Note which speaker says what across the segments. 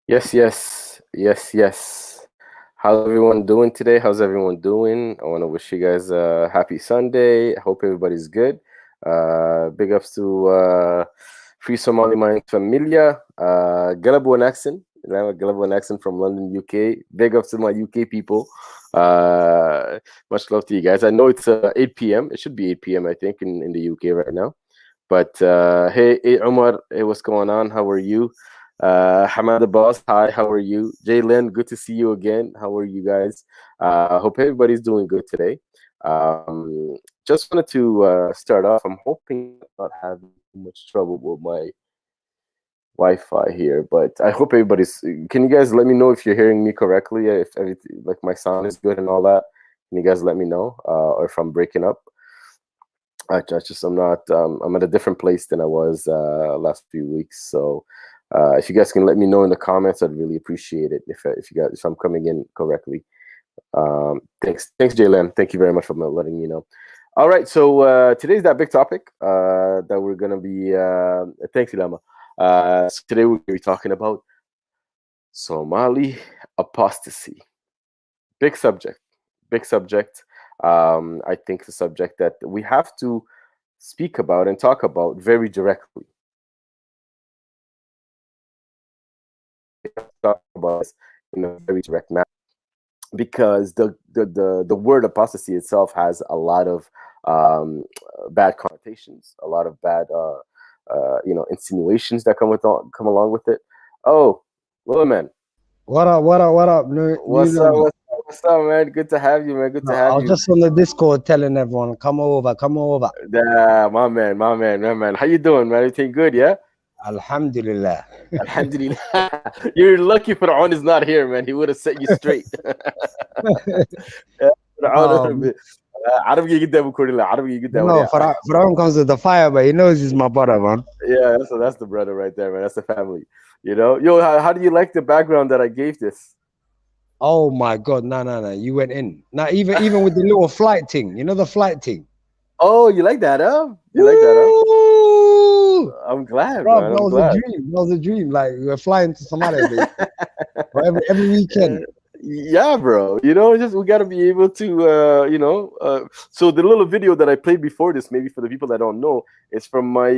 Speaker 1: Yes, yes, yes, yes. How's everyone doing today? How's everyone doing? I want to wish you guys a happy Sunday. I hope everybody's good. Big ups to Free Somali Mind Familia. Galabo accent. Galabo accent from London, UK. Big ups to my UK people. Much love to you guys. I know it's 8 p.m. It should be 8 p.m. I think in the UK right now. But hey, Omar, hey, what's going on? How are you? Hamad the boss, hi, how are you? Jaylen, good to see you again. How are you guys? Hope everybody's doing good today. Just wanted to start off. I'm hoping not having too much trouble with my Wi-Fi here, but I hope everybody's. Can you guys let me know if you're hearing me correctly? If everything, like my sound is good and all that? Can you guys let me know? Or if I'm breaking up? I'm not. I'm at a different place than I was last few weeks. So if you guys can let me know in the comments, I'd really appreciate it. If I'm coming in correctly. Thanks, Jaylen. Thank you very much for letting me know. All right, so today's that big topic that we're gonna be. Thanks, Ilama. So today we're gonna be talking about Somali apostasy. Big subject. Big subject. I think the subject that we have to speak about and talk about very directly. Talk about this in a very direct manner because the word apostasy itself has a lot of bad connotations, a lot of bad insinuations that come along with it. Oh, little man.
Speaker 2: What up?
Speaker 1: What's up, man? Good to have you, man. Good to have
Speaker 2: I was
Speaker 1: you.
Speaker 2: just on the Discord telling everyone, come over.
Speaker 1: Yeah, my man. How you doing, man? Everything good, yeah?
Speaker 2: Alhamdulillah.
Speaker 1: Alhamdulillah. You're lucky Fir'aun is not here, man. He would have set you straight. عربي قدامه كوريلا عربي قدامه
Speaker 2: Faraon comes with the fire, but he knows he's my brother, man.
Speaker 1: Yeah, that's the brother right there, man. That's the family. Yo, how do you like the background that I gave this?
Speaker 2: Oh my God, no. You went in. Now, even with the little flight thing, the flight thing.
Speaker 1: Oh, you like that, huh? You like that, huh? I'm glad,
Speaker 2: Bro,
Speaker 1: man.
Speaker 2: that was a dream. That was a dream. Like we're flying to Somalia, basically. every weekend.
Speaker 1: Yeah, bro. Just we gotta be able to, So the little video that I played before this, maybe for the people that don't know, is from my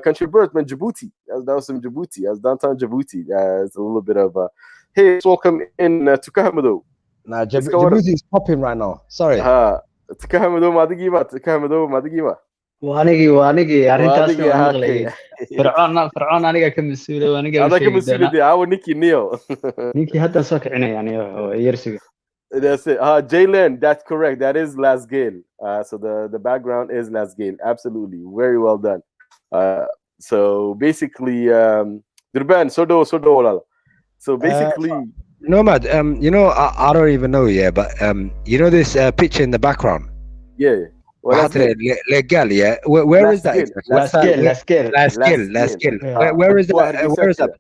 Speaker 1: country of birth, man, Djibouti. That was from Djibouti. I was downtown Djibouti. It's a little bit of hey, welcome in to Kahamado.
Speaker 2: Nah, Djibouti is popping right now. Sorry.
Speaker 1: Kahamado Madigiba.
Speaker 3: waanigii arrintaasna waan maqlayay fircoon aniga ka mas-uulay aniga
Speaker 1: ninkii Neo
Speaker 3: ninkii hadda soo kicinaya yersiga.
Speaker 1: That's it. Jaylen, that's correct. That is Lasgale. So the background is Lasgale. Absolutely, very well done. So basically, Durban Sodo. So basically,
Speaker 2: Nomad. I don't even know. Yeah, but this picture in the background.
Speaker 1: Yeah.
Speaker 2: Well, legal, yeah. Where is that? Lasgale. Where is that? Where is that?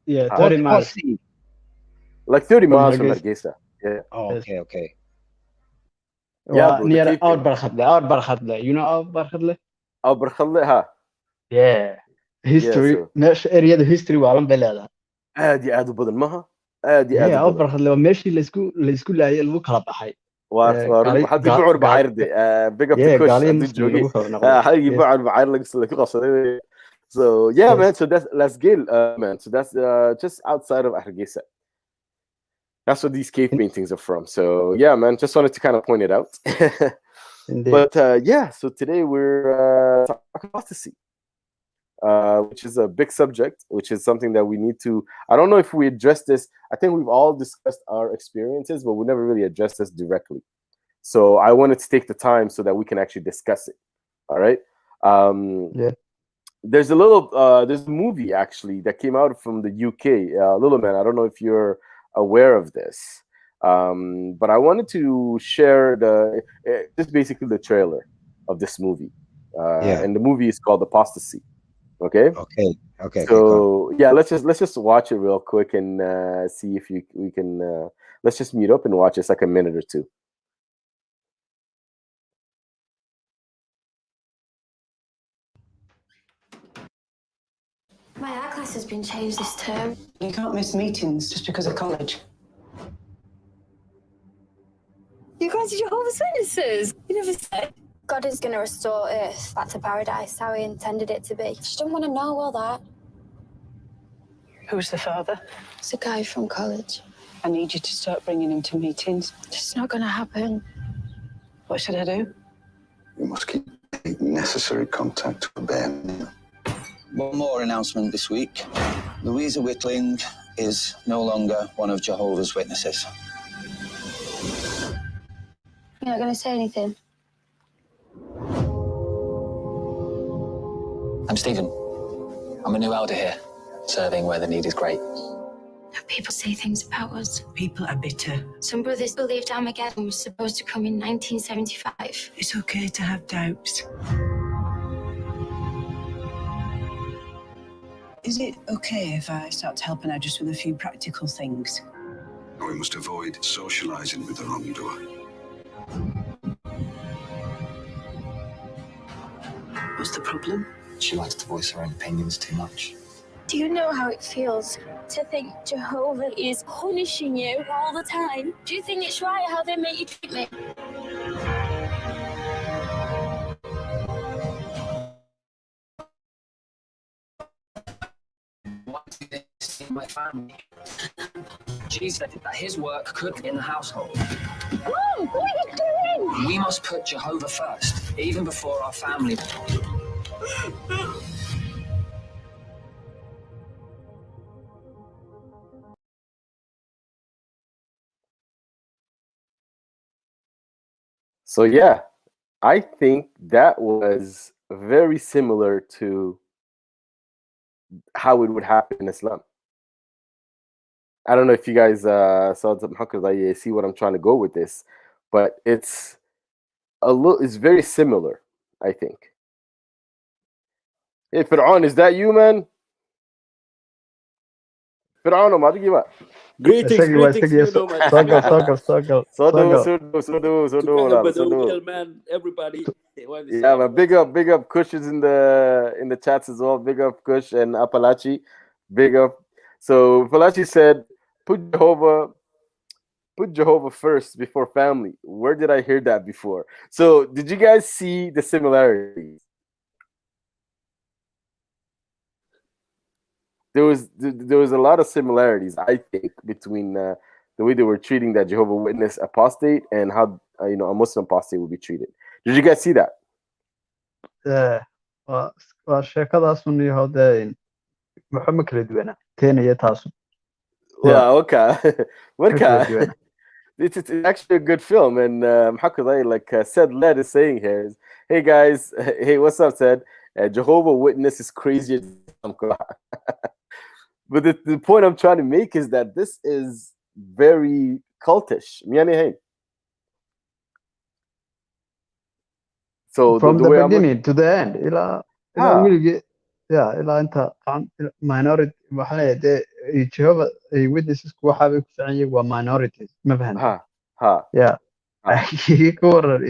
Speaker 3: Yeah, 30 miles.
Speaker 1: Like 30 miles from Hargeisa. Yeah.
Speaker 2: Oh, okay.
Speaker 3: Yeah, near Our Barkhadle. You know Our Barkhadle?
Speaker 1: Our Barkhadle, huh?
Speaker 3: Yeah. History. Mesh area the history waalan beleeda.
Speaker 1: aad u badan maha.
Speaker 3: Our Barkhadle waa meeshii laysku laayay lagu kala baxay.
Speaker 1: حد يبعر بعرض big up the kush حد يبعر بعرض لك قصدي. So yeah, man, so that's Lasgale, man, so that's just outside of Hargeisa. That's what these cave paintings are from. So yeah, man, just wanted to kind of point it out. But yeah, so today we're talking apostasy, which is a big subject, which is something that we need to. I don't know if we address this. I think we've all discussed our experiences, but we never really addressed this directly. So I wanted to take the time so that we can actually discuss it. All right.
Speaker 3: Yeah.
Speaker 1: There's a movie actually that came out from the UK. Little man, I don't know if you're aware of this, but I wanted to share just basically the trailer of this movie. And the movie is called Apostasy. Okay. So yeah, let's just watch it real quick and see if we can. Let's just meet up and watch it. It's like a minute or two.
Speaker 4: My art class has been changed this term.
Speaker 5: You can't miss meetings just because of college.
Speaker 4: You guys are Jehovah's Witnesses. You never said. God is going to restore Earth back to paradise, how He intended it to be. I just don't want to know all that.
Speaker 5: Who's the father?
Speaker 4: It's a guy from college.
Speaker 5: I need you to start bringing him to meetings.
Speaker 4: It's not going to happen.
Speaker 5: What should I do?
Speaker 6: You must keep necessary contact to a bare minimum.
Speaker 7: One more announcement this week. Louisa Whitling is no longer one of Jehovah's Witnesses.
Speaker 4: You're not going to say anything?
Speaker 7: I'm Stephen. I'm a new elder here, serving where the need is great.
Speaker 4: People say things about us.
Speaker 5: People are bitter.
Speaker 4: Some brothers believed Armageddon was supposed to come in 1975.
Speaker 5: It's okay to have doubts. Is it okay if I start helping out just with a few practical things?
Speaker 6: We must avoid socializing with the wrongdoer.
Speaker 5: What's the problem?
Speaker 7: She likes to voice her own opinions too much.
Speaker 4: Do you know how it feels to think Jehovah is punishing you all the time? Do you think it's right how they make you treat me?
Speaker 8: Why do this in my family? Jesus said that his work could be in the household.
Speaker 4: Mom, what are you doing?
Speaker 8: We must put Jehovah first, even before our family.
Speaker 1: So yeah, I think that was very similar to how it would happen in Islam. I don't know if you guys saw the because I see what I'm trying to go with this, but it's very similar, I think. Hey, Fir'aun, is that you, man? Fir'aun, ما تجي بقى.
Speaker 9: Greetings, man. Everybody.
Speaker 1: Yeah, man. Big up Kush is in the chats as well. Big up Kush and Apalachi. Big up. So Apalachi said, put Jehovah first before family. Where did I hear that before? So did you guys see the similarities? There was a lot of similarities, I think, between the way they were treating that Jehovah Witness apostate and how a Muslim apostate would be treated. Did you guys see that?
Speaker 3: waa sheekadaas un iyo hode maxama kala duwana keenaya taas.
Speaker 1: Well, okay. It's actually a good film, and like said Led is saying here is, hey guys, hey, what's up, said Jehovah Witness is crazier than some Quran. But the point I'm trying to make is that this is very cultish. So
Speaker 3: from the beginning to the end, ilaa inta minority waxaa de Jehovah Witnesses waxa ay ku fiican yihiin waa minorities ma fahanteen ka waran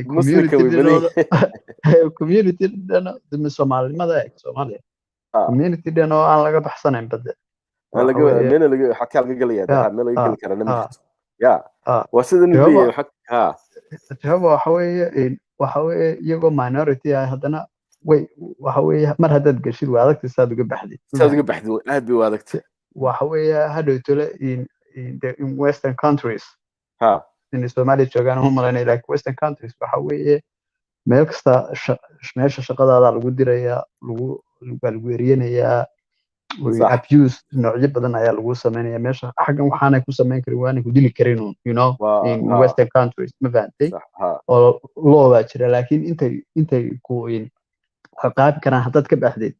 Speaker 3: community dana dima Soomaalimada Soomaaliya community dana oo aan laga baxsanayn bade Jehovah waxa weeye iyagoo minority ah haddana waxa weeye mar haddaad gashid waa adagta saad uga baxdid
Speaker 1: aad bay u adagtay
Speaker 3: waxa weeye hadhowtole in western countries in Somalia joogaan u malaynaya like western countries waxa weeye meel kasta meesha shaqadaada lagu dirayaa lagu eriyanayaa abuse noocyo badan ayaa lagu sameynaya meesha xaggan waxaanay ku sameyn karin waanay ku dili karin in western countries ma fahantay oo loo baa jira laakiin intay ku ciqaabi karaan haddaad ka baxdeed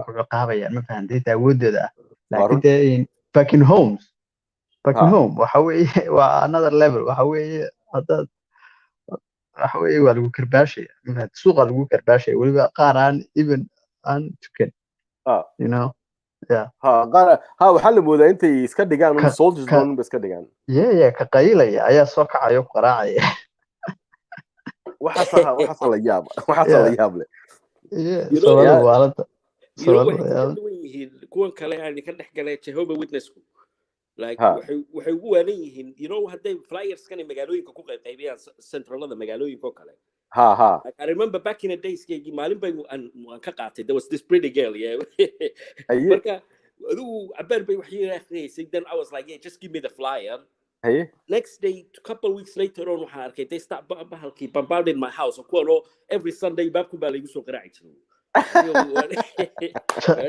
Speaker 3: ku ciqaabayaan ma fahantay awoodooda ah laakiin in back home waxa weeye waa another level waxa weeye haddaad waxa weeye waa lagu karbaashaya suuqa lagu karbaashaya weliba qaar aan even aan tukan
Speaker 1: waxaa la moodaa intay iska dhigaan soldiers ba iska dhigaan
Speaker 3: ka qaylaya ayaa soo kacayo ku qaraacaya
Speaker 1: waxaasa la yaab leh
Speaker 9: You know what they're doing yihiin kuwan kale aan ka dhex galay Jehovah Witness like
Speaker 1: Ha.
Speaker 9: waxay ugu waanan yihiin you know hadday flyers kan magaalooyinka ku qaybqaybiyaan centralada magaalooyinka oo kale
Speaker 1: Ha.
Speaker 9: Like, I remember back in the days maalin bay aan ka qaatay there was this pretty girl yeah
Speaker 1: Aye.
Speaker 9: marka adu abar bay wax yiraahday then I was like yeah just give me the flyer
Speaker 1: Aye.
Speaker 9: next day a couple of weeks later on waxa arkay they start bahalkii bombarding my house kuwa every Sunday baabku baa lagu soo qaraaci jiray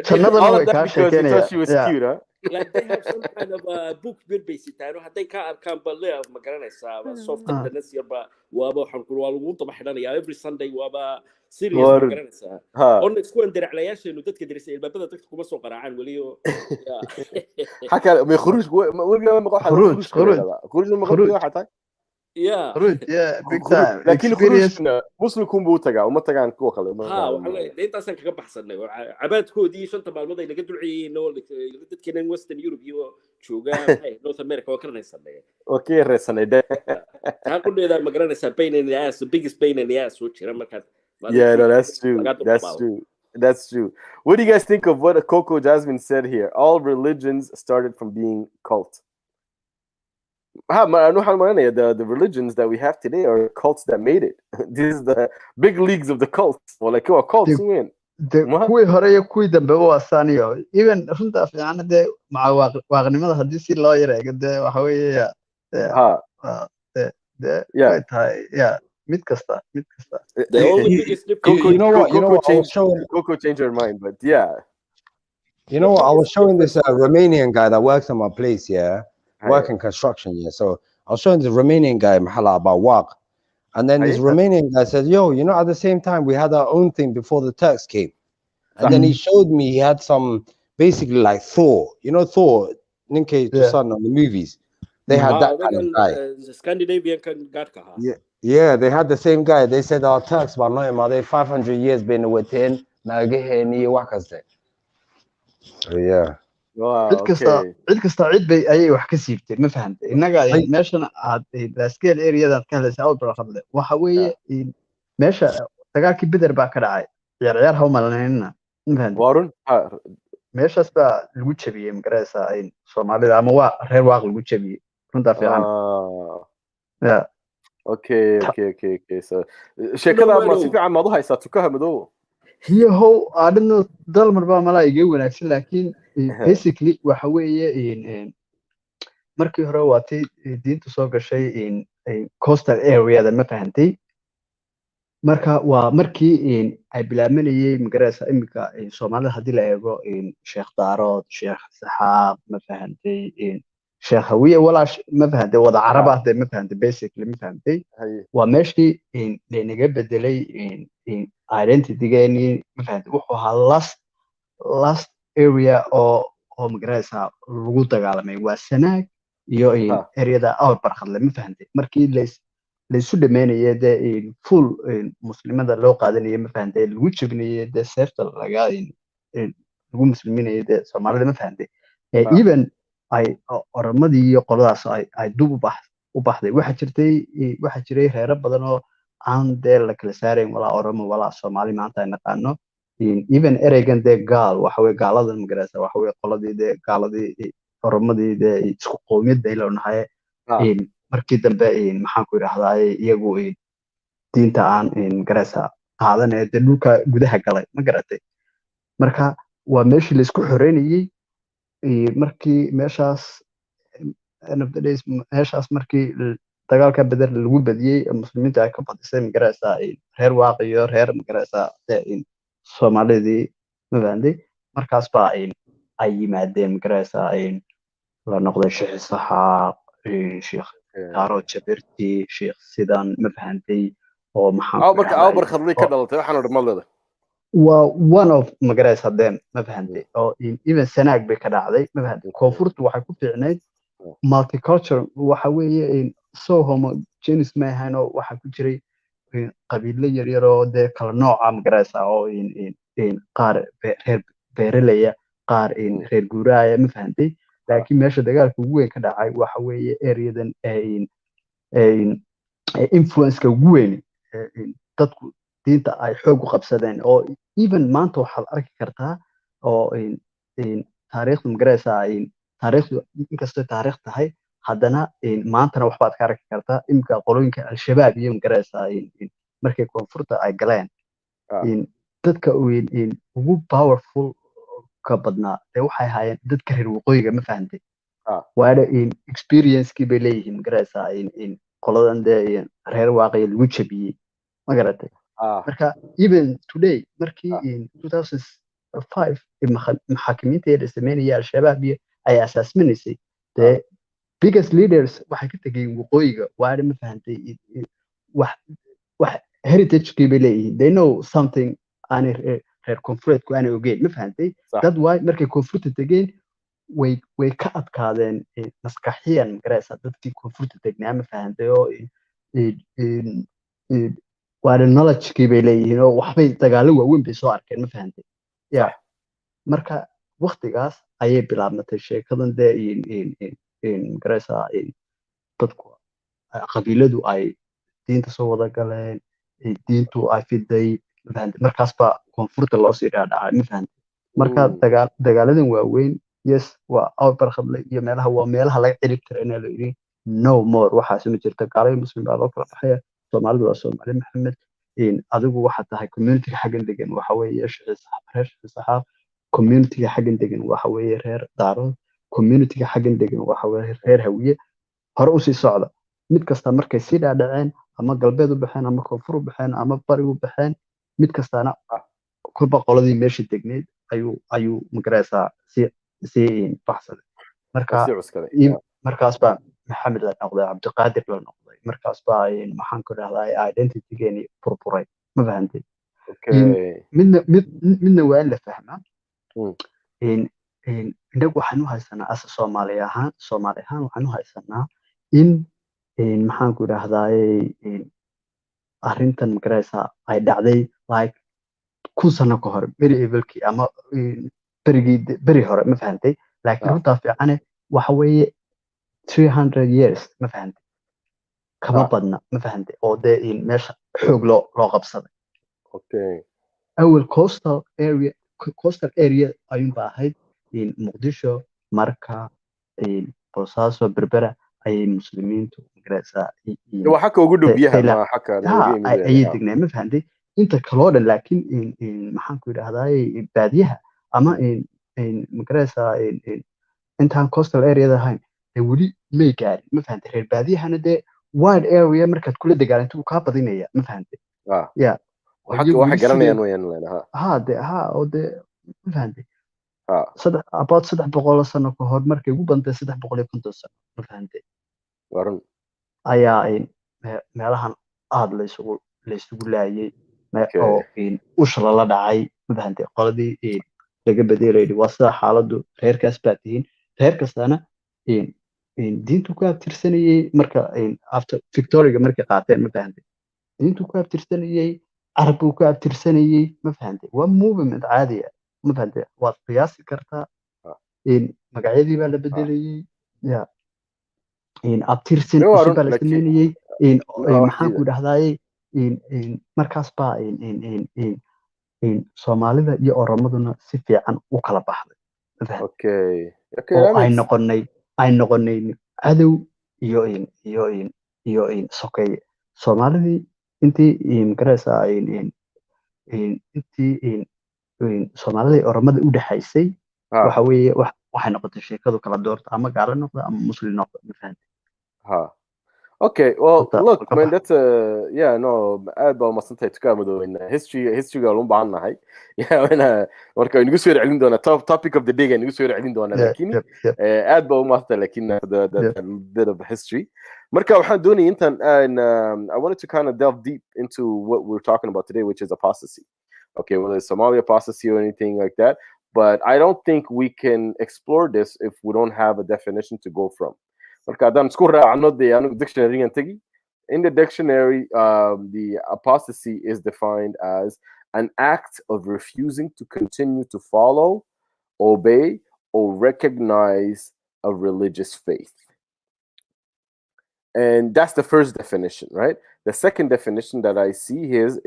Speaker 3: jannadana way kaa
Speaker 1: Because you thought she was
Speaker 3: sheekeynaya
Speaker 1: cute, huh?
Speaker 9: like they have some kind of a book basic taano hadday ka arkaan balle ma garanaysaa soft tendency yarba waaba waxaan ku waa lagu daba xidhanaya every Sunday waaba serious ma garanaysaa on isku andaraclayaasheenu dadka dirisa ilbaabada dadka kuma soo qaraacaan waliyo
Speaker 1: حكى ما خروج ولا ما خروج حتى
Speaker 9: yeah
Speaker 3: big time
Speaker 1: لكن خروج مسلم يكون بو تغا وما تغان كو خله
Speaker 9: والله intaasaan kaga baxsanay cabaadkoodii shanta maalmood ay laga dulciyeen oo dadkeenan Western Europe iyo joogaan North America oo karanaysanay
Speaker 1: okay reesanay
Speaker 9: taa ku dheedaa ma garanaysaa pain in the ass the biggest pain in the ass oo jira markaad
Speaker 1: yeah no that's true what do you guys think of what Coco Jasmine said here all religions started from being cult the religions that we have today are cults that made it. This is the big leagues of the cults. Or like cults win.
Speaker 3: kuwii hore iyo kuwii dambe u asaaniyo even runta fiican de maca waaqnimada hadii si loo yareeyo de waxa weeye way tahay mid kasta
Speaker 9: the only biggest difference
Speaker 2: you know what
Speaker 1: Coco changed her mind but yeah
Speaker 2: you know what I was showing this Romanian guy that works at my place work in construction so I was showing the Romanian guy mahala about work and then this Romanian guy said yo you know at the same time we had our own thing before the Turks came and then he showed me he had some basically like Thor you know Thor Ninke son on the movies they had that kind of guy
Speaker 9: the Scandinavian gadka
Speaker 2: yeah they had the same guy they said our Turks but no they 500 years been within nagaheni wakaste yeah
Speaker 3: cid kasta cid bay ayay wax ka siibtay ma fahantay inaga meeshan aad scale area-da ka helaysa outbreak hadle waxa weeye meesha dagaalkii Beder baa ka dhacay ciyaar haw malanayna ma fahantay
Speaker 1: warun
Speaker 3: meeshaas baa lagu jabiyay magaraysa ay Soomaalida ama waa reer waaq lagu jabiyay runta fiican
Speaker 1: okay so sheekada ma si fiican ma haysaa tukaha madow
Speaker 3: yahow aadno dalmar baa malaa iga wanaagsan laakiin basically waxa weeye markii hore waatay diinta soo gashay coastal area-da ma fahantay marka waa markii ay bilaabanayay magaraysa imika Soomaalida hadii la eego Sheekh Daarood Sheekh Saxaab ma fahantay Sheekh Hawiye wala ma fahantay wada Carab ah ma fahantay basically ma fahantay waa meeshii leeniga bedelay identity-geeni ma fahantay wuxuu ahaa last area oo magaraysa lagu dagaalamay waa Sanaag iyo area-da Awbarkhadle ma fahantay markii la isu dhameynayay de full muslimada loo qaadanayay ma fahantay lagu jibinayay de seefta lagu musliminayay de Soomaalida ma fahantay even ay oramadii iyo qoladaas ay dub u baxday waxa jiray reero badan oo aan de la kala saarayn wala oramo wala Soomaali maanta ay naqaano even ereygan de gaal waxa way gaalada magaraysa waxa way qoladii de gaaladii oramadii de isku qoomiyad bay loonahay markii dambe maxaan ku yiraahdaa iyagu diinta aan magaraysa qaadanay de dhulka gudaha galay ma garatay marka waa meeshii la isku xoreynayay markii meeshaas markii dagaalka Beder lagu badiyay muslimiinta ay ka badisay magaraysa reer waaq iyo reer magaraysa Soomaalidii ma fahantay markaas baa ay yimaadeen magaraysa la noqday Sheekh Saxaab Sheekh Daarood Jabirti Sheekh Sidan ma fahantay oo maxaa
Speaker 1: Awbarkhadle ka dhalatay waxaan ormalada
Speaker 3: waa one of magaraysa hadeen ma fahantay oo even Sanaag bay ka dhacday ma fahantay koonfurtu waxay ku fiicnayd multicultural waxa weeye so homogeneous ma ahayn oo waxa ku jiray qabiilo yar yar oo de kala nooca magaraysa oo qaar reer beeralaya qaar reer guuraaya ma fahantay laakiin meesha dagaalka ugu weyn ka dhacay waxa weeye area-dan influence-ka ugu weyn dadku diinta ay xoog u qabsadeen oo even maanta waxaad arki kartaa oo taariikhdu magaraysaa taariikhdu inkastoo taariikh tahay haddana maantana waxbaad ka arki kartaa imika qolooyinka al-shabaab iyo magaraysaa markay koonfurta ay galeen dadka ugu powerful ka badnaa dee waxay ahaayeen dadka reer waqooyiga ma fahantay waana experiencekii bay leeyihiin magaraysaa qoladan dee reer waaqiya lagu jabiyey ma garatay marka even today markii 2005 maxaakimiinta ee sameynaya al-shabaab iyo ay asaasminaysay dee biggest leaders waxay ka tegeen waqooyiga waana ma fahantay wax heritage-kii bay leeyihiin they know something aanay reer koonfureedku aanay ogeyn ma fahantay dad waay markay koonfurta tegeen way ka adkaadeen maskaxiyan magaraysaa dadkii koonfurta tegnaa ma fahantay oo waana knowledge-kii bay leeyihiin oo waxbay dagaalo waaweyn bay soo arkeen ma fahantay ya marka waktigaas ayay bilaabmatay sheekadan dee magaraysaa dadku qabiiladu ay diinta soo wada galeen diintu ay fiday ma fahantay markaas baa koonfurta loo sii dhaadhacay ma fahantay marka dagaaladan waaweyn yes waa awbarkhadle iyo meelaha waa meelaha laga cirib kara inaa la yidhi no more waxaas ma jirta gaalada muslim baa loo kala baxaya soomaalidu waa soomaali maxamed adigu waxaa tahay communityga xaggan degan waxa weeye reer saxaab communityga xaggan degan waxa weeye reer daarood communityga xaggan degan waxa weeye reer hawiye hore usii socda mid kasta markay sii dhaadhaceen ama galbeed u baxeen ama koonfur u baxeen ama bari u baxeen mid kastana kulba qoladii meesha degneyd ayuu magaraysaa sii baxsaday markaas baa maxamed la noqday cabdiqaadir la noqday markaas baa maxaan ku dhahdaa identitygeeni burburay ma fahantay midna waa in la fahmaa inagu waxaan u haysanaa asa soomaali ahaan waxaan u haysanaa in maxaan ku dhahdaa arrintan magaraysaa ay dhacday like 1,000 sano ka hor beri evelkii ama beri hore ma fahantay laakiin runtaa fiicane waxa weeye 300 years ma fahantay kama badna ma fahantay oo dee meesha xoog loo qabsaday awal coastal area ayuunba ahayd muqdisho marka boosaaso berbera ayay muslimiintu magaraysaa ayay degneen ma fahantay inta kaloo dhan laakiin maxaan ku yidhahdaa baadiyaha ama magaraysaa intaan coastal areada ahayn dee weli may gaarin ma fahantay reer baadiyahana dee wide area markaad kula dagaalanto wuu kaa badinaya ma fahantay ya oo dee ma fahantay about 300 sano ka hor markay ugu bantay 350 sano ma fahantay ayaa meelahan aada laysugu laayay oo usha lala dhacay ma fahantay qoladii laga badeelayay waa sida xaaladdu reerkaas baa tihiin reer kastana diintu ku abtirsanayay marka after victoriga markay qaateen ma fahantay diintu ku abtirsanayay carabku ku abtirsanayay ma fahantay waa movement caadiya ma fahantay waad qiyaasi kartaa magacyadii baa la bedelayay ya abtirsan cusub baa la sameynayay maxaan ku dhahdaayey markaas baa soomaalida iyo oromaduna si fiican u kala baxday oo ay noqonay cadow iyo sokeeye soomaalidii intii magaraysaa intii soomaalida iyo oromada u dhexaysay waxa weeye waxay noqotay sheekadu kala doorta ama gaalo noqda ama muslim noqda ma fahantay
Speaker 1: Okay, well, look, man, that's aad baa umadsantay tukaamado history galun baahan nahay marka inagu soo celin doona topic of the day inagu soo celin doona laakiin aad baa umadsantay laakiin the bit of history marka waxaan doonay intan I wanted to kind of delve deep into what we're talking about today, which is apostasy. Okay, whether it's Somali apostasy or anything like that, but I don't think we can explore this if we don't have a definition to go from. In the dictionary, the apostasy is defined as an act of refusing to continue to follow, obey, or recognize a religious faith. And that's the first definition, right? The second definition that I see here is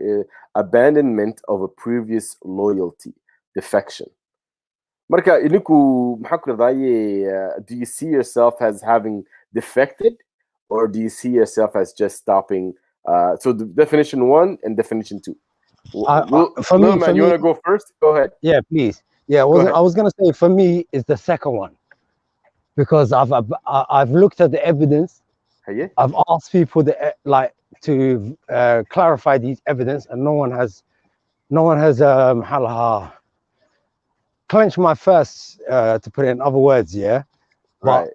Speaker 1: abandonment of a previous loyalty, defection. Marka, iniku do you see yourself as having defected, or do you see yourself as just stopping? So the definition 1 and definition 2.
Speaker 2: For me,
Speaker 1: you want to go first? Go ahead.
Speaker 2: Yeah, please. Yeah, I was gonna say for me is the second one, because I've looked at the evidence. I've asked people to clarify these evidence, and no one has clenched my first, to put it in other words. Yeah, but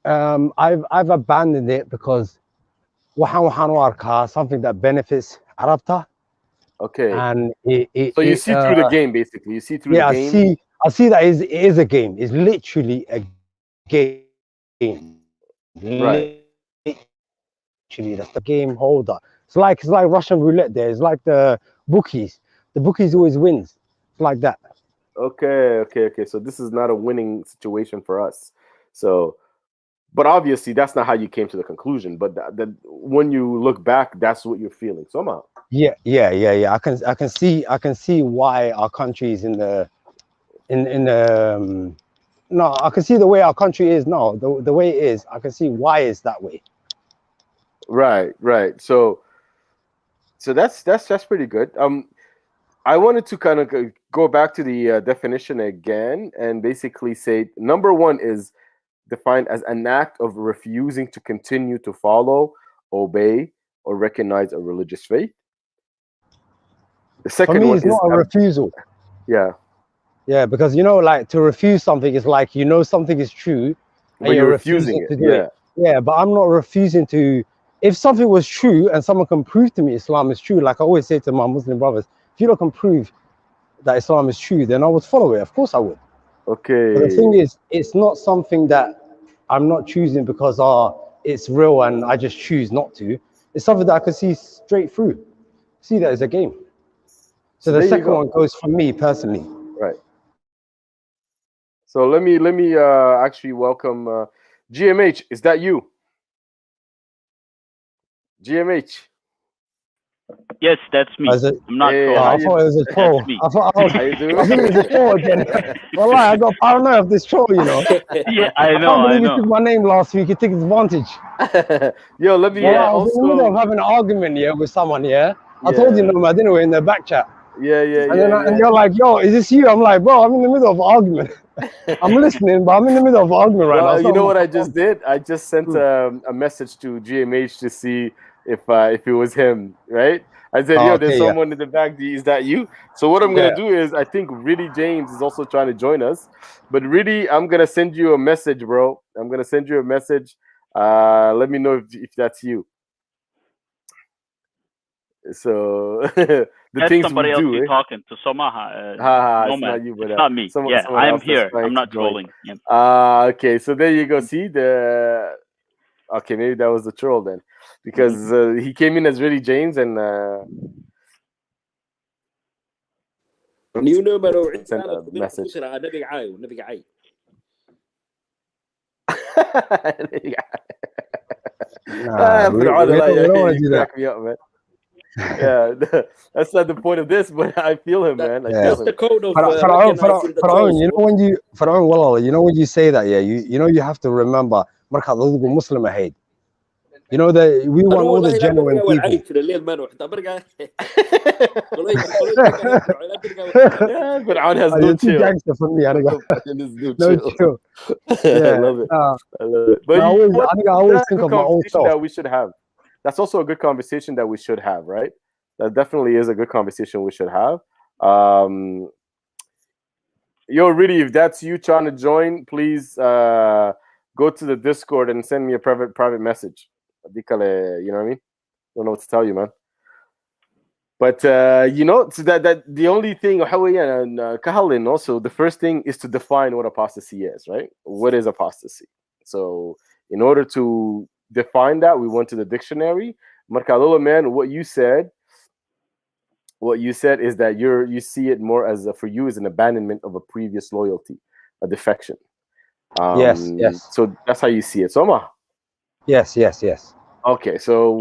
Speaker 2: I've abandoned it because something that benefits Arabta.
Speaker 1: Okay.
Speaker 2: And
Speaker 1: so you see through the game, basically. You see through the game.
Speaker 2: I see that it is a game. It's literally a game.
Speaker 1: Right.
Speaker 2: Literally, that's the game holder. It's like Russian roulette. There, it's like the bookies. The bookies always wins. It's like that.
Speaker 1: Okay. So this is not a winning situation for us. So, but obviously that's not how you came to the conclusion. But when you look back, that's what you're feeling. Somehow.
Speaker 2: Yeah. I can see why our country is no, I can see the way our country is now. The way it is, I can see why it's that way.
Speaker 1: Right. So that's pretty good. I wanted to kind of go back to the definition again and basically say number 1 is defined as an act of refusing to continue to follow, obey, or recognize a religious faith. The second
Speaker 2: For me,
Speaker 1: one
Speaker 2: it's not a refusal. Yeah, because like to refuse something is like something is true,
Speaker 1: but you're refusing it.
Speaker 2: To do it. Yeah, but I'm not refusing to. If something was true and someone can prove to me Islam is true, like I always say to my Muslim brothers, if you can prove that Islam is true, then I would follow it. Of course I would.
Speaker 1: Okay.
Speaker 2: But the thing is, it's not something that I'm not choosing because it's real and I just choose not to. It's something that I can see straight through. See that as a game. So the second one goes for me personally.
Speaker 1: Right. So let me actually welcome GMH. Is that you? GMH.
Speaker 10: Yes, that's me. I'm not trolling.
Speaker 2: I thought it was a troll. I thought it was a troll again. Well, I got paranoid of this troll,
Speaker 10: Yeah, I know.
Speaker 2: I can't believe you took my name last week. You took advantage.
Speaker 1: Yo, let me.
Speaker 2: I was in the middle of having an argument with someone. I told you, no, I didn't know in the back chat. And you're like, yo, is this you? I'm like, bro, I'm in the middle of an argument. I'm listening, but I'm in the middle of an argument right now.
Speaker 1: You know what I just did? I just sent a message to GMH to see if it was him, right? I said, yo, there's someone in the back. Is that you? So what I'm going to do is, I think Riddy James is also trying to join us. But Riddy, I'm going to send you a message, bro. I'm going to send you a message. Let me know if that's you. So the
Speaker 10: that's
Speaker 1: things
Speaker 10: somebody
Speaker 1: we
Speaker 10: else
Speaker 1: do,
Speaker 10: you're talking to. Somaha.
Speaker 1: It's not you, but
Speaker 10: it's not me. I am here. I'm not trolling.
Speaker 1: Okay, so there you go. See okay, maybe that was the troll then, because he came in as Riddy James and
Speaker 9: new number
Speaker 1: sent a message.
Speaker 2: We don't want to do that.
Speaker 1: Me up, man. Yeah, that's not the point of this, but I feel him, man.
Speaker 9: That's the code of
Speaker 2: Faraon, when you say that, you have to remember Muslim ahead. That we want all the genuine people.
Speaker 1: Faraon has no chill.
Speaker 2: Gangster for me.
Speaker 1: No chill. I love it. I love it. But I always think of my own self. That we should have. That's also a good conversation that we should have, right? That definitely is a good conversation we should have. Yo, Riddy, if that's you trying to join, please go to the Discord and send me a private message. You know what I mean? Don't know what to tell you, man. But so that the only thing, and also the first thing is to define what apostasy is, right? What is apostasy? So in order to define that, we went to the dictionary. Markalola, man, what you said is that you see it more as for you as an abandonment of a previous loyalty, a defection.
Speaker 2: Yes.
Speaker 1: So that's how you see it. Soma.
Speaker 2: Yes.
Speaker 1: Okay, so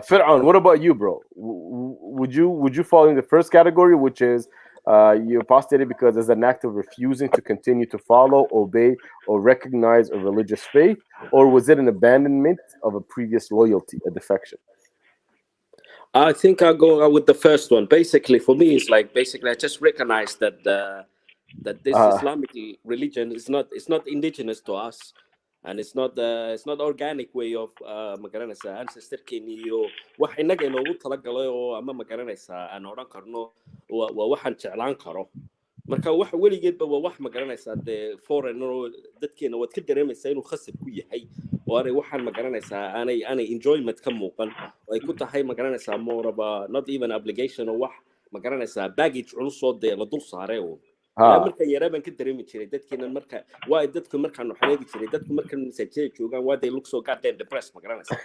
Speaker 1: Fir'aun, what about you, bro? Would you fall in the first category, which is You apostated because there's an act of refusing to continue to follow, obey, or recognize a religious faith, or was it an abandonment of a previous loyalty, a defection?
Speaker 9: I think I'll go with the first one. Basically, for me, it's like I just recognize that that this Islamic religion is not indigenous to us, and it's not organic way of magaranaysa ancestorkeeni iyo wax inaga inoogu talagalay oo ama magaranaysa aan oran karno waa waxaan jeclaan karo. marka wax weligeedba waa wax magaranaysa de foreign oo dadkeena wad ka dareemaysaa inuu khasab ku yahay oo aanay waxaan magaranaysaa aanay enjoyment ka muuqan oo ay ku tahay magaranaysaa more of not even obligation oo wax magaranaysaa baggage culus oo de la dul saaray oo marka yaraaban ka dareemi jiray dadkeena marka waa dadku marka aan xaleegi jiray dadku marka masaajid joogan waa they look so goddamn depressed magaranaysaa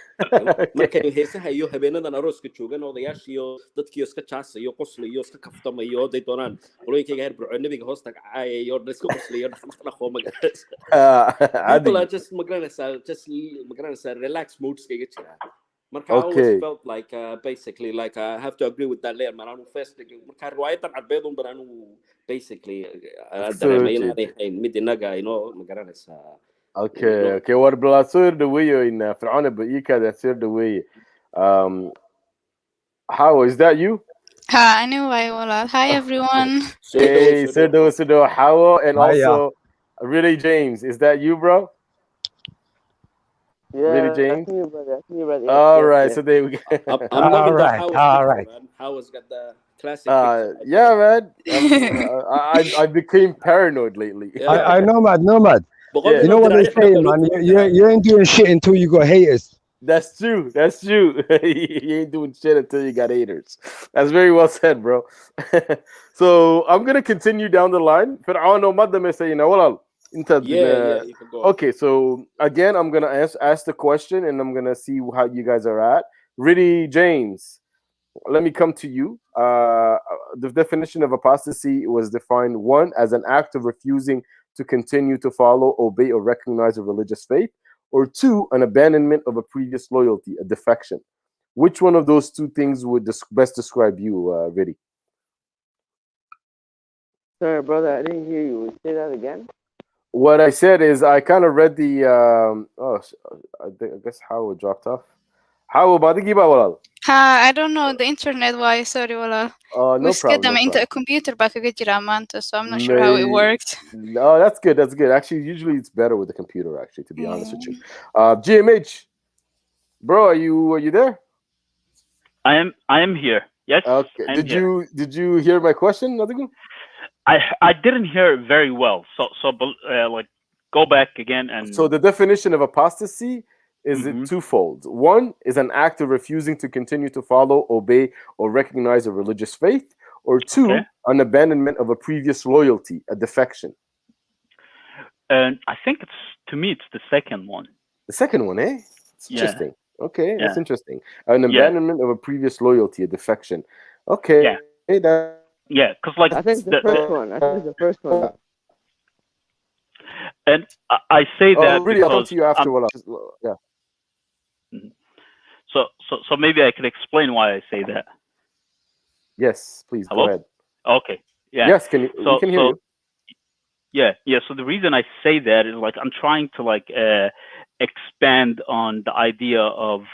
Speaker 9: marka heesaha iyo habeenadan arooska joogan odayaashiyo dadkii iska jaasayo qoslayo iska kaftamayo they doonaan qolooyinkayga heer burco nabiga hoosta caayayo iska qoslayo dhaqdhaqo magaranaysaa people are just magaranaysaa relax moods kaga jira. Marka I always felt like basically like I have to agree with that layer man. First marka riwaayadan cadbeed un baan basically dareemaynahay mid inaga magaranaysaa.
Speaker 1: Okay, war balaasoo dhaweeyo in Fircoon ba iikada soo dhaweeyo. How is that you?
Speaker 11: Hi, anyway, well, hi everyone.
Speaker 1: Hey, Sudo, how and also really James, is that you, bro?
Speaker 12: Yeah,
Speaker 1: really, James?
Speaker 12: That's me, brother.
Speaker 1: All right, so there we go.
Speaker 9: I'm loving all right. Howard's got the classic.
Speaker 1: Yeah, man. I became paranoid lately.
Speaker 2: I nomad.
Speaker 1: Yeah.
Speaker 2: You know what they say, man? You ain't doing shit until you got haters.
Speaker 1: That's true. You ain't doing shit until you got haters. That's very well said, bro. So I'm gonna continue down the line.
Speaker 9: Yeah, you can go.
Speaker 1: Okay, so again, I'm gonna ask the question, and I'm gonna see how you guys are at. Really, James, let me come to you. The definition of apostasy was defined: one, as an act of refusing to continue to follow, obey, or recognize a religious faith, or two, an abandonment of a previous loyalty, a defection. Which one of those two things would best describe you, Vidi?
Speaker 12: Sorry, brother, I didn't hear you. Say that again.
Speaker 1: What I said is I kind of read the. I guess Howard dropped off. Howard,
Speaker 11: I don't know the internet. Why? Sorry, wala.
Speaker 1: No problem.
Speaker 11: Into a computer back so I'm not sure how it works.
Speaker 1: No, that's good. Actually, usually it's better with the computer. Actually, to be honest with you, GMH, bro, are you there?
Speaker 10: I am here. Yes.
Speaker 1: Okay. Did you hear my question, Nadigu?
Speaker 10: I didn't hear it very well. So like go back again and.
Speaker 1: So the definition of apostasy is it twofold. One is an act of refusing to continue to follow, obey, or recognize a religious faith, or two, an abandonment of a previous loyalty, a defection.
Speaker 10: And I think it's the second one.
Speaker 1: The second one, eh? It's interesting. Okay, that's interesting. An abandonment of a previous loyalty, a defection. Okay.
Speaker 10: Yeah.
Speaker 1: Hey, that.
Speaker 10: Yeah, because like
Speaker 12: I think the first one. I think the first one.
Speaker 10: And I say that
Speaker 1: really, I'll come to you after. Yeah.
Speaker 10: So maybe I could explain why I say that.
Speaker 1: Yes, please.
Speaker 10: Hello?
Speaker 1: Go ahead.
Speaker 10: Okay. Yeah.
Speaker 1: Yes, we can hear you.
Speaker 10: Yeah. So the reason I say that is like I'm trying to expand on the idea of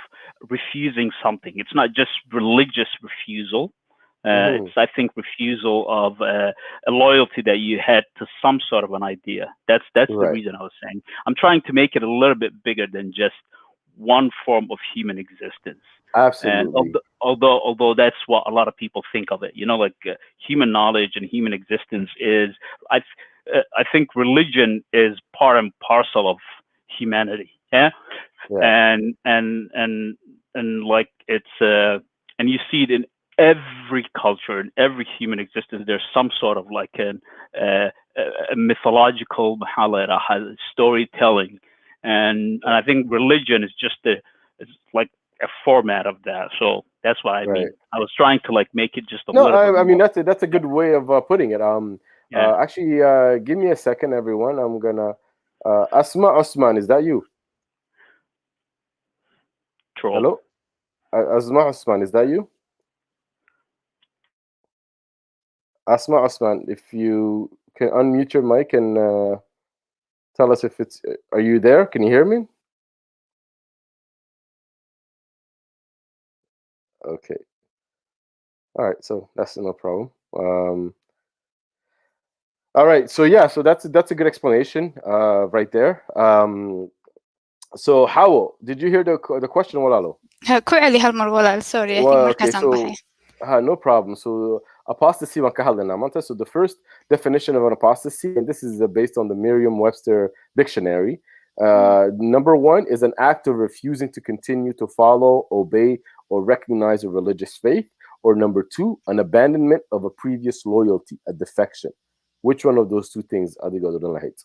Speaker 10: refusing something. It's not just religious refusal. It's, I think, refusal of a loyalty that you had to some sort of an idea. That's the reason I was saying. I'm trying to make it a little bit bigger than just one form of human existence.
Speaker 1: Absolutely.
Speaker 10: And although that's what a lot of people think of it, human knowledge and human existence is. I think religion is part and parcel of humanity. Yeah. And like it's and you see it in every culture, in every human existence. There's some sort of like a mythological storytelling, and I think religion is just it's like a format of that. So that's why I mean I was trying to like make it just a little bit
Speaker 1: I mean
Speaker 10: more.
Speaker 1: that's a good way of putting it. Actually, give me a second, everyone. I'm gonna Asma Osman, is that you?
Speaker 10: Troll.
Speaker 1: Hello, Asma Osman, is that you? Asma Osman, if you can unmute your mic and tell us if it's. Are you there? Can you hear me? Okay. All right. So that's no problem. All right. So yeah. So that's a good explanation right there. So Howell, did you hear the question, Walalo?
Speaker 11: Sorry, I
Speaker 1: Well,
Speaker 11: think
Speaker 1: okay. So no problem. So apostasy, so the first definition of an apostasy, and this is based on the Merriam-Webster dictionary. Number one is an act of refusing to continue to follow, obey, or recognize a religious faith. Or number two, an abandonment of a previous loyalty, a defection. Which one of those two things are they going to hate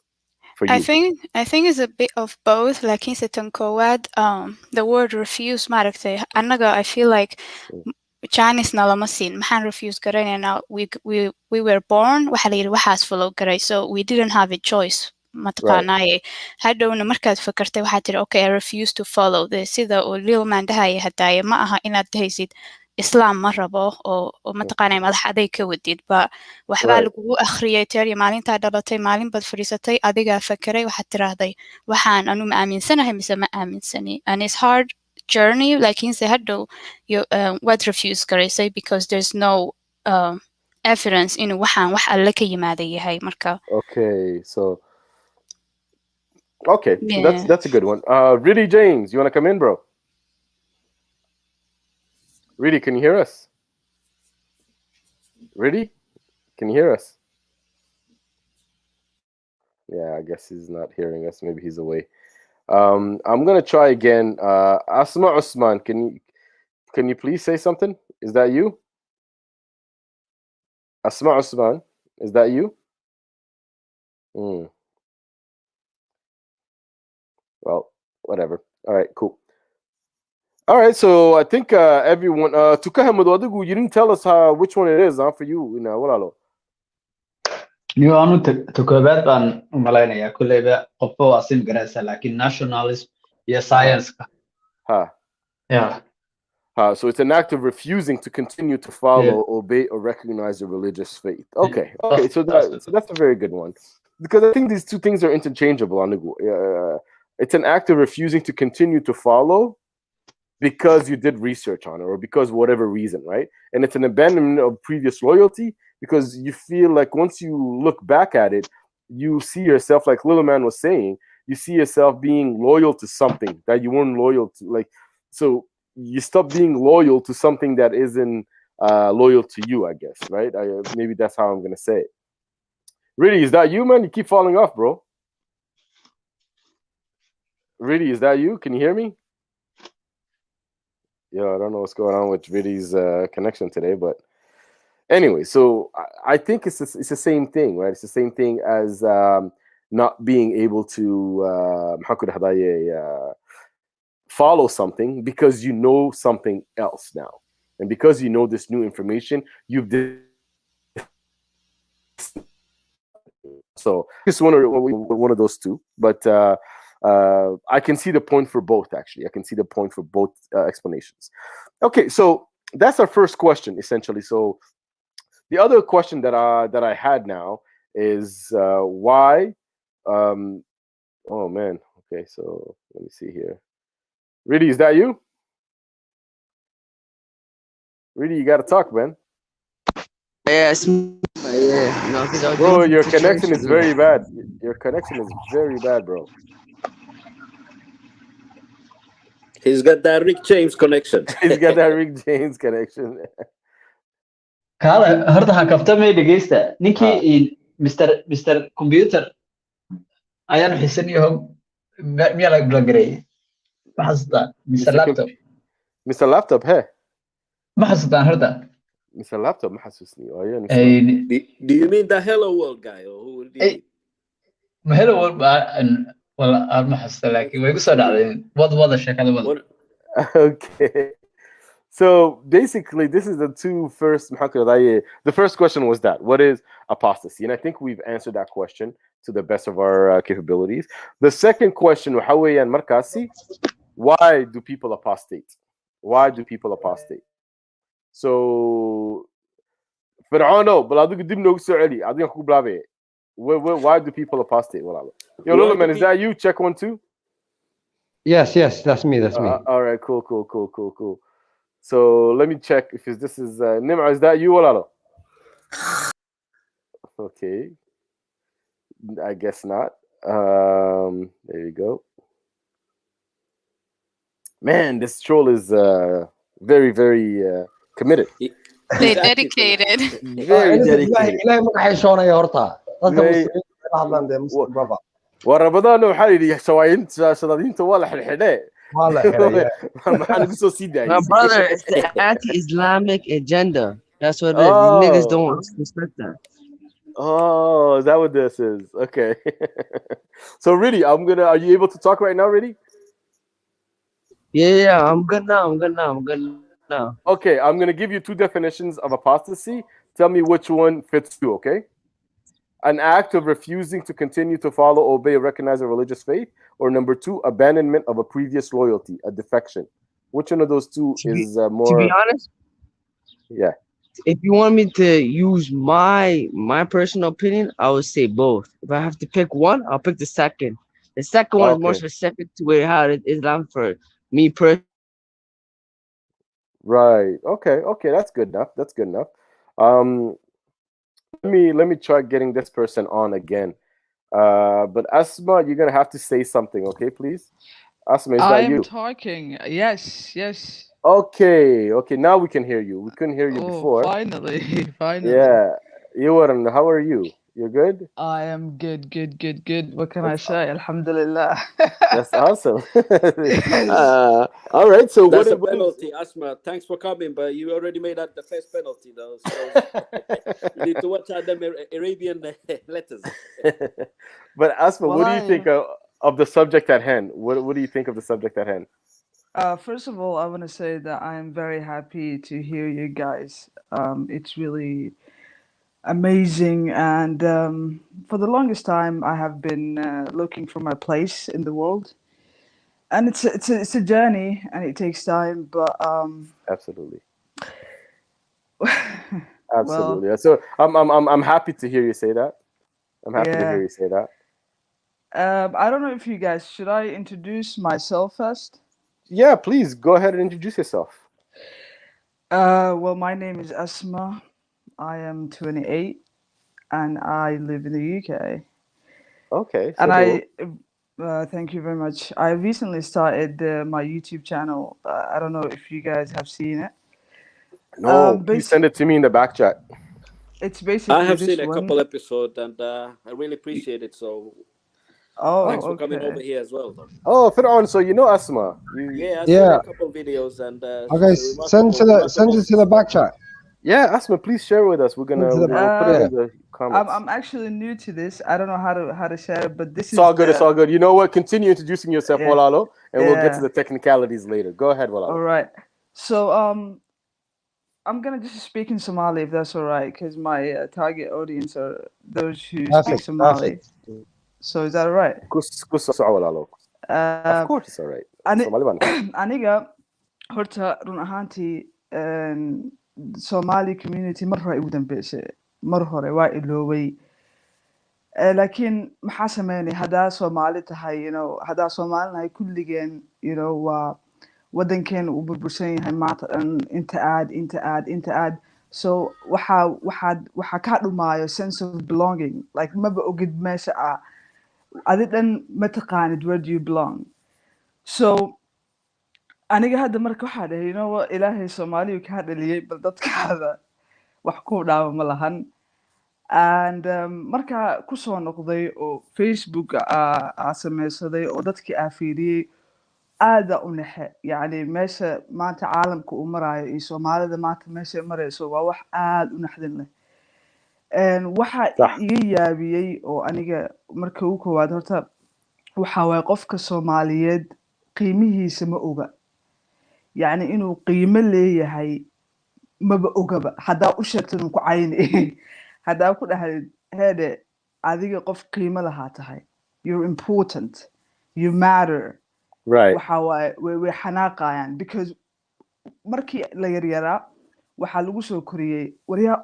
Speaker 1: for you?
Speaker 11: I think it's a bit of both. Like in Satan Kowad, the word refuse maaragtay. Annaga, I feel like Chinese na lama siin. Maxaan refuse garanayna? We were born. Waxa la yiri waxaas follow garay. So we didn't have a choice. mataqaanaaye hadhowna markaad fakartay waxaad tiri okay I refuse to follow this sida uu lil man dhahaya hadaaye ma aha inaad dhahaysid islaam ma rabo oo mataqaanay madax aday ka wadid ba waxbaa lagugu akhriyay teeriya maalintaa dhalatay maalin baad fadhiisatay adigaa fakeray waxaad tiraahday waxaan anu ma aaminsanahay mise ma aaminsani and it's hard journey laakiinse hadhow waad refuse garaysay because there's no evidence inuu waxaan wax alle ka yimaada yahay marka
Speaker 1: okay so okay yeah. So that's a good one. Really, James, you want to come in, bro? Really, can you hear us? Really, can you hear us? Yeah, I guess he's not hearing us. Maybe he's away. I'm gonna try again. Asma Osman, can you please say something? Is that you? Asma Osman, is that you? Well, whatever. All right, cool. All right, so I think everyone, you didn't tell us which one it is for you. Walalo.
Speaker 3: New anu tukabad baan u malaynaya kulleyba qofba waa sim garaysa laakiin nationalism iyo science yeah
Speaker 1: so it's an act of refusing to continue to follow, obey, or recognize a religious faith. Okay, so that's a very good one. Because I think these two things are interchangeable. It's an act of refusing to continue to follow because you did research on it or because whatever reason, right? And it's an abandonment of previous loyalty because you feel like once you look back at it, you see yourself, like Little Man was saying, you see yourself being loyal to something that you weren't loyal to. Like, so you stop being loyal to something that isn't loyal to you, I guess, right? Maybe that's how I'm going to say it. Really, is that you, man? You keep falling off, bro. Really, is that you? Can you hear me? Yeah, I don't know what's going on with Vidi's connection today, but anyway, so I think it's the same thing, right? It's the same thing as not being able to follow something because you know something else now, and because you know this new information, you've so it's one of those two, but. I can see the point for both, actually. I can see the point for both explanations. Okay, so that's our first question, essentially. So the other question that I had now is why... oh, man. Okay, so let me see here. Really, is that you? Really, you got to talk, man.
Speaker 12: Yes.
Speaker 1: Bro, your connection is very bad. Your connection is very bad, bro.
Speaker 9: He's got that Rick James connection.
Speaker 1: He's got that Rick James connection.
Speaker 3: Kala horta ha kaftamay dhageysta ninkii Mr. Computer ayaan xisaniyo miya la blagaray ma xasuusta Mr. Laptop
Speaker 1: Mr. Laptop
Speaker 3: ma xasuusta horta
Speaker 1: Mr. Laptop ma xasuusni
Speaker 9: do you mean the Hello World guy or who will be
Speaker 3: ma Hello World well ma xasuusta laakiin way ku soo dhacday wada sheekada wada
Speaker 1: okay. So basically, this is the the first question was that, what is apostasy? And I think we've answered that question to the best of our capabilities. The second question, why do people apostate? Why do people apostate? So Fir'auno, but adigu dib noogu soo celi. Adiga ku bilaabay. Why do people apostate? Yo, Lulaman, is that you? Check 1 2.
Speaker 2: Yes, that's me. That's me.
Speaker 1: All right, cool. So let me check if this is Nimra. Is that you, Walalo? Okay, I guess not. There you go. Man, this troll is very, very committed.
Speaker 11: They dedicated.
Speaker 1: Very dedicated. ورمضان waxaa yidhi shawaayinta waa la xidhxidhe maxaa nagu soo sii daayay
Speaker 12: My brother, it's the anti-Islamic agenda. That's what it is. These niggas don't respect that.
Speaker 1: Oh, is that what this is? Okay. So really, are you able to talk right now, really?
Speaker 12: Yeah, I'm good now.
Speaker 1: Okay, I'm gonna give you 2 definitions of apostasy. Tell me which one fits you, okay? An act of refusing to continue to follow, obey, or recognize a religious faith, or number 2, abandonment of a previous loyalty, a defection. Which one of those 2 is more?
Speaker 12: To be honest,
Speaker 1: yeah.
Speaker 12: If you want me to use my personal opinion, I would say both. If I have to pick one, I'll pick the second. The second one is more specific to how it is Islam for me personally.
Speaker 1: Right. Okay. That's good enough. Let me try getting this person on again. But Asma, you're gonna have to say something, okay, please? Asma, is that you?
Speaker 13: I am talking. Yes.
Speaker 1: Okay. Now we can hear you. We couldn't hear you before.
Speaker 13: Finally.
Speaker 1: Yeah. Yuwaran, how are you? You're good?
Speaker 13: I am good. What can I say? Alhamdulillah.
Speaker 1: That's awesome. All right. So
Speaker 9: that's a penalty, Asma. Thanks for coming, but you already made that the first penalty, though. So you need to watch out them Arabian letters.
Speaker 1: But Asma, what do you think of the subject at hand? What do you think of the subject at hand?
Speaker 13: First of all, I want to say that I am very happy to hear you guys. It's really amazing, and for the longest time I have been looking for my place in the world, and it's a journey, and it takes time, but
Speaker 1: absolutely. So I'm happy to hear you say that. I'm happy to hear you say that.
Speaker 13: I don't know if you guys, should I introduce myself first?
Speaker 1: Yeah, please go ahead and introduce yourself.
Speaker 13: Well, my name is Asma. I am 28 and I live in the UK.
Speaker 1: Okay.
Speaker 13: So and thank you very much. I recently started my YouTube channel. I don't know if you guys have seen it.
Speaker 1: No, please send it to me in the back chat.
Speaker 13: It's basically
Speaker 9: I have seen a couple episodes, and I really appreciate it. So thanks for coming over here as well, though.
Speaker 1: Oh, Fir'aun, so you know Asma?
Speaker 9: Yeah, I've seen a couple videos, and
Speaker 2: okay, send it to the back chat.
Speaker 1: Yeah, Asma, please share with us. We'll put it in the comments.
Speaker 13: I'm actually new to this. I don't know how to share it, but this is
Speaker 1: all good. It's all good. You know what? Continue introducing yourself, Walalo, and we'll get to the technicalities later. Go ahead, Walalo.
Speaker 13: All right. So I'm gonna just speak in Somali if that's all right, because my target audience are those who speak Somali. So is that all right?
Speaker 1: Of course, it's all right.
Speaker 13: Aniga horta run ahaantii Somali community mar hore ugu dambeysay, mar hore waa iloobay, laakiin maxaa sameynay haddaa Soomaali tahay, haddaa Soomaali nahay kulligeen, waa waddankeena uu burbursan yahay maanta dhan, inta aad so waxaa ka dhumaayo sense of belonging, like maba ogid meesha adi dhan ma taqaanid where do you belong. So aniga hadda marka waxaa dhahay ilaahay Soomaaliyu kaa dhaliyay, bal dadkaada wax ku dhaama ma lahan. And markaa kusoo noqday oo Facebook sameysaday oo dadkii fiiriyey, aada u naxe, yani meesha maanta caalamka uu maraayo iyo Soomaalida maanta meesha marayso waa wax aada u naxdin leh. Waxa iga yaabiyey oo aniga marka ugu koowaad horta waxa waaye qofka Soomaaliyeed qiimihiisa ma oga, yani inuu qiimo leeyahay maba ogaba. Haddaa u sheegtay inuu ku cayni, haddaa ku dhahayd heede adiga qof qiimo lahaa tahay, you're important, you matter,
Speaker 1: right?
Speaker 13: waxa waaye way xanaaqayaan, because markii la yaryaraa waxaa lagu soo koriyey waryaa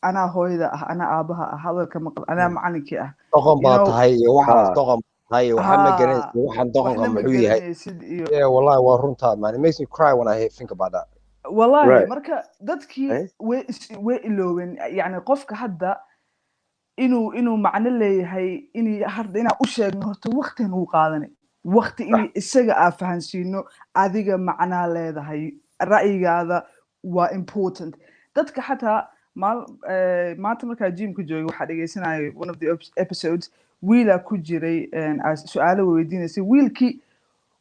Speaker 13: anaa hooyada ah anaa aabaha ah hadalka maqal anaa macalinkii ah
Speaker 2: doqon baa tahay iyo waxaas doqon tahay waxa ma garanaysid waxan doqonka muxuu yahay wallahi waa runtaa man it makes me cry when I think about that
Speaker 13: wallahi marka dadkii way iloowen yani qofka hadda inuu macno leeyahay inaa u sheegno horta waqtigan uu qaadanay waqti in isaga aa fahansiino adiga macnaa leedahay ra'yigaada waa important dadka xataa maanta markaa gymka joogay waxaa dhegeysanaya one of the episodes wiilaa ku jiray su-aalo weydiinaysay wiilkii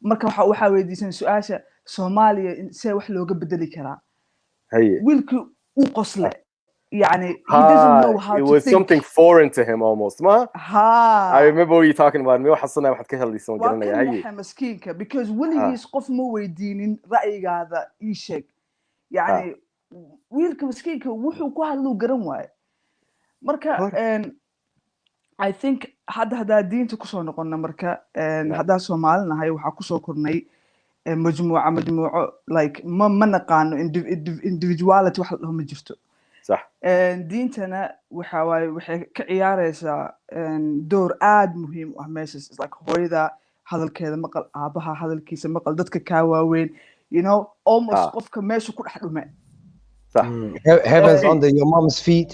Speaker 13: marka waxaa weydiisan su-aasha Soomaaliya see wax looga bedeli karaa wiilkii uu qosle يعني he doesn't know how
Speaker 1: it
Speaker 13: to
Speaker 1: was
Speaker 13: think.
Speaker 1: something foreign to him almost ma I remember what you talking about me waxasana waxad ka hadlaysan garanaya
Speaker 13: haye maskiinka because weligiis qof ma weydiinin ra'yigaada ii sheeg yani wiilka maskiinka wuxuu ku hadluu garan waaye marka I think hadda diinta kusoo noqonna marka hadda Soomaalinahay waxaa kusoo kornay majmuuco like ma naqaano individuality wax la ma jirto
Speaker 1: صح
Speaker 13: diintana waxay ka ciyaaraysaa door aad muhiim ah meeshaas is like hooyada hadalkeeda maqal aabaha hadalkiisa maqal dadka ka waaweyn you know almost qofka meesha ku dhex dhume
Speaker 1: صح
Speaker 2: heavens under your mom's feet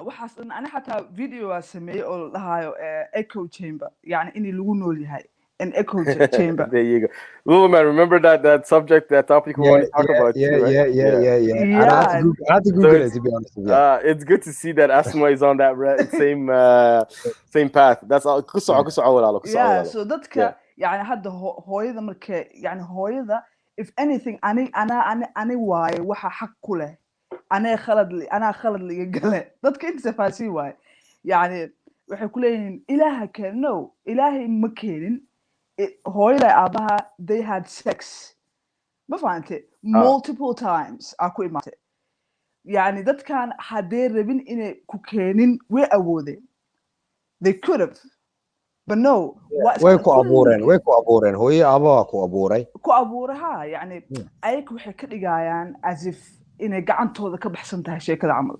Speaker 13: waxaas ana xataa video sameeyay oo la dhahayo echo chamber yani in lagu nool yahay an echo chamber.
Speaker 1: There you go. Luluman, remember that subject, that topic we want to talk about?
Speaker 2: Yeah. I had to Google it, to be honest with you.
Speaker 1: It's good to see that Asma is on that same path. That's all.
Speaker 13: Yeah, so dadka يعني hadda hooyada markay يعني hooyada if anything ani waaye waxa xaq ku leh ana khalad liga gale dadka inta faasi waaye يعني waxay ku leeyihiin ilaaha keeno ilaahay ma keenin hooyada aabaha they had sex ma fahantay multiple times aku imaatay yani dadkan hadee rabin inay ku keenin way awoodeen they could have but no
Speaker 2: way ku abuureen hooyo aabaha ku abuuray
Speaker 13: yani ayag waxay ka dhigayaan as if inay gacantooda ka baxsan tahay sheekada camal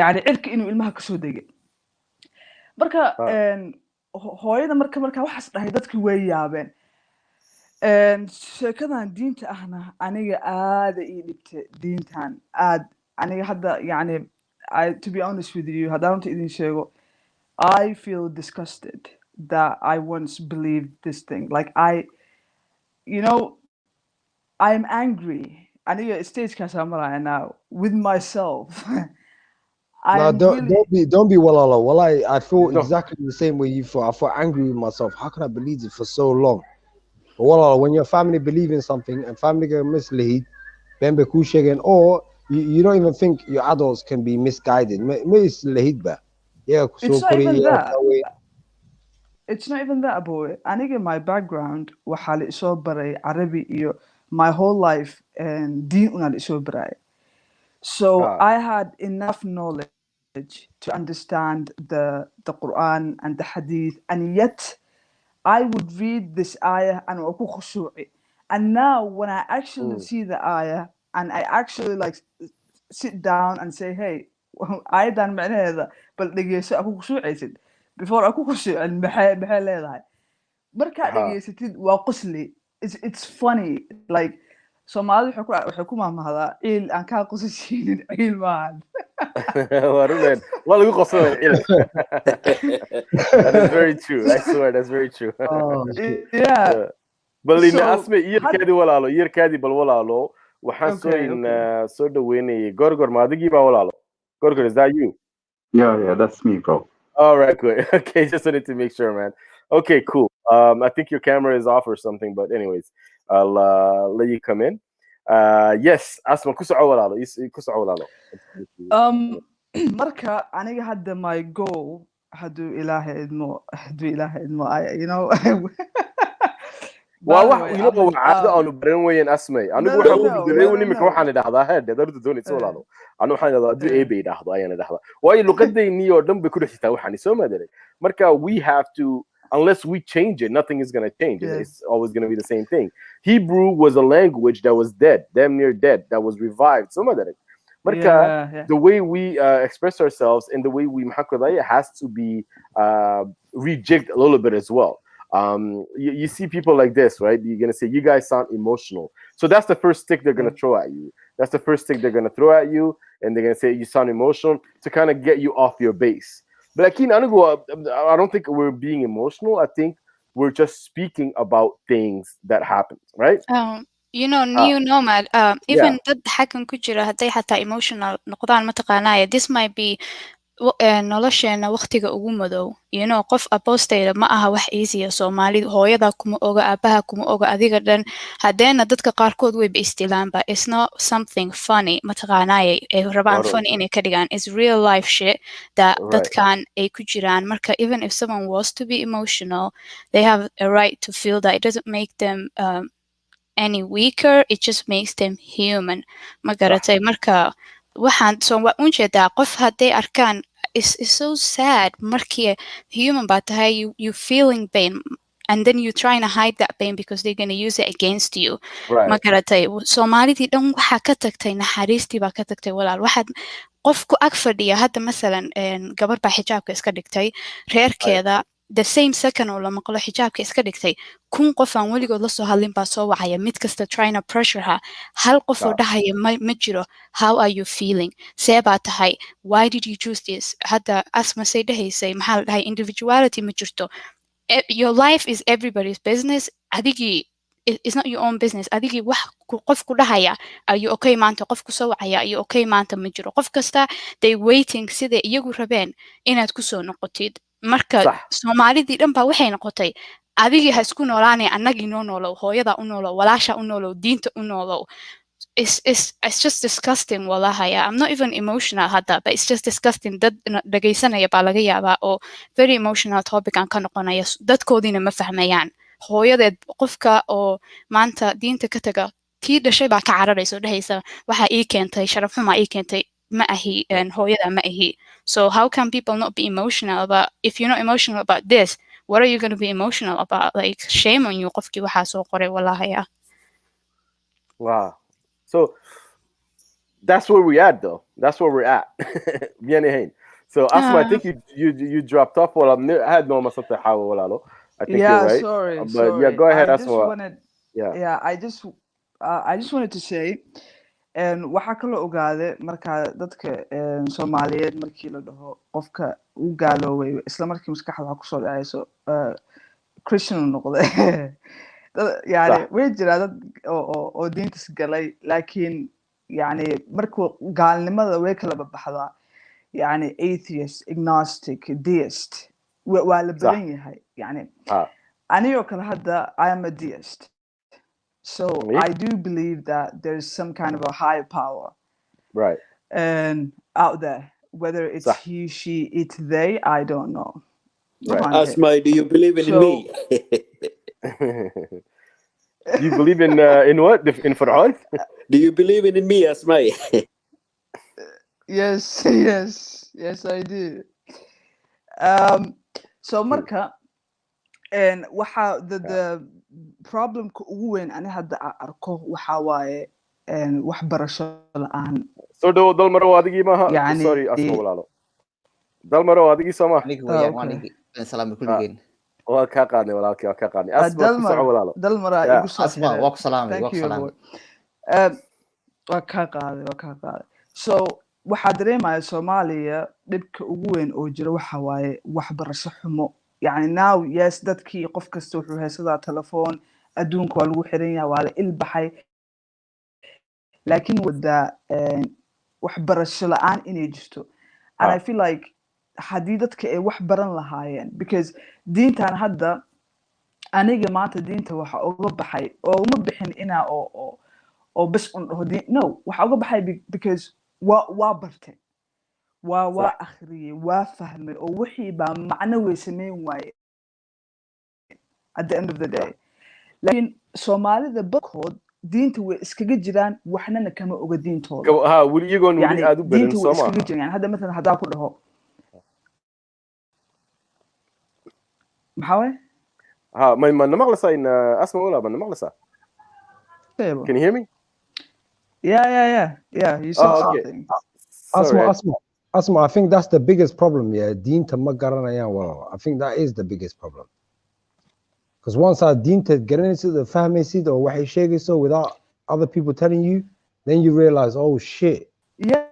Speaker 13: yani cirka inuu ilmaha ka soo degay marka hooyada marka waxaas dhahay dadkii way yaabeen sheekadan diinta ahna aniga aad ii dhibtay diintan aad aniga hadda yani to be honest with you hadaan runta idin sheego I feel disgusted that I once believed this thing like I'm angry aniga stagekaas aan maraya now with myself
Speaker 2: No, don't be walala. Wallahi, I feel exactly the same way you feel. I feel angry with myself. How can I believe it for so long? But walala, when your family believe in something and family get mislead, then or you don't even think your adults can be misguided. Yeah,
Speaker 13: it's not even that. It's not even that, boy. I think in my background, waxali so baray Arabic my whole life and deen una so baray. So I had enough knowledge to understand the Quran and the Hadith, and yet I would read this ayah and now when I actually see the ayah and I actually like sit down and say, hey, I done معناها but dhegeyso aku khushuucaysid before aku khushuucin maxay leedahay marka dhegeysatid waa qosli it's funny like Somali waxay ku maamahdaa ciil aan ka qosashinin ciil maahan
Speaker 1: warumen waa lagu qosay ciil that is very true I swear that's very true
Speaker 13: yeah
Speaker 1: balina asma yeerkaadi bal walaalo waxaan soo dhaweynayay gorgor maadigii baa walaalo gorgor is that you
Speaker 14: yeah that's me bro
Speaker 1: all right good okay just wanted to make sure man okay cool I think your camera is off or something but anyways I'll let you come in. Yes, Asma, kusoco walaalo.
Speaker 13: Marka aniga hadda my goal haduu ilaahay idmo you know
Speaker 1: caado aanu baran weeyaan Asmay anigu waxa uu bidiray nimika waxaan idhaahdaa head dardu doonayso walaalo anu waxaan idhaahdaa haduu eebay idhaahdo ayaan idhaahdaa waayo luqadayni oo dhan bay ku dhextaa waxaan soo maadelay marka we have to unless we change it, nothing is going to change. It's always going to be the same thing. Hebrew was a language that was dead, damn near dead, that was revived. Some of that. The way we express ourselves and the way we it has to be rejigged a little bit as well. You see people like this, right? You're going to say, you guys sound emotional. So that's the first stick they're going to throw at you. That's the first stick they're going to throw at you. And they're going to say, you sound emotional, to kind of get you off your base. But I don't think we're being emotional. I think we're just speaking about things that happened, right?
Speaker 11: You know, new nomad, even dad xakan ku jira hadday xataa emotional noqdaan mataqaanaya, this might be nolosheena waqtiga ugu madow. You know, qof apostate ma aha wax easy Soomaalidu, hooyada kuma oga, aabaha kuma oga, adiga dhan hadeena dadka qaarkood way istilaan, but it's not something funny mataqaanaya ay rabaan funny inay ka dhigaan. It's real life shit that dadkan ay ku jiraan. Marka even if someone was to be emotional, they have a right to feel that. It doesn't make them any weaker, it just makes them human. Magaratay marka waxaan soo unjeedaa qof hadday arkaan is so sad markii human baa tahay, you feeling pain and then you trying to hide that pain because they're going to use it against you. Magaratay Soomaalidii dhan waxaa ka tagtay naxariistii baa ka tagtay walaal. Waxaad qofku ag fadhiya hadda masalan gabar baa xijaabka iska dhigtay, reerkeeda the same second oo la maqlo xijaabka iska dhigtay, kun qof aan weligood la soo hadlin baa soo wacaya, mid kasta trying to pressure her. Hal qof oo dhahaya ma jiro, how are you feeling? See baa tahay, why did you choose this? Hadda asma say dhahaysay, maxaa la dhahay, individuality ma jirto. Your life is everybody's business. Adigi, it's not your own business. Adigi wax qof ku dhahaya, are you okay maanta? Qof ku soo wacaya, are you okay maanta? Ma jiro. Qof kasta they waiting sida iyagu rabeen inaad ku soo noqotid. Marka Soomaalidii dhan baa waxay noqotay adigii ha isku noolaanay, annagii noo noolow, hooyada u noolow, walaasha u noolow, diinta u noolow. It's just disgusting walahaya. I'm not even emotional hadda, but it's just disgusting. Dad dhagaysanaya baa laga yaabaa oo very emotional topic aan ka noqonaya, dadkoodiina ma fahmayaan. Hooyadeed qofka oo maanta diinta ka taga, tii dhashay baa ka cararaysa oo dhahaysa waxa ii keentay sharaf xumaa ii keentay, ma ahi hooyada ma ahi. So how can people not be emotional about, if you're not emotional about this, what are you going to be emotional about? Like, shame on you qofkii waxaa soo qoray walahaya.
Speaker 1: Wow. So that's where we're at, though. That's where we're at. So Asma, I think you dropped off. Well, I had no something how I think you're right.
Speaker 13: Sorry,
Speaker 1: but
Speaker 13: sorry.
Speaker 1: Yeah, go ahead,
Speaker 13: I
Speaker 1: Asma.
Speaker 13: I just wanted to say, waxaa kaloo ogaade marka dadka Soomaaliyeed markii la dhaho qofka uu gaaloobay isla markii maskaxda waxa kusoo dhacayso Christian noqday. يعني way jiraa dad oo diintas galay, laakiin يعني markuu gaalnimada way kala baxdaa, يعني atheist, agnostic, deist waa la badan yahay. يعني anigoo kale hadda I am a deist, so I do believe that there's some kind of a higher power,
Speaker 1: right,
Speaker 13: and out there, whether it's he, she, it, they, I don't know.
Speaker 9: Right. Asma, do you believe in me?
Speaker 1: You believe in what? In Fir'aun?
Speaker 9: Do you believe in me, Asma?
Speaker 13: Yes, I do. So marka, and waxa the problem ugu weyn ani hadda arko waxa waaye waxbarasho la'aan.
Speaker 1: So dal maro adigi maaha. Sorry, Asma walaalo. Dal maro adigi sama.
Speaker 15: Salaam kulligeen.
Speaker 1: waa ka qaadnay walaalkii, waa ka qaadnay. Asma ku soco walaalo.
Speaker 13: Dal mara igu soo
Speaker 15: Asma waa ku salaamay, waa ku salaamay.
Speaker 13: waa ka qaaday. So waxaa dareemaya Soomaaliya dhibka ugu weyn oo jira waxa waaye waxbarasho xumo. يعني now yes dadkii qof kasta wuxuu haysadaa telefoon, adduunka waa lagu xiran yahay, waa la ilbaxay, laakiin wada waxbarasho la'aan inay jirto. And I feel like haddii dadka ay wax baran lahaayeen, because diintan hadda aniga maanta diinta waxa uga baxay oo uma bixin inaa oo bas un dhaho diin, no, waxa uga baxay because waa bartay, waa akhriyay, waa fahmay, oo wixii baa macno way sameyn waaye at the end of the day. Laakiin Soomaalida badkood diinta way iskaga jiraan, waxnana kama oga diintooda.
Speaker 1: weli iyagoon weli aad u baran
Speaker 13: diinta way iskaga jiraan. Hadda مثلا haddaa ku dhaho محاوي
Speaker 1: ها ما نمغلسا إن أسمع ولا ما نمغلسا. Can you hear me?
Speaker 13: Yeah. You said something.
Speaker 2: Asma, I think that's the biggest problem. Yeah, Deen to Magarana. Well, I think that is the biggest problem. Because once I Deen to get into the family seat or Wahi Shegi so without other people telling you, then you realize, oh shit.
Speaker 13: Yeah.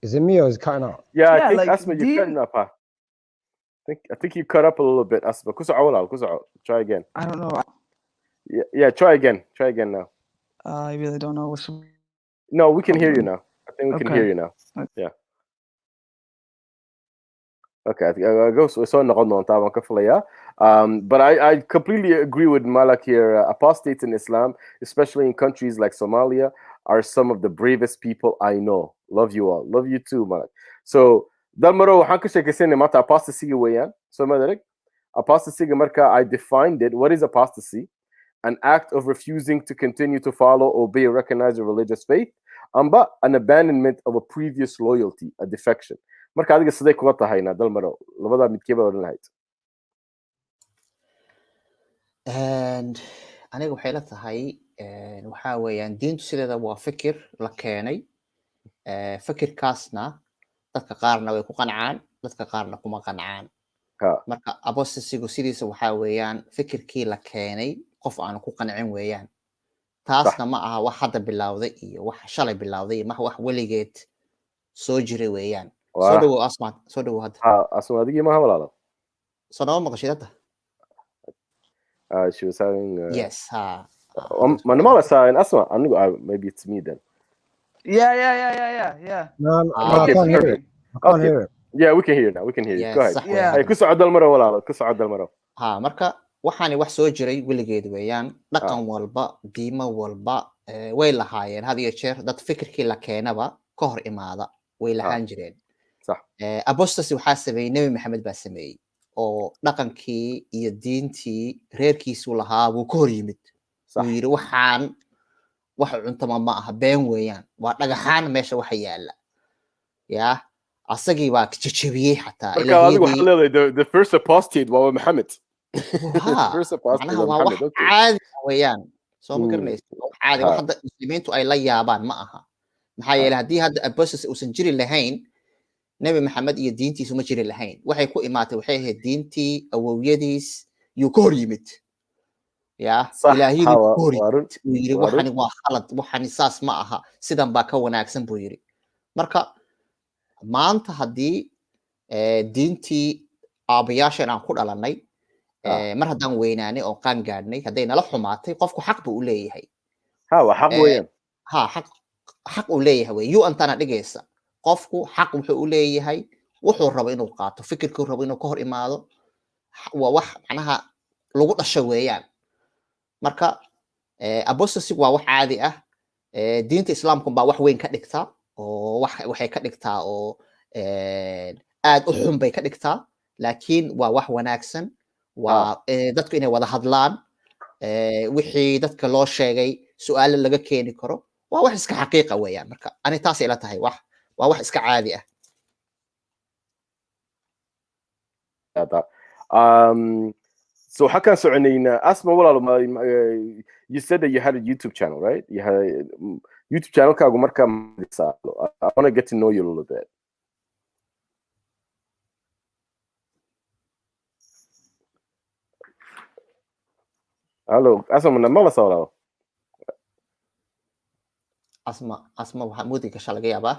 Speaker 2: Is it me or is it cutting out?
Speaker 1: Yeah, I think like Asma, you're cutting up. Huh? I think you cut up a little bit, Asma. Try again.
Speaker 13: I don't know.
Speaker 1: Yeah, try again. Try again now.
Speaker 13: I really don't know what's.
Speaker 1: No, we can hear you now. I think we can hear you now. Yeah. Okay, I think I go so but I completely agree with Malak here. Apostates in Islam, especially in countries like Somalia, are some of the bravest people I know. Love you all. Love you too, Malak. So dalmaro waxaan ka sheekaysanay maanta apostasy weeyaan. So madarig apostasy marka I defined it. What is apostasy? An act of refusing to continue to follow, obey, or recognize a religious faith, amba an abandonment of a previous loyalty, a defection. Marka adiga sidee kula tahayna dalmaro labada midkeeba oran lahayd.
Speaker 15: aniga waxay la tahay waxa weeyaan diintu sideeda waa fikir la keenay fikirkaasna dadka qaarna way ku qancaan dadka qaarna kuma qancaan marka apostasy-gu sidiisa waxa weeyaan fikirkii la keenay qof aan ku qancin weeyaan taasna ma aha wax hadda bilowday iyo wax shalay bilowday ma wax weligeed soo jiray weeyaan soo dhawo asma soo dhawo hadda
Speaker 1: asma adigi ma walaalo
Speaker 15: soo dhawo maqashidada
Speaker 1: she was having
Speaker 15: yes
Speaker 1: manamala sign asma maybe it's me then
Speaker 13: Yeah.
Speaker 2: No, I can't hear it. I can't hear it.
Speaker 1: Yeah, we can hear now. We can hear you. Go ahead. Hey, ku socod dalmaro walaalo, ku socod dalmaro.
Speaker 15: Marka waxaani wax soo jiray weligeed weeyaan dhaqan walba diimo walba way lahaayeen had iyo jeer dad fikirkii la keenaba ka hor imaada way lahaan jireen
Speaker 1: صح
Speaker 15: apostasy waxaa sameeyay nabi maxamed baa sameeyay oo dhaqankii iyo diintii reerkiisu lahaa buu ka hor yimid uu yiri waxaan wax cuntama ma aha been weeyaan waa dhagaxaan meesha waxa yaala yaa asagii baa jajabiyay xataa
Speaker 1: the first apostate waa Muhammad
Speaker 15: معناها واحد عادي ويان سو ما قرنيس عادي واحد مسلمينتو اي لا يابان ما اها maxaa yeelay hadii hadda apostasy uusan jiri lahayn nabi maxamed iyo diintiisu ma jiri lahayn waxay ku imaatay waxay ahayd diintii awowyadiis iyo ka hor yimid ya ilaahiyadu ka hor yiri waxani waa khalad waxani saas ma aha sidan baa ka wanaagsan buu yiri marka maanta hadii diintii aabayaasheen aan ku dhalanay mar haddaan weynaanay oo qaan gaadhnay hadday nala xumaatay qofku xaq buu u leeyahay
Speaker 1: waa xaq weeyaan
Speaker 15: xaq uu leeyahay wey you antana dhigaysa qofku xaq wuxuu u leeyahay wuxuu rabo inuu qaato fikirkuu rabo inuu ka hor imaado waa wax macnaha lagu dhasho weeyaan marka apostasy waa wax caadi ah diinta islaamku baa wax weyn ka dhigtaa oo waxay ka dhigtaa oo aad u xun bay ka dhigtaa laakiin waa wax wanaagsan waa dadku inay wada hadlaan wixii dadka loo sheegay su'aalo laga keeni karo waa wax iska xaqiiqa weeyaan marka ani taas ila tahay waa wax iska caadi ah
Speaker 1: so hakan soconayna asma walaal you said that you had a YouTube channel, right? You had a YouTube channel kaagu marka I want to get to know you a little bit. Hello, Asma ma la soo
Speaker 15: asma waxa moodi ka shalaga yaaba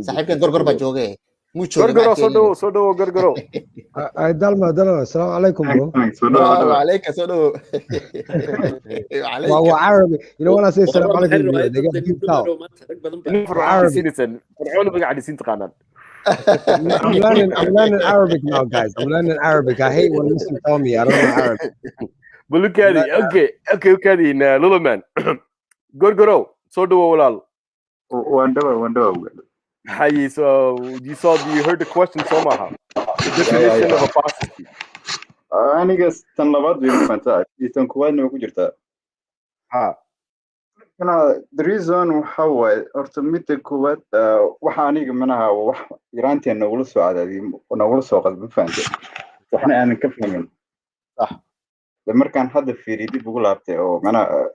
Speaker 15: saaxiibka gorgor ba joogay mu joogay
Speaker 1: gorgoro soo dhawo gorgoro
Speaker 2: ay dalma assalamu alaykum bro
Speaker 15: wa alayka soo dhawo
Speaker 2: wa Arabic you know when I say assalamu alaykum they get beeped out
Speaker 1: for Arabic fircoon baga cadisin taqaanaan
Speaker 2: I'm learning Arabic now guys I'm learning Arabic I hate when Muslims tell me I don't know Arabic
Speaker 1: but look at it okay little man gorgoro so do walaal
Speaker 14: wonderful
Speaker 1: Hi, so you heard the question somehow. The definition of apostasy.
Speaker 14: aniga tan labaad way fantaa tan kuwaadna way ku jirtaa the reason waxa waaye horta midda koowaad waxa aniga manaha wax yaraanteena nagula soo cadaadiyay nagula soo qadba fahamtay waxna aanan ka fahmin
Speaker 1: صح
Speaker 14: markaan hadda fiiriyo dib ugu laabtay oo manaha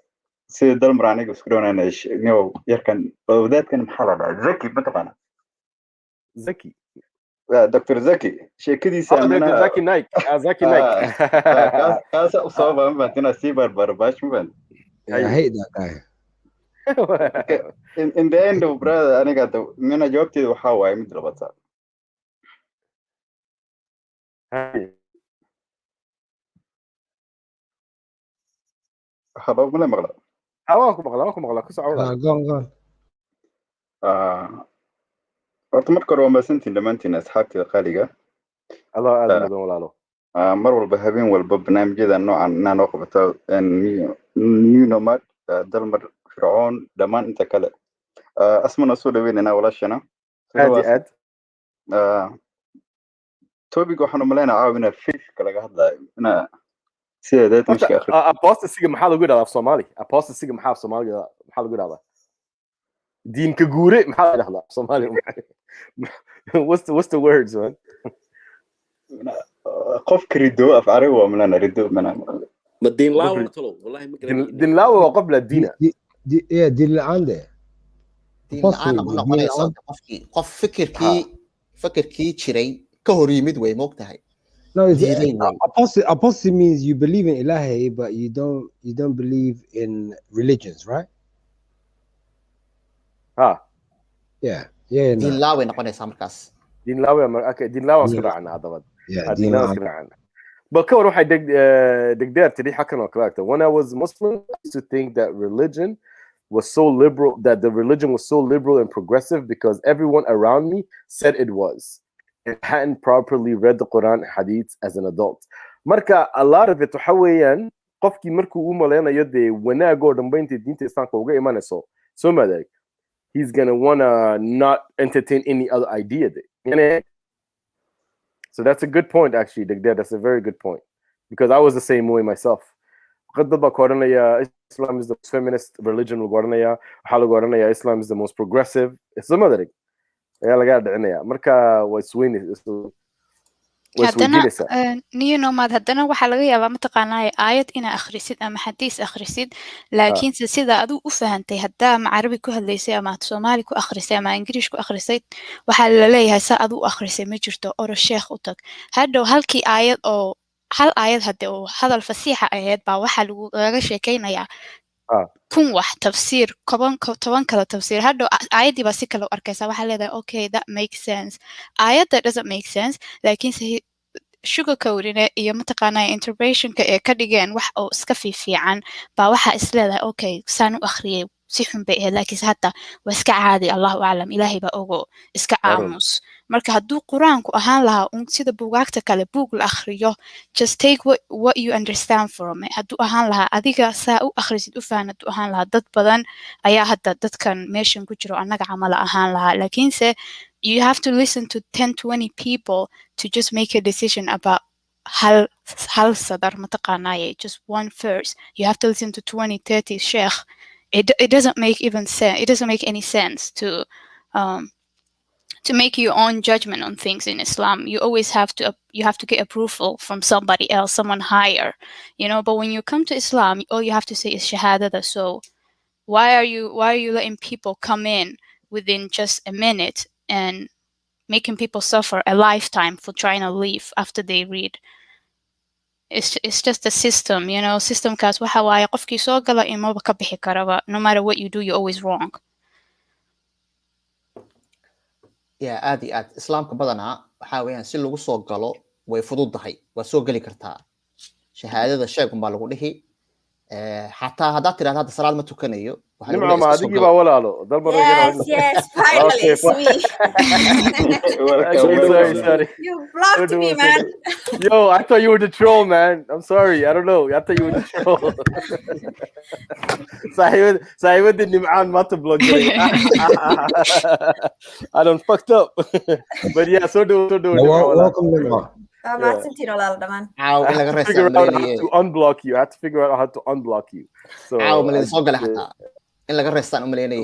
Speaker 14: sida dalmar aniga isku dhownaan yarkan wadaadkan maxaa la dhahaa zaki mataqaana
Speaker 1: zaki
Speaker 14: Dr. Zaki sheekadiisa
Speaker 1: Dr. Zaki Naik Zaki Naik
Speaker 14: kaasa u sababa ma tina si barbash ma
Speaker 2: I hate that guy.
Speaker 14: in the end of brother aniga mina jawaabteedu waxa waaye mid labaad saar خلاص ولا مغلى
Speaker 1: واكو مغلى كسو عوض
Speaker 2: قول
Speaker 14: horta marka hore waa maasantiin dhammaantiin asxaabteeda qaaliga
Speaker 1: الله aad mudan walaalo
Speaker 14: mar walba habeen walba barnaamijyada noocan inaan oo qabato new nomad dalmar fircoon dhammaan inta kale asmana soo dhaweynayna walaashana
Speaker 1: aad
Speaker 14: topic waxaan u maleynayaa caawina faithka laga hadlayo ina sideed mashka akhri
Speaker 1: apostasy maxaa lagu yiraahdaa af Soomaali apostasy maxaa af Soomaali maxaa lagu yiraahdaa diinka guure maxaa la yiraahdaa af Soomaali what's the words man
Speaker 14: qof rido af carabi waa malana rido mana
Speaker 9: مدين لا وقتلو والله ما
Speaker 1: دين لا وقبل الدين
Speaker 2: ايه دين اللي عنده
Speaker 15: دين أنا نقول قف فكركي شري كهوري way موقتها
Speaker 2: No, apostasy means you believe in Ilahi, but you don't believe in religions, right? Yeah.
Speaker 15: دين لاوي نقول سامركاس
Speaker 1: دين لاوي اوكي دين لاوي اسكرعنا هذا دين لاوي اسكرعنا بكور waxay degdeer tiri xakan oo kale when I was Muslim I used to think that religion was so liberal that the religion was so liberal and progressive because everyone around me said it was and hadn't properly read the Quran and Hadith as an adult marka a lot of it waxaweeyaan qofkii markuu u maleynayo de wanaago dhanbaynta diinta islaamka uga imanayso soo maday he's gonna wanna not entertain any other idea so that's a good point actually that's a very good point because I was the same way myself Islam is the most feminist religion Islam is the most progressive it's the mother marka
Speaker 11: new nomad haddana waxaa laga yaabaa mataqaanaa aayad inaa akhrisid ama xadiis akhrisid laakiinse sida aduu u fahantay haddaa ama carabi ku hadlaysay ama soomaali ku akhrisay ama ingiriish ku akhrisay waxaa laleeyahay saa aduu akhrisay ma jirto oro sheekh u tag hadhow halkii aayad oo hal aayad hadde oo hadal fasiixa ahayd baa waxaa laga sheekaynayaa kun wax tafsiir toban kala tafsiir hadhow aayaddii baa si kale u arkaysaa waxaa leedahay okay that makes sense aayadda doesn't make sense laakiinse sugarcoating iyo mataqaanaa interpretationka ee ka dhigeen wax oo iska fiican baa waxaa is leedahay okay saan u akhriyay si xun bay ahayd laakiinse hadda waa iska caadi allahu aclam ilaahay baa ogo iska aamus marka hadduu qur-aanku ahaan lahaa sida buugaagta kale buug la akhriyo just take what you understand from it hadduu ahaan lahaa adiga saa u akhrisid u fahan hadduu ahaan lahaa dad badan ayaa hadda dadkan meeshan ku jiro annaga camala ahaan lahaa laakiinse you have to listen to 10-20 people to just make a decision about hal sadar mataqaanaaye just one verse you have to listen to 20-30 sheikh it doesn't make even sense it doesn't make any sense to make your own judgment on things in Islam you always have to get approval from somebody else someone higher you know but when you come to Islam all you have to say is shahada so why are you letting people come in within just a minute and making people suffer a lifetime for trying to leave after they read it's just a system you know systemkaas waxa waaye qofkii soo gala imaba ka bixi karaba no matter what you do you're always wrong
Speaker 15: aad iyo aad islaamka badanaa waxaa weeyaan si lagu soo galo way fududahay waa soo geli kartaa shahaadada sheegun baa lagu dhihi xataa haddaad tidhahda hadda salaad ma tukanayo
Speaker 1: nimco ma adigii baa walaalo
Speaker 16: yes finally
Speaker 1: sorry
Speaker 16: you blocked me man
Speaker 1: yo I thought you were the troll man I'm sorry I don't know I thought you were the troll صاحبتي nimcaan ma ta block I don't fucked up but yeah so do
Speaker 2: welcome nimco
Speaker 16: ما سنتين ولا دمان
Speaker 1: figure out how to unblock you I have to figure out how to unblock you
Speaker 15: so من soo gal xataa in laga reestaan u maleynayay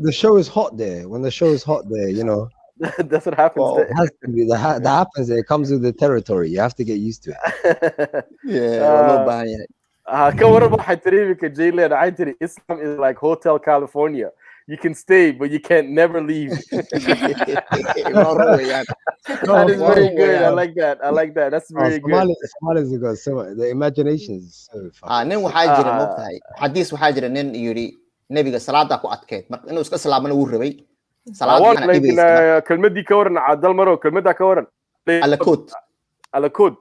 Speaker 2: the show is hot there. When the show is hot there, you know.
Speaker 1: That's what happens.
Speaker 2: Well, it has to be that happens. It comes with the territory. You have to get used to it.
Speaker 1: Ka waran waxay tiriimka Jaylen ay tiri Islam is like Hotel California. You can stay, but you can't never leave. That is very good. I like that. I like that. That's very good.
Speaker 2: Somalis got so the imagination is so fun.
Speaker 15: nin waxaa jira moogtahay xadiis waxaa jira nin yiri nabiga salaada ku adkeed marka inuu iska salaamana uu rabay salaada
Speaker 1: kelmadii ka waran cadal maro kelmada ka waran alakod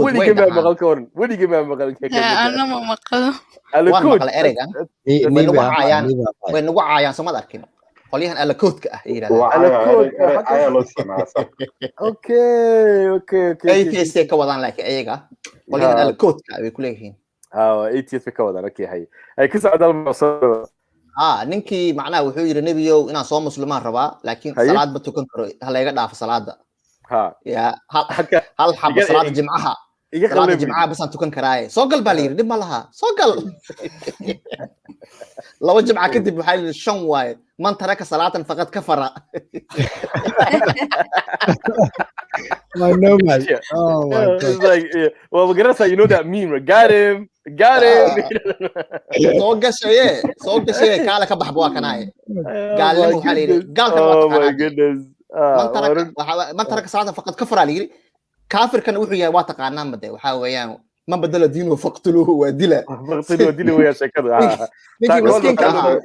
Speaker 1: weligii ma maqal ka waran weligii ma maqal
Speaker 11: ana ma maqalo
Speaker 15: alakod way nagu caayaan samad arkin qolyahan alakoodka ah
Speaker 1: okay
Speaker 15: ATS ka wadaan laakiin ayaga qolyahan alakoodka ay ku leeyihiin
Speaker 1: ATS ka wadaan okay ay ka socdaan
Speaker 15: ninkii macnaha wuxuu yiri nabiyow inaan soo muslimaan rabaa laakiin salaad ma tukan karo haleega dhaafo salaada ya hal xabo salaada jimcaha salaada jimcaha bas aan tukan karaaye soo gal baa la yiri dib ma laha soo gal laba jimca kadib waxaa yiri shan waaye man taraka salaatan faqad kafara
Speaker 2: My nomad. Oh my God.
Speaker 1: It's like, well, we're gonna say, you know that meme, right? Got him.
Speaker 15: soo gashaye kaala ka baxbo waa kanaaye gaalimo waxaa la yiri gaalkan waa
Speaker 1: oh my goodness
Speaker 15: man taraka salaatan faqad kafara la yiri kaafirkan wuxuu yahay waa taqaanaa made waxa weeyaan man badala diinu faqtuluhu wa dila
Speaker 1: weeyaa sheekada
Speaker 15: ninkii miskiinka ahaa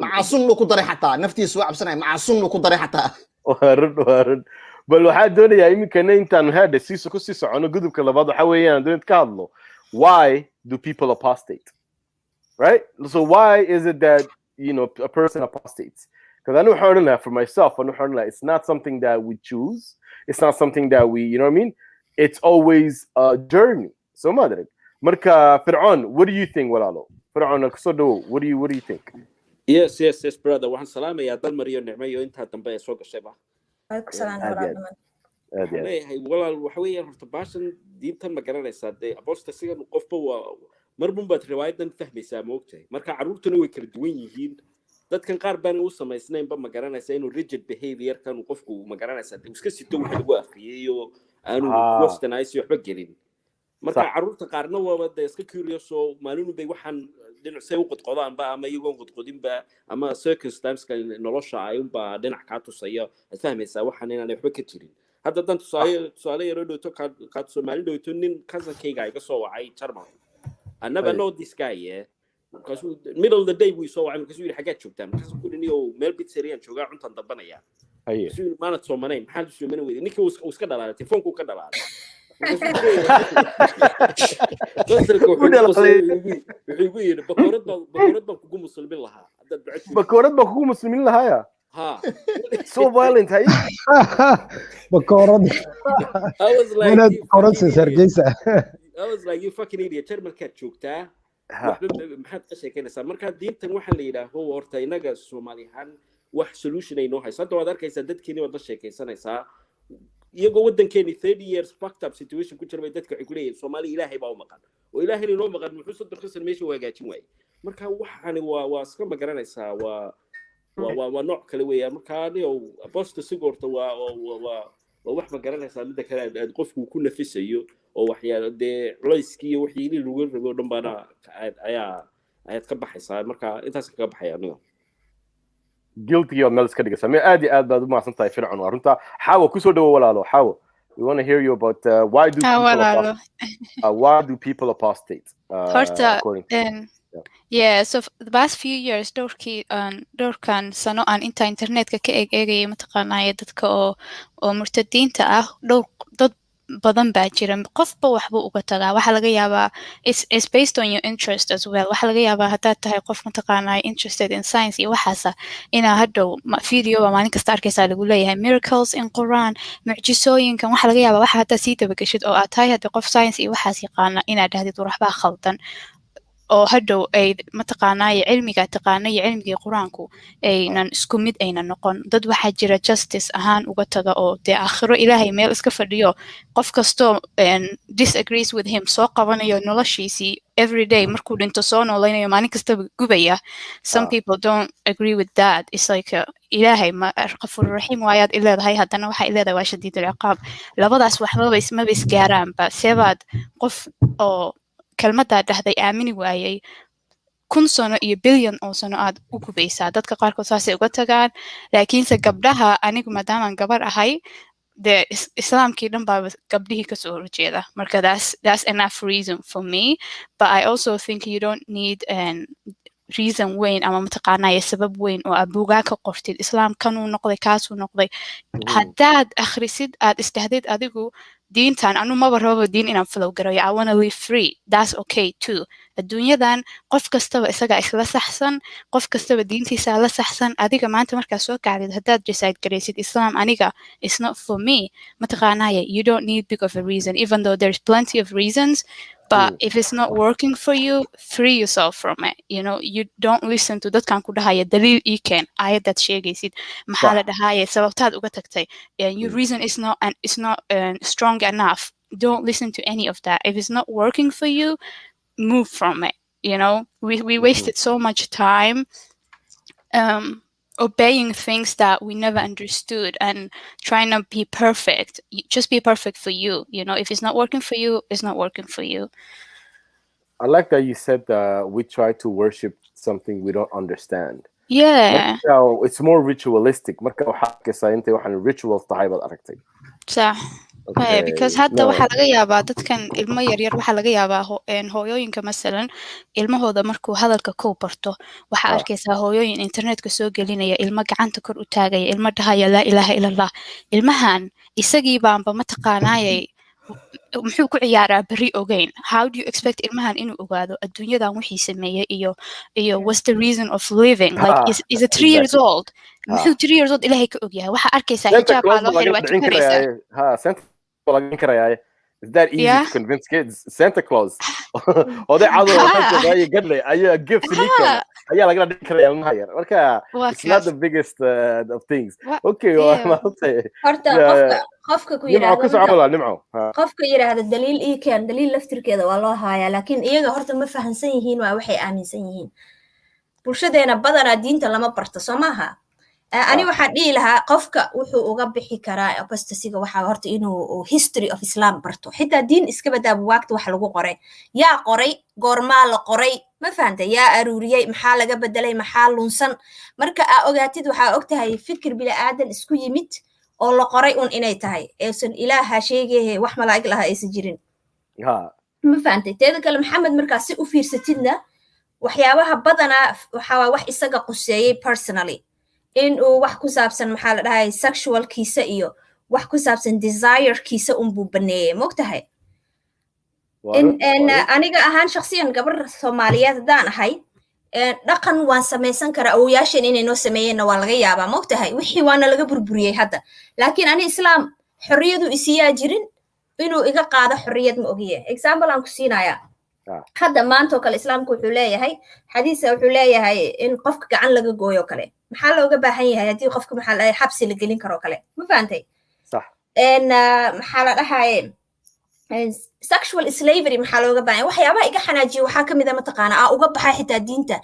Speaker 15: macasuun ku daray xataa naftiisu waa cabsanay macasuun ku daray xataa
Speaker 1: waarad bal waxaa doonayaa iminkana intaan hadda siiso ku sii socono gudubka labaad waxa weeyaan doonid ka hadlo why do people apostate, right? So why is it that, you know, a person apostates? Because I know for myself, it's not something that we choose. It's not something that we, you know what I mean? It's always a journey. So madrid. Marka Fir'aun, what do you think, Walalo? Fir'aun, what do you think?
Speaker 9: Yes, brother. Waxaan salaamayaa dal mariyo nicmayo inta dambe ay soo gashay ba. walaal waxa weeyaan horta baashan diintan ma garanaysaa dee apostasigan qofba waa marban baad riwaayadan fahmaysaa ma ogtahay marka carruurtuna way kala duwan yihiin dadkan qaar baan u samaysnaynba ma garanaysaa inuu rigid behavior kan qofku ma garanaysaa iska sito wax lagu afriyeeyo aanu westernise waxba gelin marka carruurta qaarna waa dee iska curious oo maalin bay waxaan dhinac say u qodqodaanba ama iyagoo qodqodinba ama circumstances nolosha ay unba dhinac ka tusaya aad fahmaysaa waxaan inaan waxba ka jirin hadda dan tusaale yaro dhowto ka Somali dhowto nin cousin-kayga iga soo wacay Jarmal I never know this guy because middle of the day we saw wacay because we xagaa joogtaan because ku dhiniyo meel pizzeria joogaa cuntan dabanaya si maana Soomaaliyeed maxaa soo mana weeyay ninkii uu iska dhalaalay telefoonku ka dhalaalay
Speaker 1: bakoorad baa kugu muslimin lahaa so violent hey
Speaker 2: bakoorad
Speaker 9: I
Speaker 2: was
Speaker 9: like you fucking idiot German cat joogtaa maxaad ka sheekeynaysaa marka diintan waxa la yiraahdo horta inaga Soomaalihan wax solution ay noo hayso hadda waad arkaysaa dadkeeni wada sheekeysanaysaa iyagoo wadankeeni 30 years fucked up situation ku jiray dadka waxay ku leeyihiin Soomaali ilaahay baa u maqan oo ilaahay inoo maqan muxuu soo dirsan meesha u hagaajin waayay marka waxani waa iska ma garanaysaa waa nooc kale weeyaan marka aniga apostasy goorta waa wax ma garanaysaa mid kale aad qofku ku nafisayo oo waxyaalo dee culayskii iyo wixii lagu rabo dhan baana ayaad ka baxaysaa marka intaas ka baxaya aniga
Speaker 1: guilty of mel iska dhigaysa ma aad iyo aad baad u maasan tahay Fir'aun waa runta xawo ku soo dhawo walaalo xawo we want to hear you about why do people apostate
Speaker 11: yeah so the past few years dhowrkan sano aan inta internetka ka eegayay mataqaanaa dadka oo murtadiinta ah dad badan baa jira qofba waxba uga tagaa waxa laga yaabaa it's based on your interest as well waxa laga yaabaa hadaad tahay qof mataqaanaa interested in science iyo waxaasa inaa hadhow video maalin kasta arkaysaa lagu leeyahay miracles in Quran mucjisooyinkan waxa laga yaabaa waxa hadaa sii dabagashid oo aad tahay hadda qof science iyo waxaas yaqaana inaad dhahdid waxba khaldan oo hadhow ay mataqaanaaye cilmiga taqaanaya cilmigii qur-aanku aynan isku mid aynan noqon dad waxaa jira justice ahaan uga taga oo dee aakhiro ilaahay meel iska fadhiyo qof kastoo disagrees with him soo qabanayo noloshiisii every day markuu dhinto soo noolaynayo maalin kastaba gubaya some people don't agree with that it's like ilaahay qafuur raxiim waayaad ileedahay haddana waxaa ileedahay waa shadiid alciqaab labadaas waxbaba ismaba isgaaraanba seebaad qof oo kelmaddaa dhahday aamini waayey 1,000 sano iyo bilyan oo sano aad u gubaysaa dadka qaarkood saasay uga tagaan laakiinse gabdhaha anigu maadaamaan gabar ahay dee islaamkii dhan baa gabdhihii kasoo horjeeda marka that's enough reason for me but I also think you don't need reason weyn ama mataqaanaaye sabab weyn oo aad buugaa ka qortid islaam kanuu noqday kaasuu noqday haddaad akhrisid aad isdhahdeed adigu diintan anu maba rababa diin inaan flow garayo I wanna live free that's okay too adduunyadan qof kastaba isagaa isla saxsan qof kastaba diintiisaa la saxsan adiga maanta markaa soo kacdid haddaad decide garaysid islam aniga it's not for me mataqaanaaye you don't need big of a reason even though there's plenty of reasons but if it's not working for you free yourself from it you know you don't listen to dadkan ku dhahaya daliil ii keen aayadaad sheegaysid maxaa la dhahaya sababtaad uga tagtay your reason is not strong enough don't listen to any of that if it's not working for you move from it you know we wasted so much time obeying things that we never understood and trying to be perfect. Just be perfect for you. You know, if it's not working for you, it's not working for you.
Speaker 1: I like that you said we try to worship something we don't understand.
Speaker 11: Yeah.
Speaker 1: It's more ritualistic. Rituals
Speaker 11: Okay. Because hadda waxaa laga yaabaa dadkan ilmo yaryar waxaa laga yaabaa hooyooyinka masalan ilmahooda markuu hadalka kow barto waxaa arkaysaa hooyooyin internetka soo gelinaya ilmo gacanta kor u taagaya ilmo dhahaya laa ilaaha ila allah ilmahan isagii baanba mataqaanaayay muxuu ku ciyaaraa beri ogeyn how do you expect ilmahan inuu ogaado adduunyadan wixii sameeyey iyo what's the reason of living like is a 3 years old muxuu 3 years old ilaahay ka ogyahay waxaa arkaysaa xijaab baa loo xidhay waa tukanaysaa
Speaker 1: Is that easy to convince kids? Santa Claus. Oh, they are a gift to it's not the biggest of things. Okay,
Speaker 16: qofka yiraahdo daliil ii keen daliil laftirkeeda waa loo haayaa laakiin iyaga horta ma fahansan yihiin waa waxay aaminsan yihiin bulshadeena badanaa diinta lama barto soo maaha ani waxaan dhihi lahaa qofka wuxuu uga bixi karaa apostasiga waxaa horta inuu history of islam barto xitaa diin iska badaa buwaagta wax lagu qoray yaa qoray goormaa la qoray ma fahantay yaa aruuriyey maxaa laga bedelay maxaa lunsan marka aa ogaatid waxaa ogtahay fikir bila aadan isku yimid oo la qoray un inay tahay aysan ilaaha sheegaye wax malaa'ig laha aysan jirin ma fahantay teeda kale maxamed markaa si u fiirsatidna waxyaabaha badanaa waxaa wax isaga quseeyey personally in uu wax ku saabsan maxaa la dhahay sexualkiisa iyo wax ku saabsan desirekiisa unbuu baneeyey mogtahay aniga ahaan shakhsiyan gabar soomaaliyeed haddaan ahay dhaqan waan samaysan karaa awoyaashan inay noo sameeyeenna waa laga yaabaa mogtahay wixii waana laga burburiyey hadda laakiin ani islaam xorriyadu isiyaa jirin inuu iga qaado xorriyad ma ogiye example aan ku siinayaa hadda maantoo kale islaamku wuxuu leeyahay xadiisa wuxuu leeyahay in qofka gacan laga gooyo kale maxaa looga baahan yahay haddii qofka maxaa la xabsi la gelin karo kale ma fahantay
Speaker 1: sax
Speaker 16: maxaa la dhahaye sexual slavery maxaa looga baahan yahay waxyaabaha iga xanaajiya waxaa ka mid a mataqaana uga baxay xitaa diinta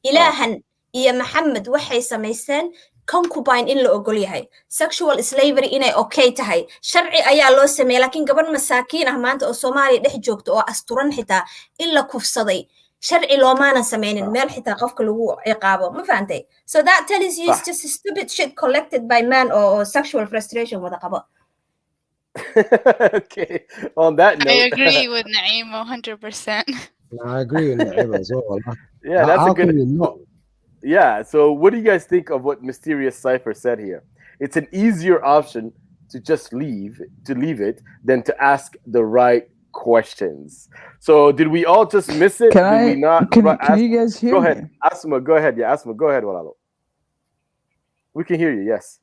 Speaker 16: ilaahan iyo maxamed waxay samaysteen concubine in la ogol yahay sexual slavery inay okay tahay sharci ayaa loo sameeyay laakiin gabar masaakiin ah maanta oo Soomaaliya dhex joogto oo asturan xitaa in la kufsaday sharci loomaanan sameynin meel xitaa qofka lagu ciqaabo ma fahantay so that tells you it's just stupid shit collected by man or sexual frustration wada qabo
Speaker 1: Okay, on that note
Speaker 11: I agree with Naeem 100%.
Speaker 2: I agree with Naeem as well.
Speaker 1: Yeah, that's a good Yeah, so what do you guys think of what Mysterious Cypher said here? It's an easier option to just leave it than to ask the right questions. So did we all just miss it?
Speaker 17: Can you guys hear
Speaker 1: Go
Speaker 17: me?
Speaker 1: ahead. Asma, go ahead. Yeah, Asma, go ahead, Walalo. We can hear you, yes.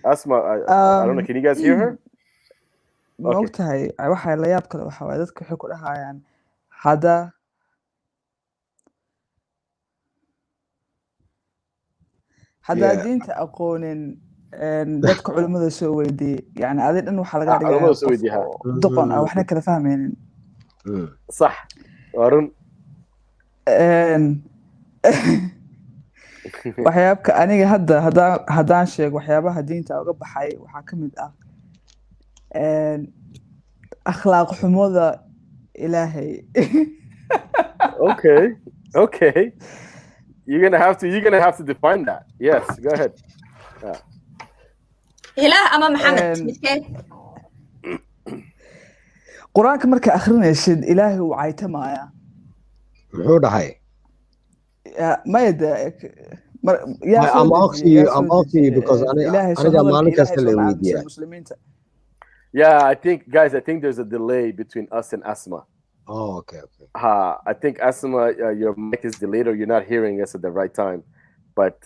Speaker 1: Asma, I don't know, can you guys hear her?
Speaker 13: ma ogtahay waxa la yaab kale waxa waaye dadka waxay ku dhahayaan haddaa diinta aqoonin dadka culimmada soo weydiiyey yani adi dhan waxaa laga dhigaya qof doqon ah waxna kala fahmaynin
Speaker 1: صح وارن
Speaker 13: waxyaabka aniga haddaan sheego waxyaabaha diinta uga baxay waxaa ka mid ah akhlaaq xumada ilaahay
Speaker 1: okay you're gonna have to define that. Yes, go ahead.
Speaker 16: ilaah ama maxamed midkeen
Speaker 13: quraanka marka akhrinaysid ilaahay uu caytamaya
Speaker 2: muxuu dhahay
Speaker 13: mayda
Speaker 2: I'm asking you because aniga maalin kasta la weydiiyaa
Speaker 1: Yeah, I think there's a delay between us and Asma.
Speaker 2: Oh, okay.
Speaker 1: I think Asma, your mic is delayed or you're not hearing us at the right time. But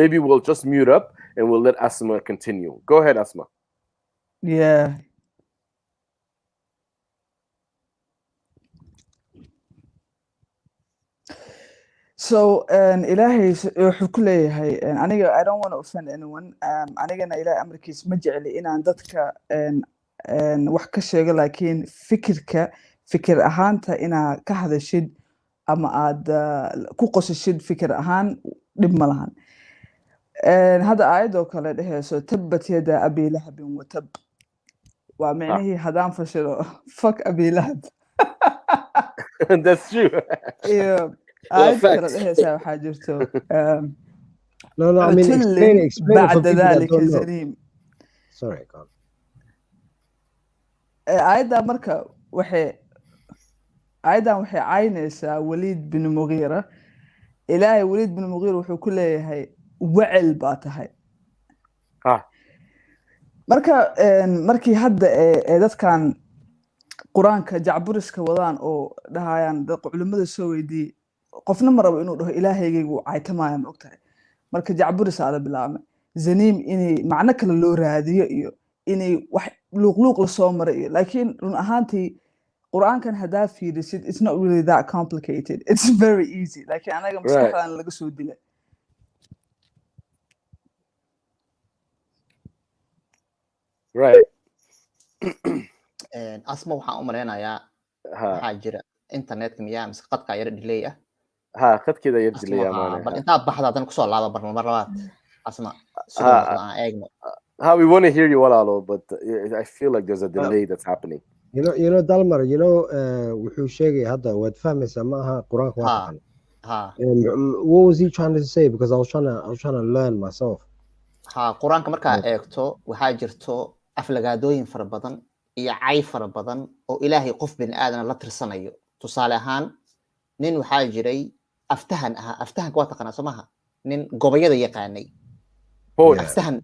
Speaker 1: maybe we'll just mute up and we'll let Asma continue. Go ahead, Asma.
Speaker 13: Yeah. So ilaahay wuxuu ku leeyahay aniga I don't want to offend anyone anigana ilaahay amarkiis ma jecli inaan dadka wax ka sheego laakiin fikir ahaanta inaa ka hadashid ama aad ku qosashid fikir ahaan dhib ma lahan hadda aayadoo kale dhehayso tabbat yada abi lahabin wa tab waa micnihii haddaan fashilo fuck abi lahab
Speaker 1: That's true.
Speaker 13: aayad kale dhehaysaa waxaa jirto
Speaker 2: No, I mean explain
Speaker 13: بعد ذلك زنيم
Speaker 2: sorry God
Speaker 13: aayaddan marka waxay caynaysaa waliid bin mugiira ilaahay waliid bin mugiira wuxuu ku leeyahay wacel baa tahay markii hadda ee dadkan qur-aanka jacburiska wadaan oo dhahayaan culimmada soo weydiiyey qofna ma rabo inuu dhaho ilaahaygaygu caytamaya ma ogtahay marka jacburis aada bilaabmay zaniim inay macno kale loo raadiyo iyo inay wax luuqluuq la soo maray iyo laakiin run ahaantii qur-aankan haddaa fiirisid it's not really that complicated it's very easy laakiin anaga maskaxdan laga soo dilay
Speaker 1: right
Speaker 15: asma waxaan u malaynayaa waxaa jira internetka miyaa mise qadka yara delay ah
Speaker 1: qadkeeda yar delay
Speaker 15: bal intaad baxda haddana kusoo laaba mar labaad asma aan eegno
Speaker 1: we want to hear you walalo but I feel like there's a delay that's happening
Speaker 2: you know Dalmar wuxuu sheegay hadda waad fahmaysaa ma aha quraanka waa what was he trying to say because I was trying to learn myself
Speaker 15: quraanka markaa eegto waxaa jirto aflagaadooyin fara badan iyo cay fara badan oo ilaahay qof bini aadan la tirsanayo tusaale ahaan nin waxaa jiray aftahanka waa taqaanaa somaha nin gobayada yaqaanay aftahan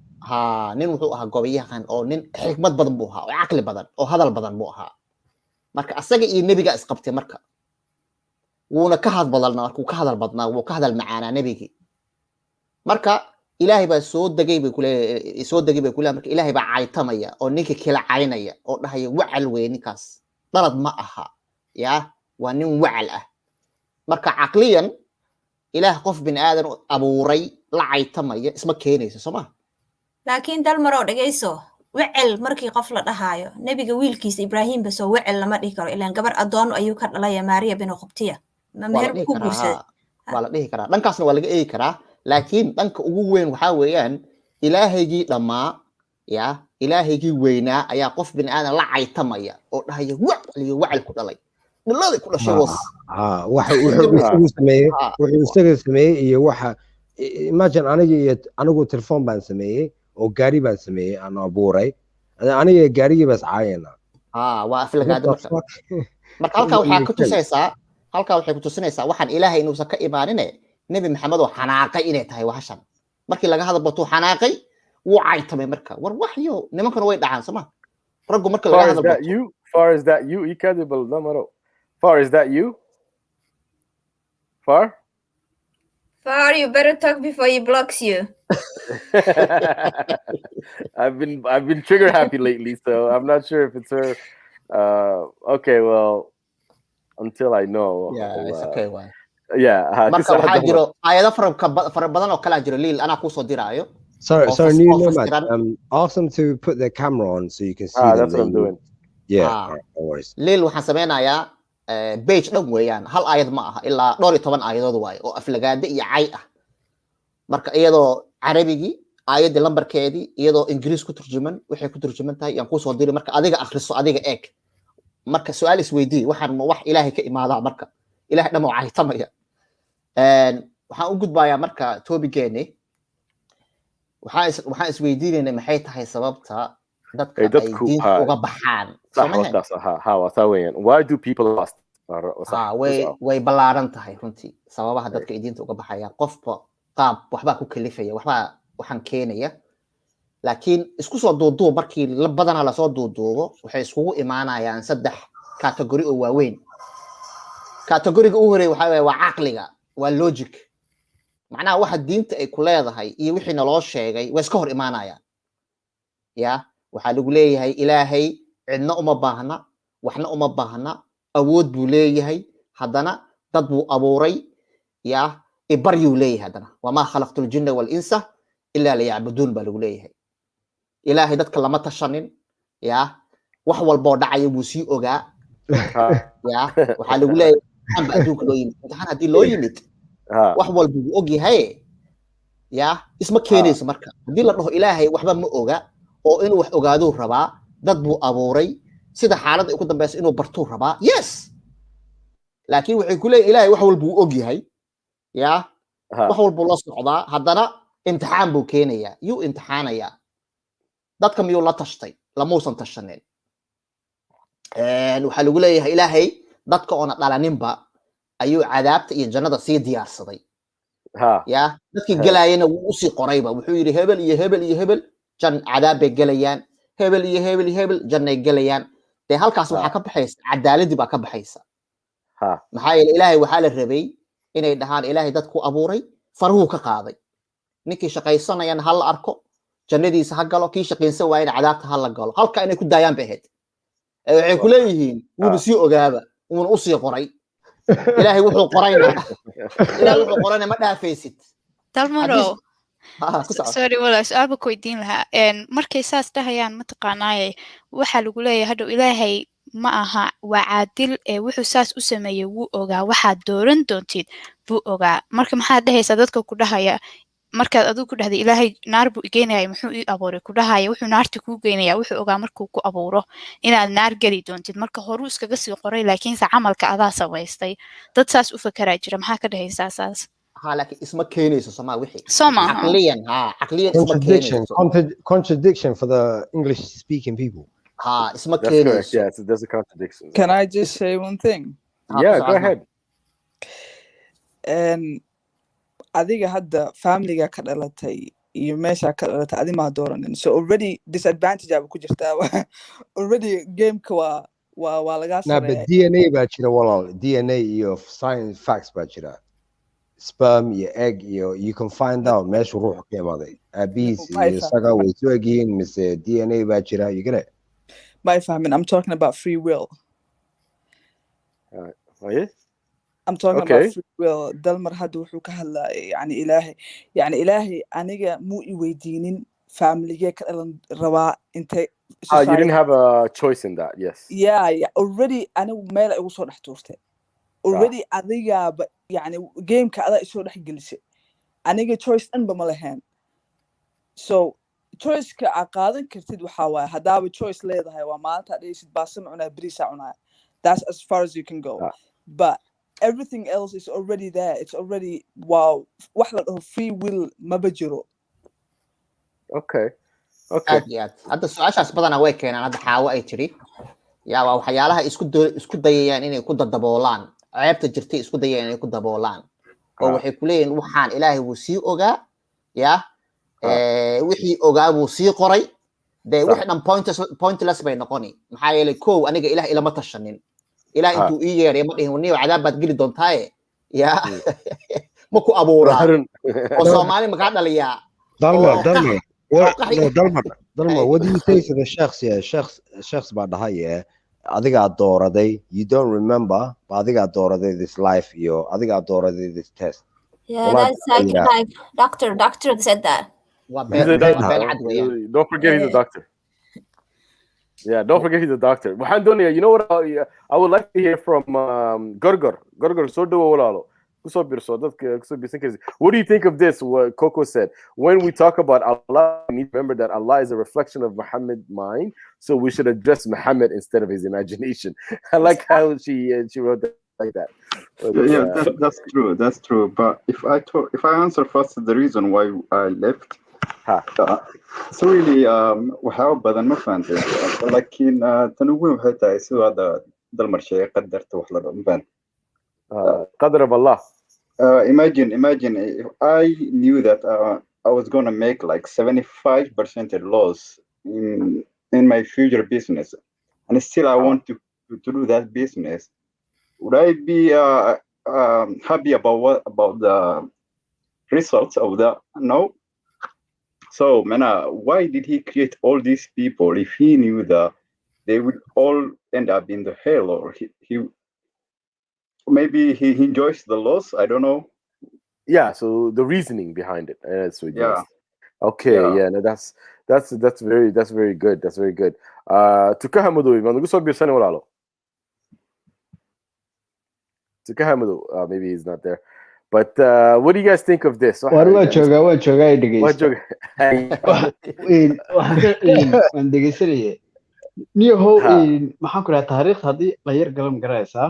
Speaker 15: nin wuxuu ahaa gobayyahan oo nin xikmad badan buu ahaa oo caqli badan oo hadal badan buu ahaa marka asaga iyo nebiga isqabtay marka wuuna ka hadal badnaa wuu ka hadal macaanaa nebigii marka ilaahay baa soo degay bay kuleeyahay marka ilaahay baa caytamaya oo ninka kala caynaya oo dhahaya wacal wey ninkaas dalad ma aha waa nin wacal ah marka caqliyan ilaah qof bini aadan abuuray la caytamaya isma keenayso sooma
Speaker 16: laakiin dalmaroo dhagayso wacel markii qof la dhahaayo nebiga wiilkiisa ibraahim ba soo wacel lama dhihi karo ilaan gabar adoon ayuu ka dhalaya maariya binu qubtiya ma meher ku guursaday
Speaker 15: waa la dhihi karaa dhankaasna waa laga eegi karaa laakiin dhanka ugu weyn waxaa weeyaan ilaahaygii dhammaa ilaahaygii weynaa ayaa qof bini aadan la caytamaya oo dhahaya wacal ku dhalay dhaladay ku dhashay
Speaker 2: wuxuu isaga sameeyey iyo waxa imagine anigu telefoon baan sameeyey oo gaari baan sameeyey aan abuuray aniga gaarigii baas caayana
Speaker 15: waa aflagaada marka halkaa waxay ku tusinaysaa waxaan ilaahay inuusan ka imaanine nebi maxamed oo xanaaqay inay tahay waxashan markii laga hadal batuu xanaaqay wuu caytamay marka war waxyo nimankana way dhacaan sooma raggu marka laga hadal bato
Speaker 1: far is that you ikadibal namaro Far, is that you? Far,
Speaker 16: you better talk before he blocks you.
Speaker 1: I've been trigger happy lately, so I'm not sure if it's her. Okay, well, until I know.
Speaker 15: Yeah, it's okay. Well.
Speaker 1: Yeah.
Speaker 15: marka waxaa jiro ayado fara badan oo kala jiro liil anaa kusoo diraayo.
Speaker 2: Sorry, new nomad. Ask them to put their camera on so you can see them.
Speaker 1: That's what I'm doing.
Speaker 2: Yeah, no worries.
Speaker 15: Liil waxaan sameynayaa page dhan weeyaan hal ayad ma aha ilaa 12 ayadood waay oo aflagaade iyo cay ah. marka iyadoo carabigi ayadii lambarkeedii iyadoo ingiriis ku turjuman waxay ku turjuman tahay yaan kusoo diri marka adiga akhriso adiga eeg. marka su'aal isweydii waxaan ma wax ilaahay ka imaadaa marka ilaahay dhamo caytamaya. waxaan u gudbayaa marka topigeeni waxaan isweydiinaynaa maxay tahay sababta dadka ay diinta uga baxaan.
Speaker 1: Why do people lost?
Speaker 15: way ballaaran tahay runtii sababaha dadka ay diinta uga baxayaan qofba qaab waxbaa ku kalifaya waxaan keenaya laakiin isku soo duuduub markii la badana la soo duuduubo waxay iskugu imaanayaan 3 category oo waaweyn. category-ga ugu horeeya waxa waa caqliga waa logic macnaha waxa diinta ay ku leedahay iyo wixii naloo sheegay way iska hor imaanayaan. ya waxa lagu leeyahay ilaahay cidna uma baahna waxna uma baahna awood buu leeyahay haddana dad buu abuuray ya ibaryuu leeyahay haddana wama khalaqtul jinna wal insa illa liya'budun baa lagu leeyahay. ilaahay dadka lama tashanin ya wax walbo dhacaya buu sii ogaa. ya waxa lagu leeyahay amba adduunka loo yimid imtixaan haddii loo yimid wax walba uu og yahay ya isma keenayso marka haddii la dhaho ilaahay waxba ma oga oo inuu wax ogaaduu rabaa dad buu abuuray sida xaaladda ugu dambaysa inuu bartuu rabaa yes laakiin waxay ku leeyahay ilaahay wax walba uu og yahay ya wax walba la socdaa haddana imtixaan buu keenayaa yuu imtixaanayaa dadka miyuu la tashtay lamuusan tashanin. waxaa lagu leeyahay ilaahay dadka oona dhalaninba ayuu cadaabta iyo jannada sii diyaarsaday. ya dadkii galayana wuu u sii qorayba wuxuu yidhi hebel iyo hebel iyo hebel cadaab bay galayaan hebel iyo hebel iyo hebel jannay galayaan. dee halkaas waxaa ka baxaysa cadaaladii baa ka baxaysa. maxaa yeele ilaahay waxaa la rabay inay dhahaan ilaahay dadku abuuray faruhu ka qaaday ninkii shaqaysanayana ha la arko jannadiisa ha galo kii shaqaynsan waayana cadaabta ha la galo halka inay ku daayaan bay ahayd. waxay ku leeyihiin wuuna sii ogaaba wuuna u sii qoray ilaahay wuxuu qorayna ma dhaafaysid.
Speaker 11: dalmaro sorry wala su'aal ku weydiin lahaa markay saas dhahayaan mataqaanaaye waxaa lagu leeyahay hadhow ilaahay ma aha waa caadil wuxuu saas u sameeyay wuu ogaa waxaad dooran doontid buu ogaa marka maxaad dhahaysaa dadka ku dhahaya markaad adigu ku dhahday ilaahay naar buu igeenayay muxuu ii abuuray ku dhahaya wuxuu naarta kuu geynayaa wuxuu ogaa markuu ku abuuro inaad naar geli doontid marka horuu iskaga sii qoray laakiinse camalka adaa samaystay dad saas u fakeraa jira maxaa ka dhahaysaa saas
Speaker 15: لكن اسمه كينيسو سما وحي
Speaker 11: سما
Speaker 15: عقليا عقليا اسمه كينيسو
Speaker 2: contradiction for the English speaking people.
Speaker 15: اسمه كينيسو.
Speaker 1: Yes, there's a contradiction.
Speaker 17: Can I just say one thing?
Speaker 1: Yeah, go ahead.
Speaker 17: adiga hadda family-ga ka dhalatay iyo meesha ka dhalatay adi ma dooranin so already disadvantage aad ku jirtaa already game-ka waa laga
Speaker 2: sareeyay. DNA baa jira walaal DNA iyo science facts baa jira. sperm iyo egg iyo you can find out meesha ruuxa ka imaaday abis iyo saga way soo egyihiin mise DNA baa jira you get it
Speaker 17: my family I'm talking about free will I'm talking about free will dalmar hadda wuxuu ka hadlaayay yani ilaahay aniga muu i weydiinin family-ga ka dhalan rabaa intay
Speaker 1: you didn't have a choice in that yes
Speaker 17: yeah already anigu meel ay ugu soo dhex tuurtay already adigaaba يعني game-ka adaa isoo dhex gelisay aniga choice dhanba ma lahayn so choice-ka aad qaadan kartid waxaa waaye haddaaba choice leedahay waa maalinta aad dhehaysid baasama cunaa beriisa cunaa that's as far as you can go but everything else is already there it's already wow wax la dhaho free will maba jiro
Speaker 1: okay
Speaker 15: hadda su-aashaas badanaa way keenaan hadda xaawo ay tiri yaa waa waxyaalaha isku dayayaan inay ku dadaboolaan ceebta jirtay isku dayayaan inay ku daboolaan oo waxay ku leeyihiin waxaan ilaahay wuu sii ogaa ya wixii ogaa buu sii qoray dee wixii dhan pointless bay noqoni maxaa yeelay kow aniga ilaah ilama tashanin ilaah intuu ii yeeray ma dhihin waniyo cadaab baad geli doontaaye ya ma ku abuuraa oo soomaali makaa dhaliyaa
Speaker 2: Dalma. What? No, Dalma. What do you say to the sheikhs? Yeah, sheikhs about the high. Yeah, adiga adoraday. You don't remember, but adiga adoraday this life. Yo, adiga adoraday this test.
Speaker 16: Yeah, that's psychic life. Doctor said that.
Speaker 1: Don't forget he's a doctor. Yeah, don't forget he's a doctor. You know what? I would like to hear from Gorgor. What do you think of this? What Coco said. When we talk about Allah, we need to remember that Allah is a reflection of Muhammad's mind, so we should address Muhammad instead of his imagination. I like how she wrote that like that.
Speaker 14: That's true. That's true. But if I answer first the reason why I left, it's really waxyaabo badan ma fahantay laakiin tan ugu weyn waxay tahay sidoo hadda dalmar sheegay qadarta wax la dhamaan
Speaker 1: qadar of Allah.
Speaker 14: Imagine if I knew that I was going to make like 75% loss in my future business, and still I want to do that business, would I be happy about the results of that? No. So, why did he create all these people if he knew that they would all end up in the hell, or he maybe he enjoys the loss? I don't know.
Speaker 1: Yeah. So the reasoning behind it. That's what Okay.
Speaker 14: Yeah.
Speaker 1: No, that's very good. That's very good. Tukahamudu, maybe he's not there. But what do you guys think of this?
Speaker 3: waan joogaa waan dhegeysanaya niyahow maxaan ku dhaha taariikh haddii la yar galan garaysaa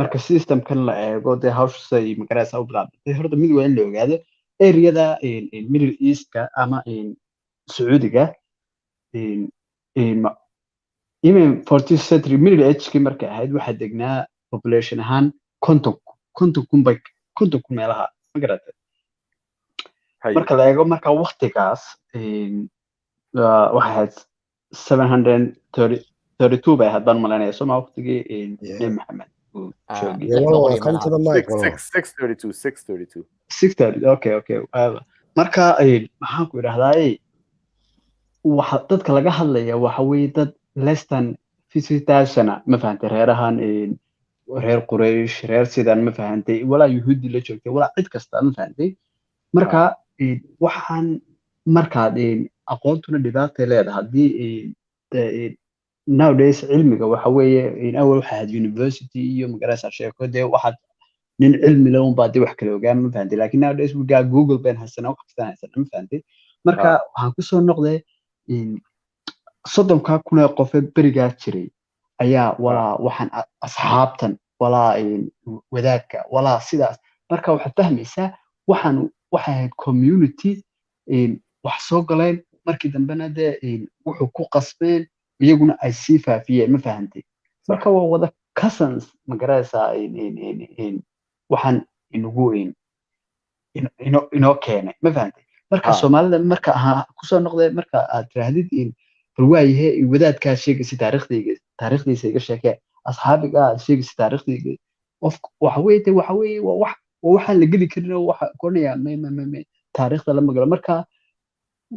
Speaker 3: marka systemkan la eego dee hawshay magaraysaa u bilaabantay horta mid waa in la ogaado areada middle eastka ama sacuudiga even 14th century middle agekii markay ahayd waxaa degnaa population ahaan konton kun meelaha ma garatay marka la eego marka waqtigaas waxay ahayd 732 bay ahayd baan malaynaya soma waqtigii nebi maxamed uu joogay 632 okay marka maxaan ku idhahdaa waxa dadka laga hadlaya waxa weeye dad less than 50,000 ma fahantay reerahan reer Quraysh reer sidan ma fahantay walaa yuhuudi la joogtay walaa cid kasta ma fahantay marka waxaan markaad aqoontuna dhibaatay leedahay haddii nowadays cilmiga waxa weeye awal waxa ahayd university iyo magarasa sheeko dee waxaad nin cilmi leh un baa dee wax kale ogaan ma fahantay laakiin nowadays we got Google been haysana wax kasta haysana ma fahantay marka waxaan kusoo noqday 30,000 qof berigaa jiray ayaa walaa waxaan asxaabtan walaa wadaadka walaa sidaas marka waxaad fahmaysaa waxaan waxay ahayd community wax soo galeen markii dambena dee wuxuu ku qasbeen iyaguna ay sii faafiyeen ma fahantay marka waa wada cousins ma garaysaa waxaan inoo keenay ma fahantay marka soomaalida marka kusoo noqday marka aad tirahdid bal waayahe wadaadkaa sheegaysa taariikhdiisa iga sheekee asxaabiga aad sheegaysa taariikhdayga waxa weeye waxaan la geli karin oo waxa koonaya taariikhda la magalo marka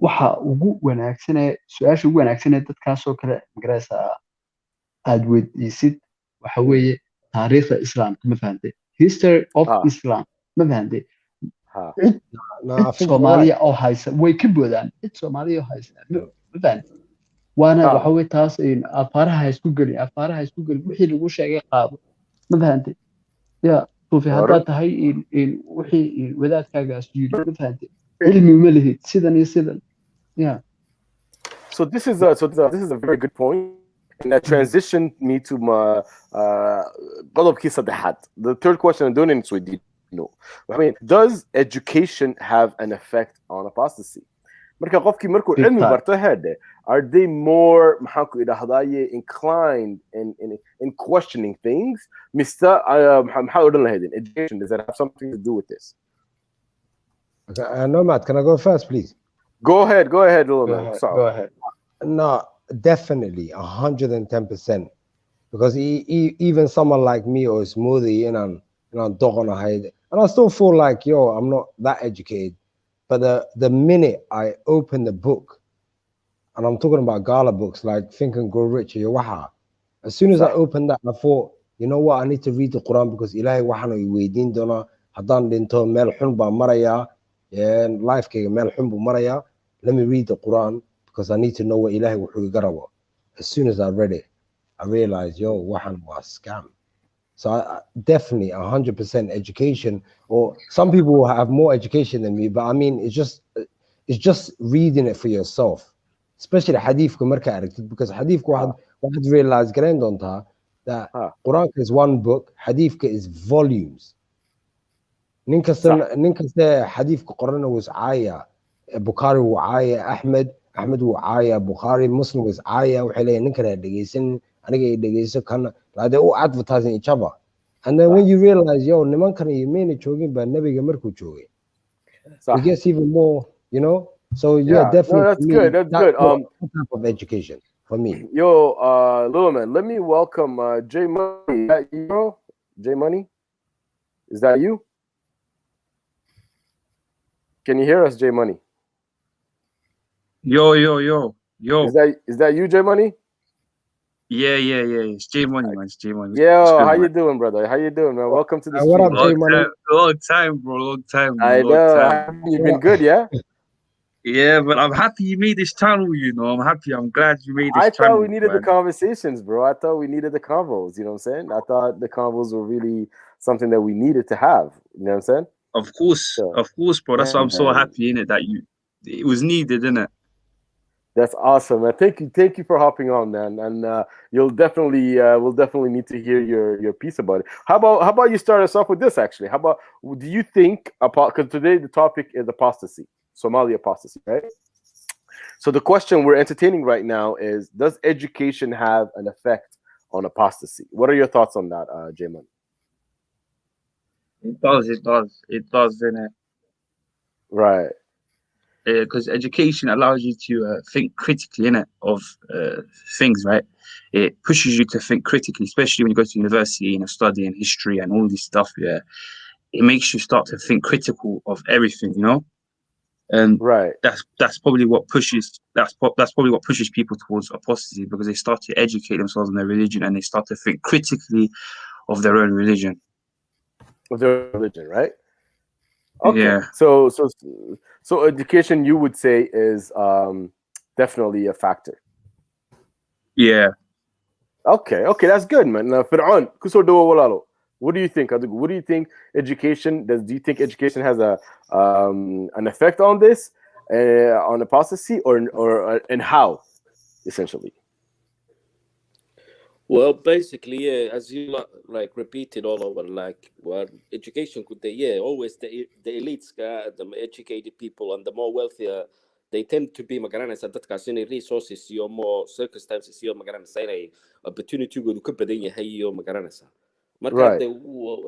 Speaker 3: waxa ugu wanaagsanee su-aasha ugu wanaagsanee dadkaasoo kale magaraysa aad weydiisid waxa weeye taariikhda islaamka ma fahantay history of islam ma fahantay cid soomaaliya oo haysa way ka boodaan cid soomaaliya oo haysa ma fahantay waana waxa weeye taas afaaraha isku geli wixii lagu sheegay qaado ma fahantay ya suufi haddaad tahay wixii wadaadkaagaas yiri ma fahantay cilmi ma lihid sidan iyo sidan yeah
Speaker 1: so this is a very good point and that transitioned me to my qodobkii saddexaad the third question I'm doing it with you I mean does education have an effect on apostasy marka qofkii markuu cilmi barto hade are they more maxaan ku idhahdaye inclined in questioning things Mr. maxaa odhan lahaydeen education does that have something to do with this
Speaker 2: Nomad, can I go first please?
Speaker 1: Go ahead
Speaker 3: go ahead
Speaker 2: no definitely 110% because even someone like me or smoothie and I'm dogging ahead and I still feel like I'm not that educated But the minute I open the book, and I'm talking about Gala books like Think and Grow Rich or Yawaha, as soon as I opened that, I thought, you know what, I need to read the Quran because Ilahi waxana iweydiin doona haddaan dhinto meel xun baan maraya, and lifekayga meel xun buu maraya. Let me read the Quran because I need to know what Ilahi wuxuu iga rabo. As soon as I read it, I realized, yo, waxan was scam. So I definitely 100% education, or some people will have more education than me, but I mean, it's just reading it for yourself, especially Hadith because Hadith waxaad realize garan doontaa that Quran is one book, Hadith is volumes. Nin kasta Hadith Quran was aya, Bukhari wuu aya, Ahmed wuu aya, Bukhari, Muslim was aya, waxay leeyihiin ninkan dhageysan aniga dhageyso kan, like they're all advertising each other. And then when you realize, yo, nimankan yimina joogin ba nabiga markuu joogay, it gets even more, you know. So yeah, definitely.
Speaker 1: No, that's good. That's good.
Speaker 2: Type of education for me.
Speaker 1: Yo, little man, let me welcome J Money. Is that you, bro? J Money, is that you? Can you hear us, J Money?
Speaker 18: Yo.
Speaker 1: Is that you, J Money?
Speaker 18: Yeah. It's J Money, man. It's J Money.
Speaker 1: Yo, how you doing, brother? How you doing, man? Welcome to the stream.
Speaker 2: What up, J Money?
Speaker 18: Long time, bro. Long time.
Speaker 1: I know. You've been good, yeah?
Speaker 18: Yeah, but I'm happy you made this channel, you know. I'm happy. I'm glad you made this channel.
Speaker 1: I thought we needed the conversations, bro. I thought we needed the convos, you know what I'm saying? I thought the convos were really something that we needed to have, you know what I'm saying?
Speaker 18: Of course, bro. That's why I'm so happy in it that it was needed, innit?
Speaker 1: That's awesome, man. Thank you for hopping on, man. And we'll definitely need to hear your piece about it. How about you start us off with this? Actually, do you think, because today the topic is apostasy, Somali apostasy, right? So the question we're entertaining right now is: does education have an effect on apostasy? What are your thoughts on that, Jamin?
Speaker 18: It does, innit?
Speaker 1: Right.
Speaker 18: Because education allows you to think critically, innit, of things, right? It pushes you to think critically, especially when you go to university and you're studying history and all this stuff. Yeah, it makes you start to think critical of everything, you know. And that's probably what pushes people towards apostasy, because they start to educate themselves on their religion and they start to think critically of their own religion.
Speaker 1: Of their religion, right? Okay.
Speaker 18: Yeah.
Speaker 1: So education, you would say, is definitely a factor.
Speaker 18: Yeah.
Speaker 1: Okay, that's good, man. Fir'aun, kusoo dhawo walaalo. What do you think? What do you think education does? Do you think education has an effect on this, on apostasy, or and how, essentially?
Speaker 9: Well, basically, yeah, as you like repeated all over, like, well, education could always the elites, the educated people and the more wealthier, they tend to be magaranaysa dadkaas inay resources iyo more circumstances iyo magaranaysa inay opportunity-goodu ka badan yahay iyo magaranaysa. Marka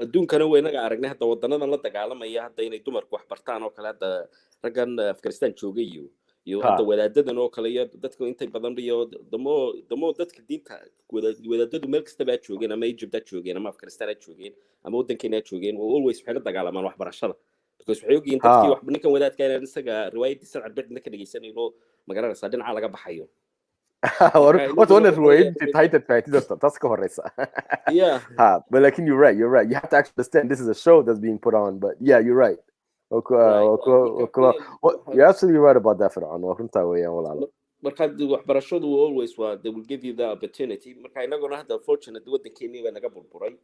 Speaker 9: adduunkana waynaga aragnay hadda wadanadan la dagaalamaya hadda inay dumarku wax bartaan oo kale, hadda raggan Afghanistan joogay iyo hadda wadaadadan oo kale iyo dadka intay badan iyo damo dadka diinta wadaadadu meel kasta baa joogeen, ama Egypt baa joogeen, ama Afghanistan baa joogeen, ama wadankeena joogeen, always waxay la dagaalamaan waxbarashada, because waxay ogyihiin dadkii wax ninkan wadaadka inaan isaga riwaayadiisa cadbad ninka dhageysanayno magaranaysa dhinaca laga baxayo.
Speaker 1: What one ruwayd title that's horeysa.
Speaker 9: Yeah.
Speaker 1: But like you're right. You have to actually understand this is a show that's being put on, but yeah, you're right. You're absolutely right about that, Fir'aun.
Speaker 9: Marka waxbarashadu always they will give you the opportunity. Marka inaguna hadda fortunate wadankeena waa naga burburay.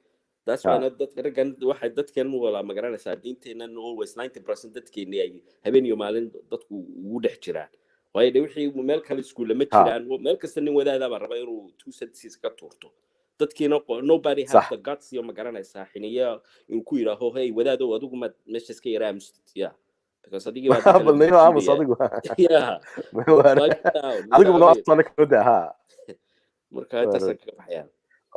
Speaker 9: That's why dadkan wala magaranaysa diinteena always 90% dadkeena ay habeen iyo maalin dadku ugu dhex jiraan. waayo wixii meel kale iskuul lama jiraan, meel kasta nin wadaada baa raba inuu two sentences ka tuurto. Dadkiina nobody has the guts iyo magaranaysa xiniya inuu ku yiraahdo hey wadaado adigu ma meesha iska yaraa mustatiya, because adigi waa
Speaker 1: adigu ma soo kooda
Speaker 9: marka taas ka baxayaan.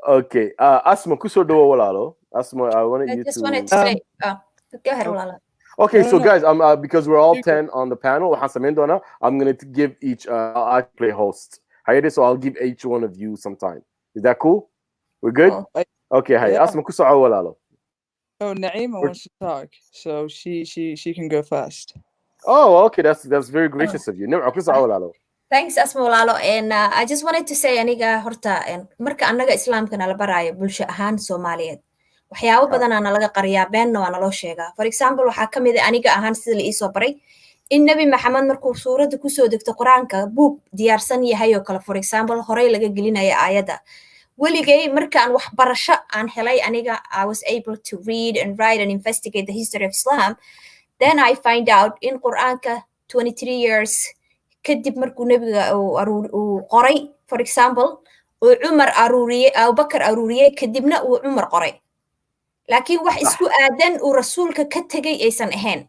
Speaker 1: Okay, Asma kusoo dhawo walaalo. Asma, I wanted
Speaker 16: to say go ahead walaalo.
Speaker 1: Okay, so guys, because we're all 10 on the panel, I'm going to give each I play host. So I'll give each one of you some time. Is that cool? We're good? Okay, hi. Asma kusa'a walalo.
Speaker 13: Oh, Naima wants to talk, so she can go first.
Speaker 1: Oh, okay. That's very gracious of you. No,
Speaker 16: Thanks, Asma Walaalo. And I just wanted to say, aniga horta, marka annaga Islaamka nala baraayo bulsho ahaan Soomaaliyeed. Waxyaabo badan aan laga qariyaa beenna waa naloo sheegaa. For example, waxaa ka mid ah aniga ahaan sida la ii soo baray in Nabi Maxamed markuu suuradda ku soo degto Quraanka buug diyaarsan yahay oo kale, for example, horey laga gelinaya aayadda. Weligay markaan wax barasho aan helay aniga, I was able to read and write and investigate the history of Islam. Then I find out in Quraanka 23 years kadib markuu nabiga uu qoray, for example, uu Umar aruuriyay, Abu Bakar aruuriyay, kadibna uu Umar qoray. Laakiin wax isku aadan uu rasuulka ka tagay aysan ahayn.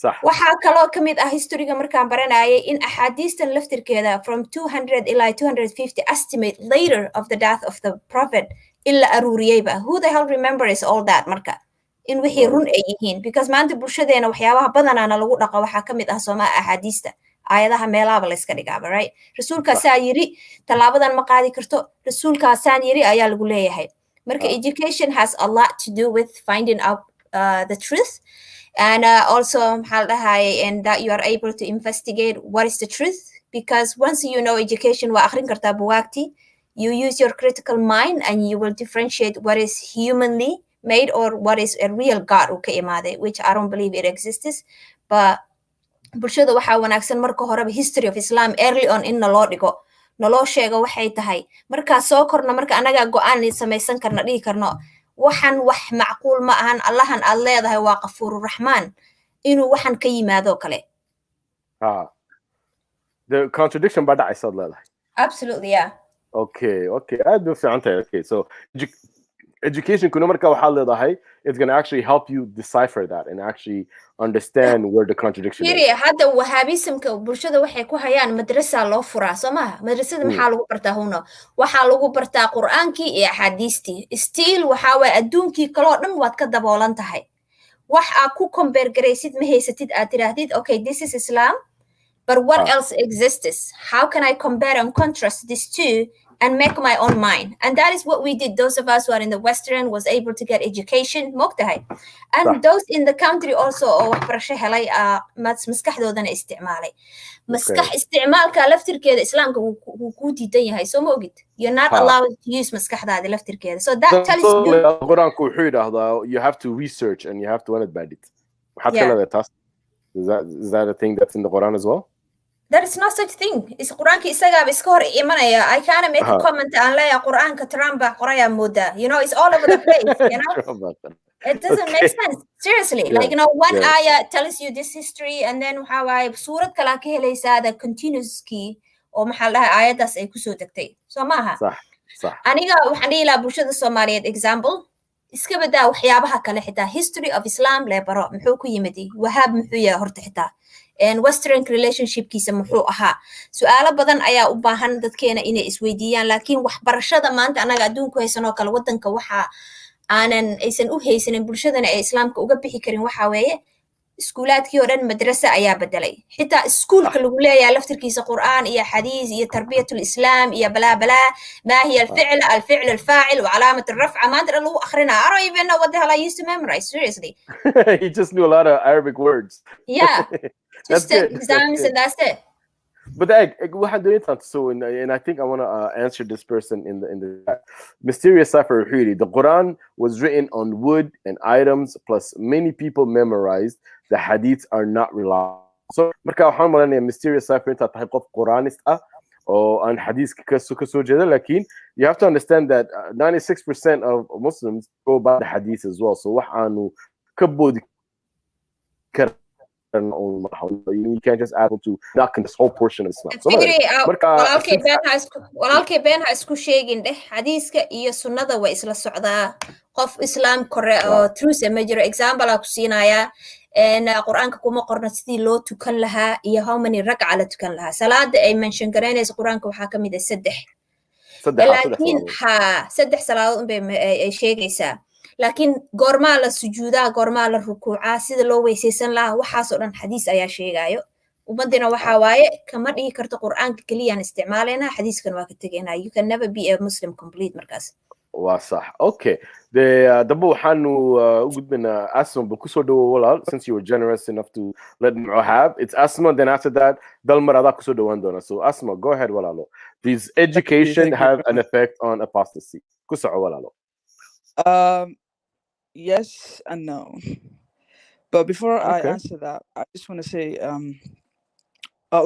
Speaker 16: Waxaa kaloo ka mid ah historyga markaan baranayay in axaadiistan laftirkeeda from 200 ilaa 250 estimate later of the death of the prophet in la aruuriyayba. Who the hell remembers all that marka? In wixii run ay yihiin. Because maanta bulshadeena waxyaabaha badanaana lagu dhaqa waxaa ka mid ah Soomaa axaadiista. Aayadaha meelaaba la iska dhigaaba, right? Rasuulkaasaa yiri, talaabadan ma qaadi karto, rasuulkaasaan yiri ayaa lagu leeyahay. Marka education has a lot to do with finding out the truth. And also, and that you are able to investigate what is the truth. Because once you know education, you use your critical mind and you will differentiate what is humanly made or what is a real God, which I don't believe it exists. But bulshada waxaa wanaagsan marka horeba history of Islam early on in naloo dhigo, naloo sheego waxay tahay. Markaa soo korno, marka anaga go'aan samaysan karna dhihi karno, waxan wax macquul ma ahan, Allahan aad leedahay waa Qafuurur Raxmaan, inuu waxan ka yimaado kale.
Speaker 1: The contradiction baa dhacaysa leedahay.
Speaker 16: Absolutely, yeah.
Speaker 1: Okay. Aad u fiican tahay. Okay, so education kuna marka waxaa leedahay, it's going to actually help you decipher that and actually understand where the contradiction is.
Speaker 16: Hadda Wahhabismka bulshada waxay ku hayaan madrasa loo furaa, soo maaha? Madrasada maxaa lagu bartaa huno? Waxaa lagu bartaa Qur'aankii iyo axaadiistii. Still waxaa waay adduunkii kaloo dhan waad ka daboolan tahay. Wax aad ku compare garaysid ma haysatid aad tiraahdid, okay, this is Islam, but what else exists? How can I compare and contrast these two and make my own mind? And that is what we did. Those of us who are in the Western was able to get education. And those in the country also, maskaxdoodana isticmaalay. Maskax isticmaalka laftirkeeda Islaamka wuu ku diidan yahay, soo ma ogid? You're not allowed to use maskaxdaada laftirkeeda. So that tells you...
Speaker 1: Quraanku wuxuu yidhaahdaa, you have to research and you have to understand it. Is that a thing that's in the Quran as well?
Speaker 16: There is no such thing. Is Quran ki isaga iska hor imanaya. I can't make a comment and lay Quran ka Trump qoraya muda. You know, it's all over the place, you know? It doesn't make sense. Seriously. Like, you know, one ayah tells you this history and then how I surah kala ka helaysa the continuous key oo maxaa lahaa ayadaas ay kusoo degtay. So maaha.
Speaker 1: صح.
Speaker 16: Aniga waxaan dhihi lahaa bulshada Soomaaliyeed example iska badaa waxyaabaha kale xitaa history of Islam lee baro muxuu ku yimid Wahhab muxuu yahay horta xitaa and Western relationship kiisa muxuu ahaa su'aalo badan ayaa u baahan dadkeena inay isweydiiyaan laakiin waxbarashada maanta anaga adduunku haysanoo kale wadanka waxa aanan aysan u haysanin bulshadana ay Islaamka uga bixi karin waxa weeye iskuulaadkii oo dhan madrasa ayaa bedelay xitaa iskuulka lagu leeyahay laftirkiisa Qur'aan iyo xadiis iyo tarbiyatul Islaam iyo bala ma hiya al-fi'l al-fa'il wa alamat al-raf'a ma adra lagu akhrina I don't even know what the hell I used to memorize seriously.
Speaker 1: He just knew a lot of Arabic words.
Speaker 16: Yeah. Just exams and that's it.
Speaker 1: But so and I think I want to answer this person in the mysterious cipher. The Quran was written on wood and items, plus many people memorized. The hadiths are not reliable. So, mysterious cipher type of Quranist or on hadith you have to understand that 96% of Muslims go by the hadith as well. So you can't just add to knock in this whole portion of Islam.
Speaker 16: walaalkay been ha isku sheegin dheh xadiiska iyo sunnada way isla socdaa qof Islam kore oo truth ma jiro example ku siinaya Quraanka kuma qorna sidii loo tukan lahaa iyo how many rag'a la tukan lahaa salaada ay mention gareynayso Quraanka waxa kamid ah 3 laakiin saddex salaadood ay sheegaysaa laakiin goorma la sujuudaa goorma la rukuucaa sida loo weysaysan lahaa waxaas oo dhan xadiis ayaa sheegayo umadina waxa waaye kama dhigi karto Quraanka kaliya aan isticmaaleyna xadiiskan waa ka tageynaa you can never be a Muslim complete markaas
Speaker 1: وصح اوكي دابا waxaanu u gudbinaa Asma bal kusoo dhawo walaal since you were generous enough to let me have it's Asma then after that Dalmar adaa kusoo dhawaan doona so Asma go ahead walaalo does education have an effect on apostasy kusoco walaalo
Speaker 17: yes and no but before I
Speaker 1: Okay.
Speaker 17: answer that I just want to say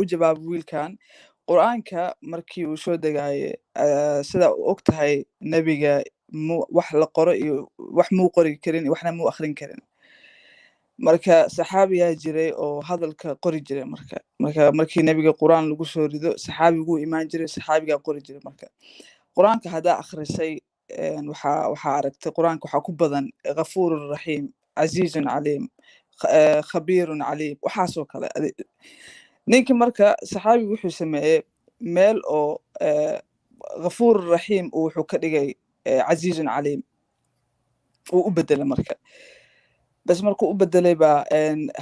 Speaker 17: u jawaab wiilkan quraanka markii uu soo degaaye sida uu og tahay nabiga wax la qoro iyo wax muu qori karin waxna muu akhrin karin marka saxaabiyaa jiray oo hadalka qori jiray markii nabiga quraan lagu soo rido saxaabigu imaan jiray saxaabiga qori jiray marka quraanka hadaa akhrisay waxa aragtay quraanka waxa ku badan ghafuurur rahiim aziizun caliim khabiirun caliim waxa soo kale ninki marka saxaabigu wuxuu sameeyay meel oo ghafuurur rahiim uu wuxuu ka dhigay aziizun caliim uu u bedelay marka بس markuu u bedelay ba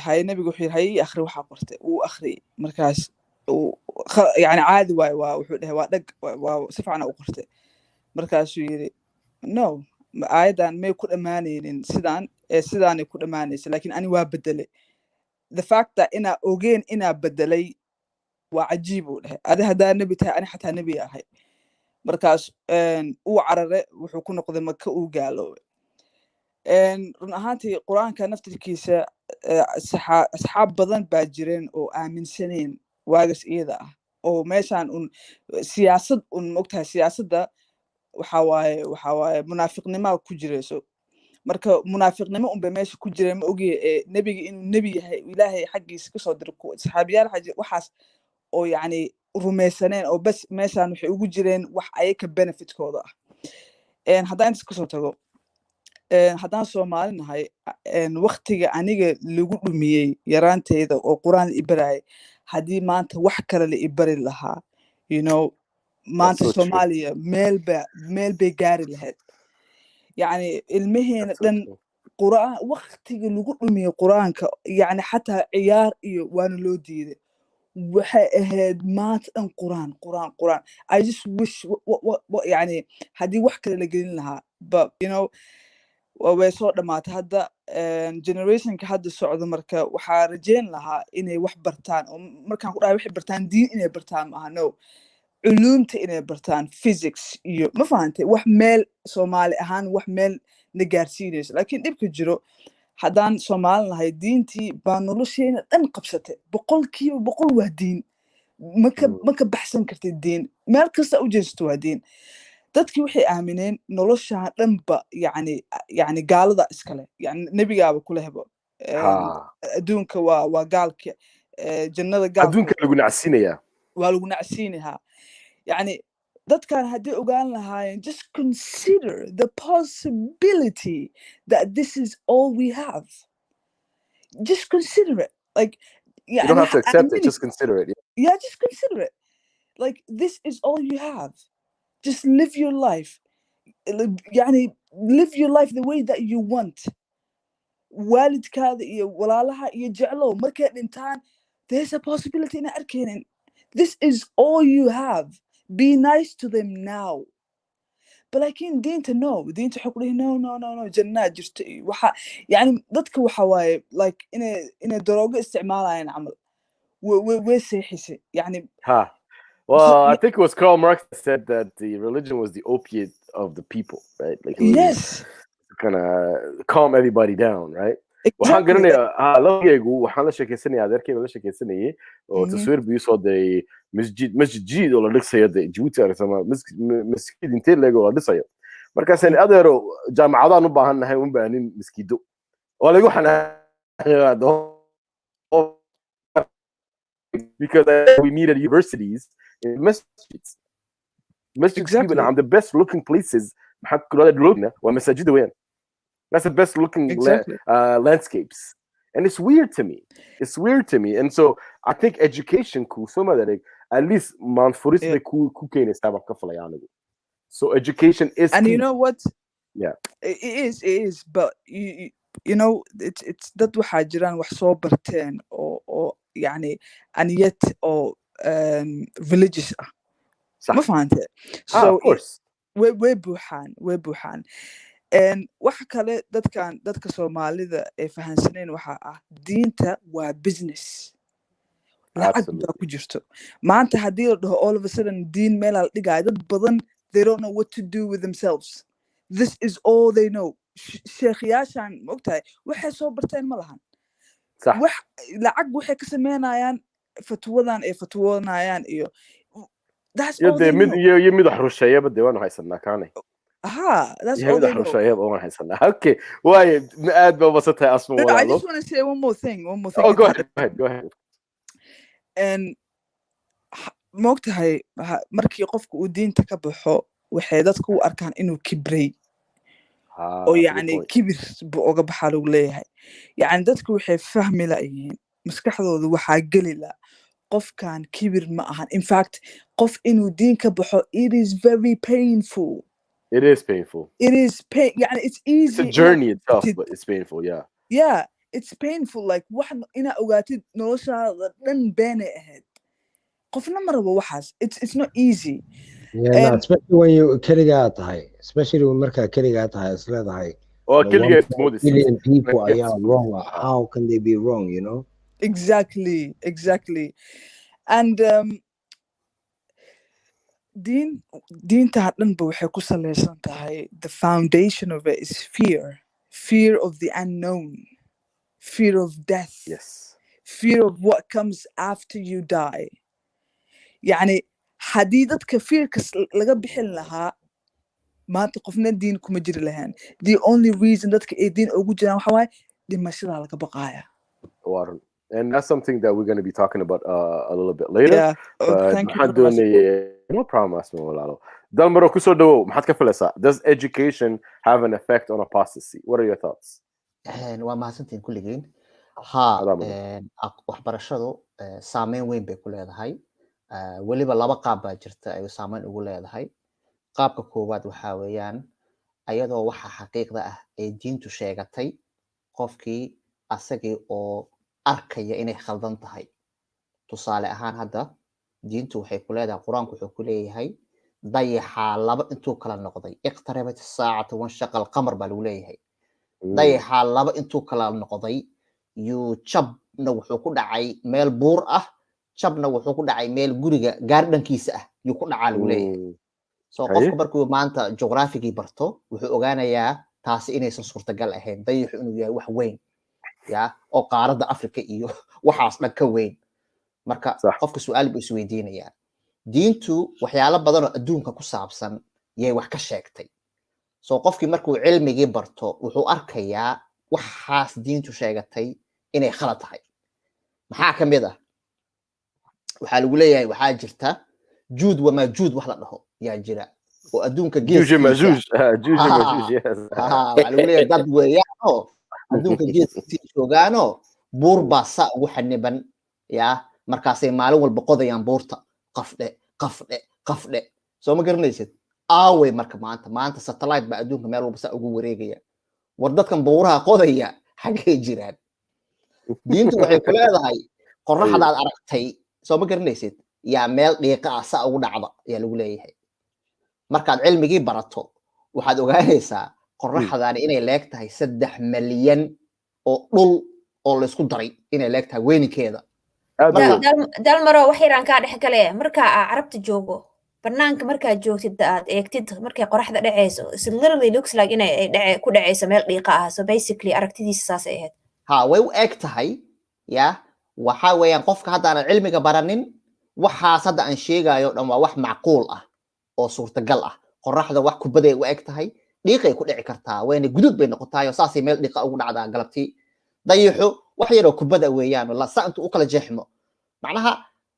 Speaker 17: hay nabigu wuxuu hay akhri waxa qortay uu akhri markaas yani caadi waay waa wuxuu dhahay waa dhag waa si fiican u qortay markaas uu yiri no aayadan may ku dhamaanaynin sidaan ku dhamaanaysa laakiin ani waa bedelay the fact that ina ogeen ina bedelay waa cajiib uu dhahay adi hadaa nabi tahay ani xataa nabi ahay markaas uu carare wuxuu ku noqday maka uu gaaloobay run ahaantii quraanka naftirkiisa asxaab badan baa jireen oo aaminsaneen waagas iyada ah oo meeshaan siyaasad mogtahay siyaasadda waxa waaye munaafiqnimo ku jirayso marka munaafiqnimo bay meesha ku jireen ma ogiye nabiga inuu nabi yahay ilaahay xaqiisa ka soo diray saxaabiyaal waxaas oo yani rumaysaneen oo bas meeshaan waxay ugu jireen wax ayaka benefitkooda ah haddaan intaas kasoo tago haddaan Soomaali nahay waqtiga aniga lagu dhumiyay yaraantayda oo quraan la ibaray hadii maanta wax kale la ibari lahaa maanta Soomaaliya meel bay gaari lahayd yani ilmaheena dhan quraan waqtiga lagu dhumiyay quraanka yani xataa ciyaar iyo waana loo diiday waxay ahayd maanta dhan quraan I just wish yani hadii wax kale la gelin lahaa but way soo dhamaatay hadda generationka hadda socdo marka waxaa rajeyn lahaa inay wax bartaan oo markaan ku dhahay waxay bartaan diin inay bartaan maaha no culuumta inay bartaan physics iyo ma fahantay wax meel Soomaali ahaan wax meel na gaarsiinayso laakiin dhibka jiro haddaan Soomaali nahay diintii baa nolosheena dhan qabsatay 100% waa diin ma ka baxsan kartid diin meel kasta u jeesto waa diin dadkii waxay aamineen nolosha dhanba yani gaalada iskale yani nabigaaba kula hebo adduunka waa gaalka jannada gaalka
Speaker 1: adduunka lagu nacsiinaya
Speaker 17: waa lagu nacsiinayaa yani dadkan haddii ogaan lahaayeen just consider the possibility that this is all we have just consider it like
Speaker 1: you don't have to accept it just consider it
Speaker 17: yeah just consider it like this is all you have just live your life يعني live your life the way that you want waalidkaada iyo walaalaha iyo jeclow markay dhintaan there's a possibility in arkeenin this is all you have be nice to them now but laakiin diinta no diinta waxa ku leeyahay no jannaa jirta waxa yani dadka waxa waaye like inay daroogo isticmaalayaan camal way seexisay yani
Speaker 1: Well, I think it was Karl Marx that said that the religion was the opiate of the people, right? Like,
Speaker 17: yes,
Speaker 1: kind of calm everybody down, right? waxaan garanayaa lagaygu waxaan la sheekaysanaya adeerkayga la sheekaysanayay oo taswiir buu soo diray masjid oo la dhisayo Djibouti arsama masjid intee leego la dhisayo markaasaan adeero jaamacadaan u baahan nahay un baanin maskiido oo lagu xanaaqado because we needed universities in masjids
Speaker 17: exactly.
Speaker 1: And the best looking places ومساجد وين that's the best looking
Speaker 17: exactly.
Speaker 1: Landscapes and it's weird to me and so I think education at least so education is
Speaker 17: and
Speaker 1: key.
Speaker 17: You know what
Speaker 1: yeah
Speaker 17: it is but you know it's dad waxaa jiraan wax soo barteen oo yani aniyad oo religious ah ma fahantay
Speaker 1: of course
Speaker 13: way buuxaan waxa kale dadka Soomaalida ay fahansaneen waxa ah diinta waa business lacag baa ku jirto maanta haddii la dhaho all of a sudden diin meel la dhigayo dad badan they don't know what to do with themselves. This is all they know. Sheekhayaashan mogtahay waxay soo barteen ma lahan wax lacag waxay ka sameynayaan fatwadan ay fatwoonayaan iyo that's all they know.
Speaker 1: iyo mid wax rusheeya bad waan haysanaa kaanay
Speaker 13: that's all they know.
Speaker 1: Okay, why aad ba wasatay asmo walaalo.
Speaker 13: I just want to say one more thing.
Speaker 1: Oh, go ahead.
Speaker 13: And mogtahay markii qofku uu diinta ka baxo waxay dadku u arkaan inuu kibray oo yani kibir buu uga baxaa lagu leeyahay yani dadku waxay fahmi laayihiin maskaxdooda waxaa geli la qofkan kibir ma ahan in fact qof inuu diin ka baxo it is very painful.
Speaker 1: It is painful.
Speaker 13: It is pain. Yeah, it's easy.
Speaker 1: It's a journey itself, but it's painful. Yeah.
Speaker 13: Yeah, it's painful. Like what ina ogaatid noloshaada dhan beenay ahayd. Qofna ma rabo waxaas. It's not easy.
Speaker 2: Yeah, no, especially when you keligaa tahay. Especially when markaa keligaa tahay is leedahay.
Speaker 1: Oh, keligaa
Speaker 2: million people are wrong. How can they be wrong? You know.
Speaker 13: Exactly. And diinta dhanba waxay ku salaysan tahay the foundation of it is fear of the unknown, fear of death, fear of what comes after you die. يعني haddii dadka fearkas laga bixin lahaa maanta qofna diin kuma jiri lahaan. The only reason dadka ay diin ugu jiraan waxa waaye dhimashada laga baqaaya.
Speaker 1: And that's something that we're going to be talking about a little bit later.
Speaker 13: Yeah. Thank you.
Speaker 1: No problem, Asma Walalo. Dalmaro kusodo, maxad ka filaysaa? Does education have an effect on apostasy? What are your thoughts?
Speaker 15: Waa mahadsantiin kulligiin. Waxbarashadu saameyn weyn bay ku leedahay. Weliba laba qaab baa jirta ay saameyn ugu leedahay. Qaabka koowaad waxaa weeyaan ayadoo waxa xaqiiqda ah ee diintu sheegatay qofkii asagii oo arkaya inay khaldan tahay. Tusaale ahaan hadda diintu waxay ku leedahay quraanku wuxuu ku leeyahay dayaxa laba intuu kala noqday iqtarabat as-saa'atu wa shaqa al-qamar baa lagu leeyahay dayaxa laba intuu kala noqday yuu jabna wuxuu ku dhacay meel buur ah jabna wuxuu ku dhacay meel guriga gaardhankiisa ah yuu ku dhacaa lagu leeyahay soo qofku markuu maanta geography barto wuxuu ogaanayaa taasi inaysan suurtagal ahayn dayaxu inuu yahay wax weyn oo qaaradda Afrika iyo waxaas dhan ka weyn marka qofka su'aal buu isweydiinayaa diintu waxyaalo badan oo adduunka ku saabsan yay wax ka sheegtay soo qofkii markuu cilmigii barto wuxuu arkayaa waxaas diintu sheegatay inay khalad tahay maxaa ka mid ah waxaa lagu leeyahay waxaa jirta juud wa majuud wax la dhaho yaa jira oo adduunka geeskiisa waxaa lagu leeyahay dad weeyaanoo adduunka geeskiisa joogaanoo buur baa saa ugu xaniban markaasay maalin walba qodayaan buurta qafdhe soo ma garanaysid aaway marka maanta satellite baa adduunka meel walba saa ugu wareegaya war dadkan buuraha qodaya xaggee jiraan diintu waxay ku leedahay qorraxdaad aragtay soo ma garanaysid yaa meel dhiiqa ah saa ugu dhacda ayaa lagu leeyahay markaad cilmigii barato waxaad ogaanaysaa qorraxdaani inay leeg tahay 3 milyan oo dhul oo la isku daray inay leeg tahay weyninkeeda
Speaker 16: dalmaro wax yaraan kaa dhex gale markaa carabta joogo banaanka markaad joogtid aad eegtid markay qoraxda dhacayso it literally looks like inay ku dhacayso meel dhiiqa ah so basically aragtidiisa saas ay ahayd
Speaker 15: way u eg tahay waxa weeyaan qofka haddaan cilmiga baranin waxaas hadda aan sheegayo dhan waa wax macquul ah oo suurtagal ah qoraxda wax kubaday u eg tahay dhiiqay ku dhici kartaa wayna gudud bay noqotaa oo saasay meel dhiiqa ugu dhacdaa galabtii dayaxu wax yar oo kubada weeyaan la saantu u kala jeexmo macnaha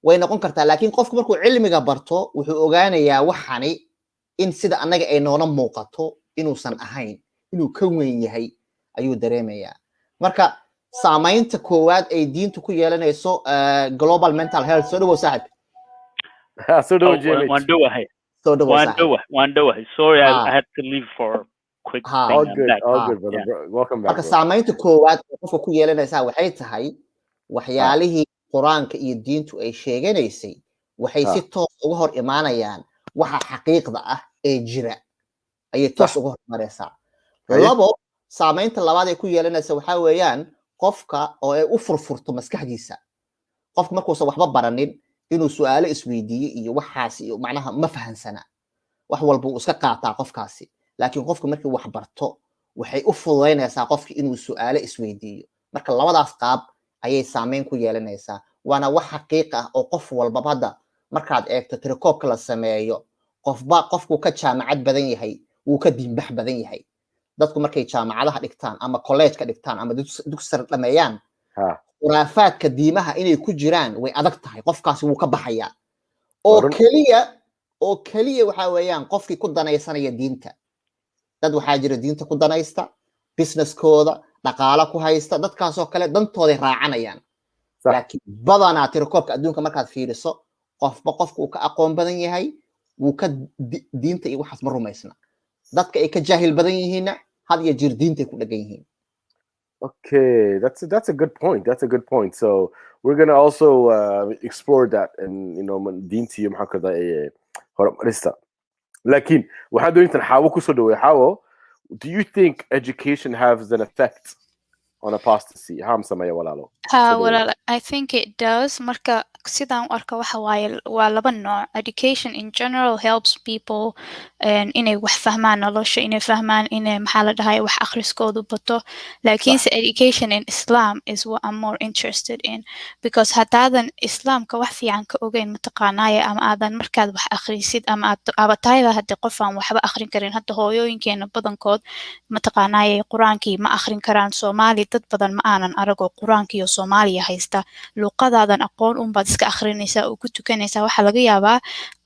Speaker 15: way noqon kartaa laakiin qofku markuu cilmiga barto wuxuu ogaanayaa waxani in sida anaga ay noona muuqato inuusan ahayn inuu ka weyn yahay ayuu dareemayaa marka saamaynta koowaad ay diintu ku yeelanayso global mental health soo dhawow saaxib
Speaker 10: waan dhawahay sorry I had to leave for quick thing.
Speaker 1: All good, brother. Welcome back.
Speaker 15: Marka saamaynta koowaad qofka ku yeelanaysa waxay tahay waxyaalihii quraanka iyo diintu ay sheeganaysay waxay si toos uga hor imaanayaan waxa xaqiiqda ah ee jira ayay toos uga hormaraysaa labo saamaynta labaad ay ku yeelanaysa waxaa weeyaan qofka oo ay u furfurto maskaxdiisa qofka markuusan waxba baranin inuu su'aalo isweydiiyo iyo waxaas iyo macnaha ma fahansana wax walba uu iska qaataa qofkaasi laakiin qofka markii wax barto waxay u fududaynaysaa qofka inuu su'aalo isweydiiyo marka labadaas qaab ayay saamayn ku yeelanaysaa waana wax xaqiiq ah oo qof walba hadda markaad eegto tirakoobka la sameeyo qofku ka jaamacad badan yahay wuu ka diinbax badan yahay dadku markay jaamacadaha dhigtaan ama college ka dhigtaan ama dugsi sare dhameeyaan khuraafaadka diimaha inay ku jiraan way adag tahay qofkaasi wuu ka baxayaa oo keliya waxa weeyaan qofkii ku danaysanaya diinta dad waxaa jira diinta ku danaysta businesskooda dhaqaalo ku haysta dadkaasoo kale dantooday raacanayaan laakiin badanaa tirakoobka adduunka markaad fiiriso qofba qofka uu ka aqoon badan yahay wuu ka diinta iyo waxaas ma rumaysna dadka ay ka jaahil badan yihiinna had iyo jir diintay ku dhagan yihiin
Speaker 1: Okay, that's a good point. That's a good point. So we're gonna also explore that, and diinta iyo maxaa kada horumarista. Laakiin waxaa doonaysan xaawo kusoo dhaweey xaawo. Do you think education has an effect on apostasy? Haam sameeya walaalo.
Speaker 11: Well, I think it does. Marka sidaan u arka waxa waaye waa laba nooc. Education in general helps people inay wax fahmaan nolosha, inay fahmaan inay maxaa la dhahay wax akhriskoodu bato. Laakiinse education in Islam is what I'm more interested in because haddaadan Islaamka wax fiican ka ogeyn mataqaanaaye ama aadan markaad wax akhrisid ama abatayda hadda qof aan waxba akhrin karin hadda hooyooyinkeena badankood mataqaanaaye quraankii ma akhrin karaan Soomaali dad badan ma aanan arago quraanka iyo Soomaaliya haysta luqadaadan aqoon un baad iska akhrinaysaa oo ku tukanaysaa waxa laga yaabaa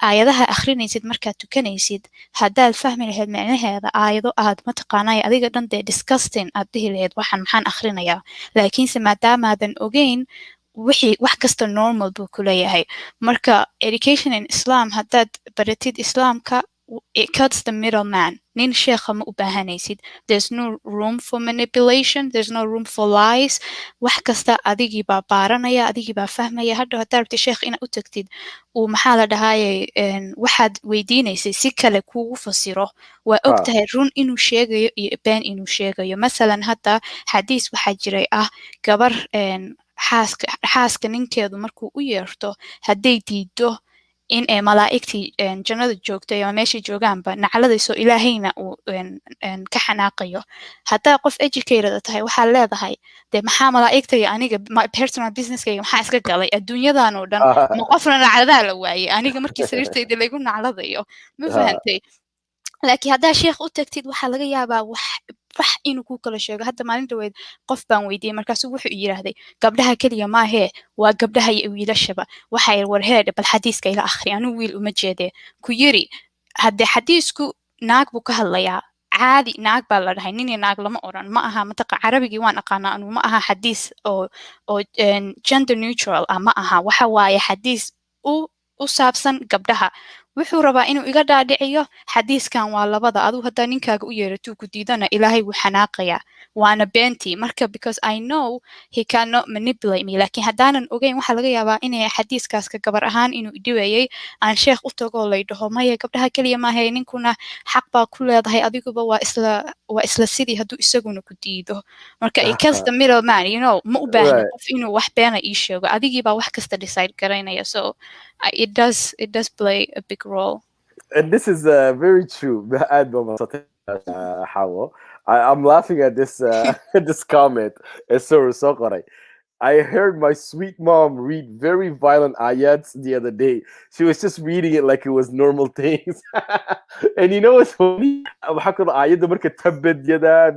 Speaker 11: aayadaha akhrinaysid markaad tukanaysid haddaad fahmi lahayd macnaheeda aayado aad mataqaanaaye adiga dhan dee disgusting aad dhihi lahayd waxaan maxaan akhrinayaa laakiinse maadaamaadan ogeyn wax kasta normal buu ku leeyahay marka education in Islam haddaad baratid Islaamka it cuts the middleman. Nin sheekha ma u baahanaysid. There's no room for manipulation. There's no room for lies. Wax kasta adigii baa baaranaya, adigii baa fahmaya. Hadda haddaad rabti sheekh inaad u tagtid uu maxaa la dhahaye waxaad weydiinaysay si kale kuugu fasiro. Waa og tahay run inuu sheegayo iyo been inuu sheegayo. Masalan hadda xadiis waxaa jiray gabar xaaska ninkeedu markuu u yeerto hadday diido in malaa'igtii jannada joogtay ama meesha joogaanba nacladayso ilaahayna uu ka xanaaqayo haddaa qof educated tahay waxaa leedahay dee maxaa malaa'igtay aniga personal businesskayga maxaa iska galay adduunyadan oo dhan ma qofna nacladaa la waayey aniga markii sariirtayda laygu nacladayo ma fahantay laakiin haddaa sheekh u tagtid waxaa laga yaabaa wax inuu ku kala sheego hadda maalin dhaweed qof baan weydiiyey markaasuu wuxuu yiraahday gabdhaha kaliya maahee waa gabdhaha iyo wiilashaba waxay warheedhe bal xadiiska ila akhri anuu wiil uma jeedee ku yiri haddee xadiisku naag buu ka hadlayaa caadi naag baa la dhahay nin iyo naag lama oran ma aha mataqa carabigii waan aqaanaa anuu ma aha xadiis oo gender neutral ma aha waxa waaye xadiis u saabsan gabdhaha wuxuu rabaa inuu iga dhaadhiciyo xadiiskan waa labada aduu haddaa ninkaaga u yeeratuu ku diidana ilaahay wuu xanaaqayaa waana beentii marka because I know he cannot manipulate me laakiin haddaanan ogeyn waxaa laga yaabaa inay xadiiskaaska gabar ahaan inuu idhiwayay aan sheekh u tagoo lay dhaho maya gabdhaha keliya maahay ninkuna xaq baa ku leedahay adiguba waa isla sidii hadduu isaguna ku diido marka it cuts the middle man ma u baahna qof inuu wax beena ii sheego adigii baa wax kasta decide garaynaya so it does play a big role.
Speaker 1: And this is very true. I'm laughing at this this comment. I heard my sweet mom read very violent ayats the other day. She was just reading it like it was normal things. And you know what's funny? ayat marka tabad yada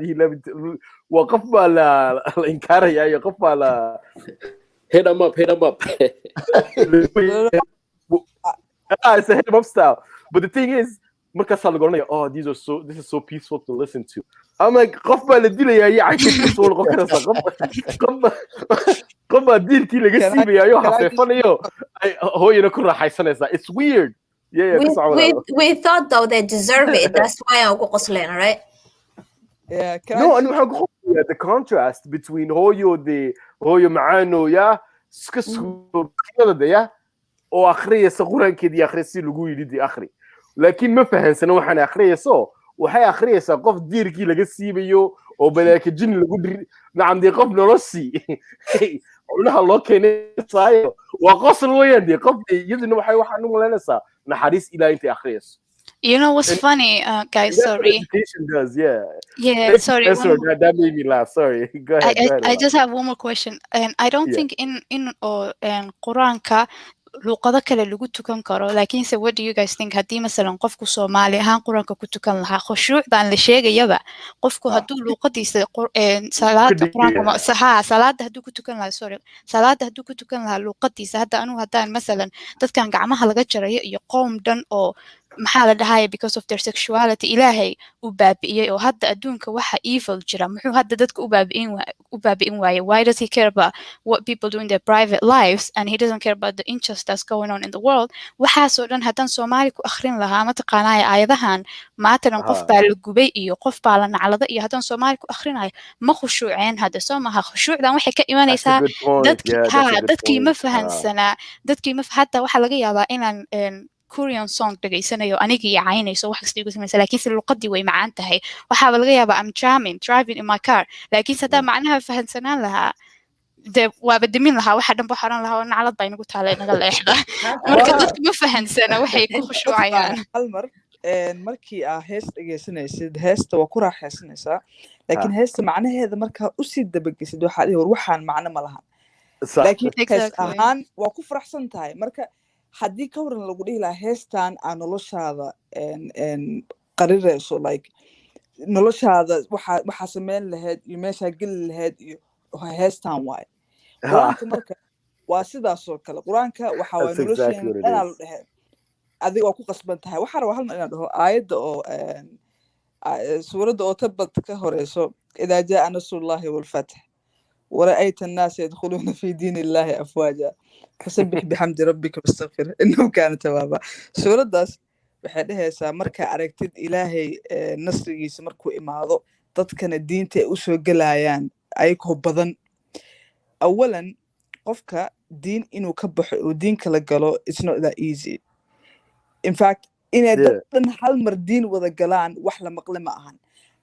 Speaker 1: waqaf bala inkaraya yaqaf bala
Speaker 9: hit them up
Speaker 1: it's a hit 'em up style. But the thing is, oh, this is so peaceful to listen to. I'm like, it's weird. Yeah.
Speaker 16: We thought though they deserve it. That's why I'm going right?
Speaker 17: Yeah.
Speaker 1: The contrast between hoyo maano oo akhriyaysa quraankeedii akhrisi lagu yiri akhri laakiin ma fahansana waxaan akhriyayso waxay akhriyaysaa qof diirkii laga siibayo oo balaaka jin lagu dhiri nacam dee qof noloshii cunaha loo keenaysaayo waa qosol weeyaan dee qof iyaduna waxaan u malaynaysaa naxariis ilaahay intay akhriyayso.
Speaker 11: You know what's funny, guys?
Speaker 1: That's
Speaker 11: Sorry.
Speaker 1: what education does, yeah.
Speaker 11: Yeah, sorry.
Speaker 1: That made me laugh. Sorry. Go ahead.
Speaker 11: I just have one more question, and I don't think in Quranka luqado kale lagu tukan karo, laakiinse what do you guys think haddii masalan qofku Soomaali ahaan Quraanka ku tukan lahaa khushuucdan la sheegayaba qofku hadduu luqadiisa salaada Quraanka salaada hadduu ku tukan lahaa salaada hadduu ku tukan lahaa luqadiisa hadda anu haddaan masalan dadkan gacmaha laga jarayo iyo qoom dhan oo maxaa la dhahayaa because of their sexuality ilaahay u baabi'iyay oo hadda adduunka waxa evil jira muxuu hadda dadka u baabi'in waaye why does he care about what people do in their private lives and he doesn't care about the injustice that's going on in the world waxaasoo dhan haddaan Soomaali ku akhrin lahaa mataqaanaa aayadahan maatalan qof baa la gubay iyo qof baa la naclada iyo haddaan Soomaali ku akhrinayo ma khushuuceen hadda soo maha khushuucdan waxay ka imanaysaa dadkii ma fahansanaa dadkii ma hadda waxa laga yaabaa inaan Korean song dhageysanayo anigii caynayso wax kasta igu sameeyay laakiin si luqadii way macaan tahay waxa laga yaabaa I'm driving in my car laakiin sada macnaha fahansanaan lahaa de waaba dimin lahaa waxa dhanba xaran lahaa naclad baa inagu taalay naga leexda marka dadku ma fahansana waxay ku khushuucayaan
Speaker 17: hal mar markii hees dhageysanaysid heesta waa ku raaxaysanaysaa laakiin heesta macnaheeda marka u sii dabagisid waxa ay waxaan macno ma lahan laakiin hees ahaan waa ku faraxsan tahay marka haddii ka waran lagu dhihi lahaa heestan aan noloshaada qarirayso like noloshaada waxaa sameyn lahayd iyo meeshaa geli lahayd iyo heestan waaye qur-aanka marka waa sidaasoo kale qur-aanka waxa waay nolosheena dhanaa la dhaheen adiga waa ku qasban tahay waxaa rabaa hal mar inaan dhaho aayadda oo suuradda oo tabad ka horeyso idaa jaa nasrullahi walfatx ورأيت الناس يدخلون في دين الله أفواجا فسبح بحمد ربك واستغفره إنه كان توابا سورة داس waxay dhahaysaa marka aragtid ilaahay nasrigiisa markuu imaado dadkana diinta ay u soo galayaan ayagoo badan awalan qofka diin inuu ka baxo oo diin kala galo it's not that easy in fact inay dadkan hal mar diin wada galaan wax la maqle ma ahan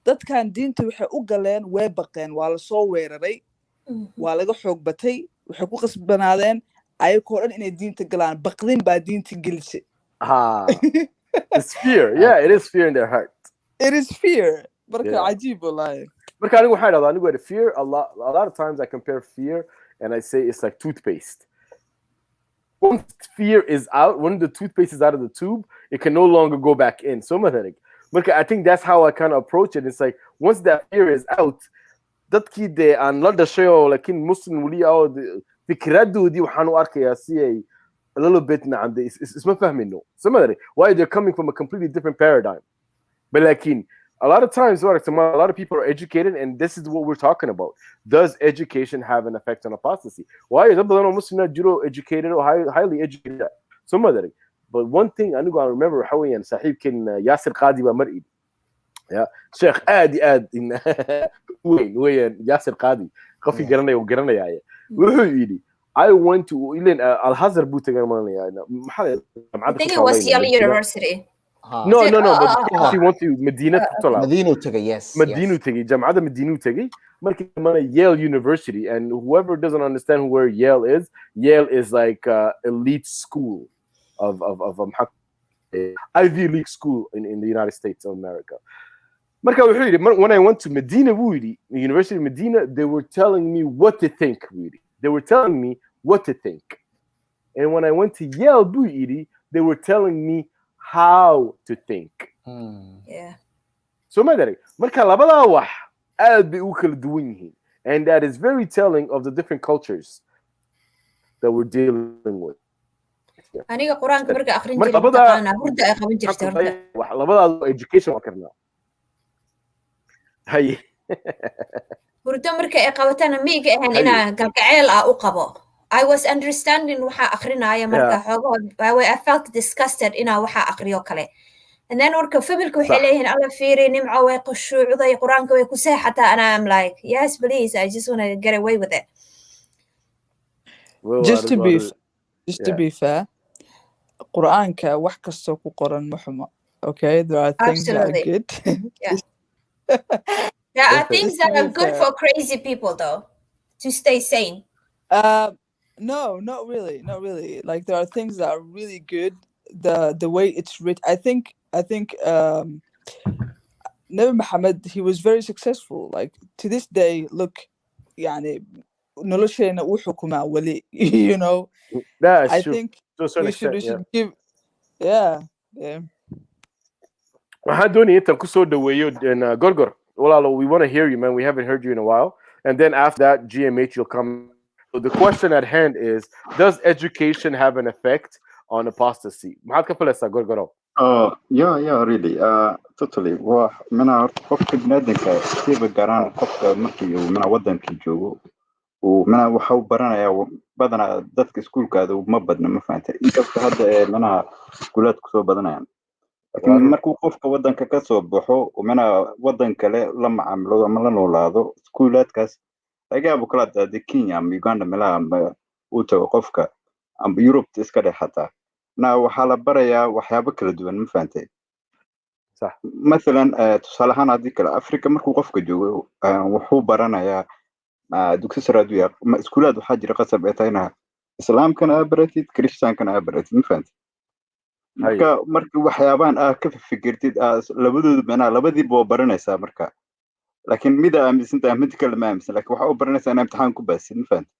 Speaker 17: dadkan diinta waxay u galeen way baqeen waa la soo weeraray waa laga xoog batay waxay ku qasbanaadeen ayagoo dhan inay diinta galaan baqdin baa diinta gelisay
Speaker 1: it's fear it is fear in their heart
Speaker 17: it is fear marka cajiib wallahi
Speaker 1: marka anigu waxaan dhahdaa anigu fear a lot of times I compare fear and I say it's like toothpaste once fear is out when the toothpaste is out of the tube it can no longer go back in so mathematic marka I think that's how I kind of approach it it's like once that fear is out dadkii dee aan la dhashay oo laakiin muslim weli oo fikradoodii waxaan u arkayaa si ay a little bit nacam de isma fahmayno somebody why they're coming from a completely different paradigm but laakiin a lot of times a lot of people are educated and this is what we're talking about does education have an effect on apostasy why dad badan oo muslimna jiro educated or highly educated somebody but one thing anigu I remember waxa weeyaan saaxiibkeen Yaasir Qaadi baa mar يا شيخ آدي وين ياسر قاضي قفي قرنا وقرنا يا وحيدي I went to إلين الحزر بوتة قرنا يا محل
Speaker 16: I think it was Yale University
Speaker 1: no but she went to مدينة طلع
Speaker 15: مدينة تجي yes
Speaker 1: مدينة تجي جامعة مدينة تجي مركز كمان Yale University and whoever doesn't understand where Yale is like elite school of Ivy League school in the United States of America. Marka wuxuu yiri when I went to Medina the University of Medina they were telling me what to think they were telling me what to think and when I went to Yale they were telling me how to think
Speaker 16: yeah
Speaker 1: so marka labada wax aad bay u kala duwan yihiin and that is very telling of the different cultures that we're dealing with
Speaker 16: aniga quraanka marka akhrin jiray taqaana hurda ay qaban jirtay
Speaker 1: wax labada education waa karnaa hay
Speaker 16: hurda marka ay qabatana miiga ahaan ina galgaceel u qabo I was understanding waxa akhrinaya marka xogo I felt disgusted ina waxa akhriyo kale and then warka familku waxay leeyihiin alla fiiri nimco way qushuucday quraanka way ku seexataa and I'm like yes please I just want to get away with it
Speaker 17: just to be fair quraanka wax kasto ku qoran ma xumo
Speaker 13: Okay, there are things
Speaker 16: Absolutely.
Speaker 13: that are good.
Speaker 16: Yeah. There are things that are good for crazy people, though, to stay sane.
Speaker 13: No, not really, not really. Like there are things that are really good. The way it's written, I think Nabi Muhammad, he was very successful. Like to this day, look, يعني nolosheena wuu xukumaa wali, you know.
Speaker 1: That's
Speaker 13: I
Speaker 1: true.
Speaker 13: think
Speaker 1: To a certain
Speaker 13: we should
Speaker 1: extent,
Speaker 13: give, yeah.
Speaker 1: waxaan doonaya intaan kusoo dhaweeyo gorgor walaalo, we want to hear you, man. We haven't heard you in a while. And then after that, GMH will come. So the question at hand is, does education have an effect on apostasy? maxaad ka filaysaa gorgorow?
Speaker 14: Yeah, really. Totally. Waa mina horta qofka biniaadanka siiba garaan qofka markii uu mina wadankii joogo uu mina waxa uu baranayaa badanaa dadka iskuulkaada ma badna, ma fahantay, inkasta hadda mina iskuulaad kusoo badanayaan, laakiin markuu qofka wadanka ka soo baxo mina wadan kale la macaamilo ama la noolaado, iskuulaadkaas laga yaabo kala daade Kenya ama Uganda meelaha uu tago qofka ama Europe iska dhex xataa waxaa la barayaa waxyaabo kala duwan, ma fahantay.
Speaker 1: صح.
Speaker 14: مثلا tusaale ahaan haddii kale Africa markuu qofka joogo wuxuu baranayaa dugsi sare adduunya iskuulaad waxaa jira qasab ay tahay inaad islaamkana aad baratid, kiristaankana aad baratid, ma fahantay. marka waxyaabaan aad ka fikirtid labadoodu macnaha labadiiba waa baranaysaa marka, laakiin mid aaminsan tahay mid kale ma aaminsan, laakiin waxaa u baranaysaa inaad imtixaan ku baasid, ma fahantay.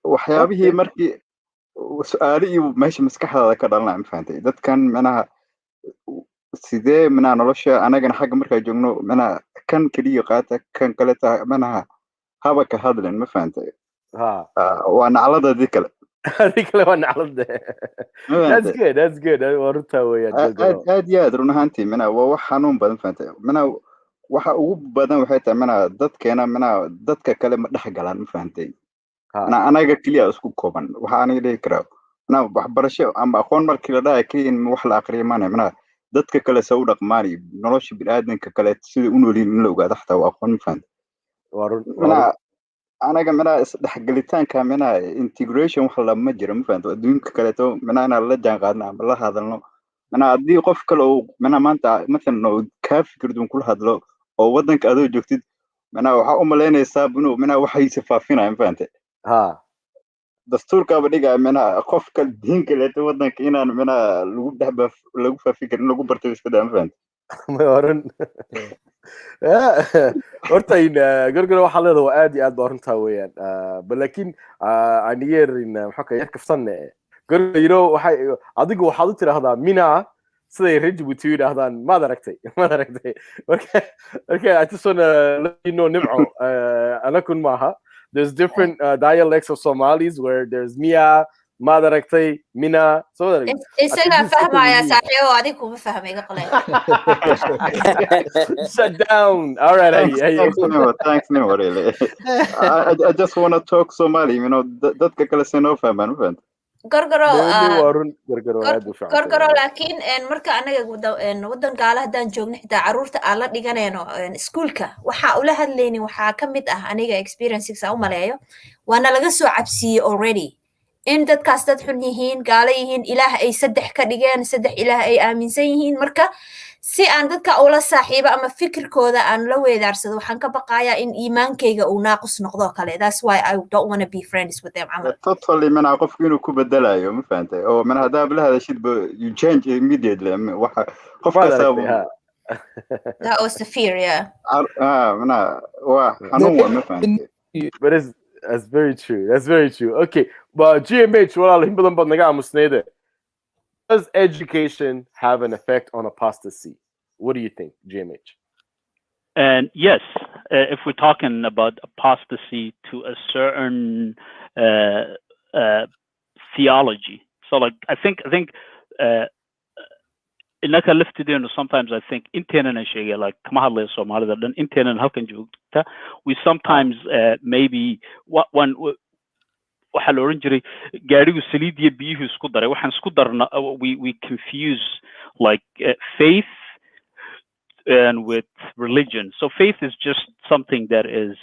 Speaker 14: waxyaabihii markii su-aalihii meesha maskaxdaada ka dhalanaya, ma fahantay. dadkan manaha sidee manaha nolosha anagana xagga markaa joogno manaha kan keliya qaata kan kale tahay manaha haba ka hadlen, ma fahantay. waa nacladadii kale
Speaker 1: adii kale waa naclada. That's good waa runtaa weeyaan.
Speaker 14: aad iyo aad run ahaantii manaha waa wax xanuun badan, fahantay. manaha waxa ugu badan waxay tahay manaha dadkeena manaha dadka kale ma dhex galaan, ma fahantay. anaga keliya isku kooban waxa aniga dhihi karaa waxbarasho ama aqoon markii la dhahay keliya in wax la aqriyo maana, mana dadka kale soo dhaqmaan nolosha bini'aadanka kale sida u noolin in la ogaado xataa waa aqoon, ma fahantay. anaga mana isdhexgalitaanka mana integration wax lama jiro, ma fahantay. adduunka kaleeto mana inaan la jaan qaadno ama la hadalno, mana haddii qof kale oo mana maanta mathalan oo kaa fikirduun kula hadlo oo wadanka adoo joogtid, mana waxaa u malaynaysaa inuu mana waxaysa faafinaya, ma fahantay. dastuurkaaba dhigaa mina qofka diin kaleeto wadanka inaan mina lagu faafi karin lagu barto iska daa, ma fahantay.
Speaker 1: ma oran horta gorgor waxaa leedahay waa aad iyo aad ba runtaa weeyaan. laakiin anigeerin maxaa ka yar kafsanne gorgor waxay adigu waxaad u tiraahdaa mina siday Djibouti yidhaahdaan maad aragtay marka I just wanna let you know nimco anakun maaha. There's different dialects of Somalis where there's Mia, Madarakte, Mina. So
Speaker 16: isaga fahmaya saaxiibo adiga kuma fahmay qolay.
Speaker 1: Shut down. All right.
Speaker 14: Thanks, no, really. I just want to talk Somali, you know, dadka kale sino fahmaan, ma fahantay.
Speaker 16: gorgoro laakiin marka anaga wadan gaala haddaan joogno xitaa caruurta aan la dhiganayno iskuulka waxaa ula hadlaynin waxaa ka mid ah aniga experiences aan u maleeyo waana laga soo cabsiiyey already in dadkaas dad xun yihiin, gaala yihiin, ilaah ay saddex ka dhigeen, saddex ilaah ay aaminsan yihiin. marka si aan dadka ula saaxiibo ama fikirkooda aan la weedaarsado waxaan ka baqayaa in iimaankayga uu naaqus noqdo kale. That's why I don't want to be friends with them.
Speaker 14: totally mana qofku inuu ku bedelayo, ma fahantay. oo mana hadaa bila hadashid you change immediately waxa qofka saabo.
Speaker 16: That was the fear, yeah.
Speaker 14: mana waa xanuun waa, ma fahantay.
Speaker 1: But that's very true. That's very true. Okay, but GMH walaal in badan bad naga aamusneede. Does education have an effect on apostasy? What do you think, GMH?
Speaker 10: And yes, if we're talking about apostasy to a certain theology, so like I think innaka laftideenu sometimes I think inteena sheegay like kama hadlayo Soomaalida dhan inteena halkan joogta, we sometimes maybe one waxa la oran jiray gaarigu saliid iyo biyuhu isku daray, waxaan isku darna we confuse like faith and with religion. So faith is just something that is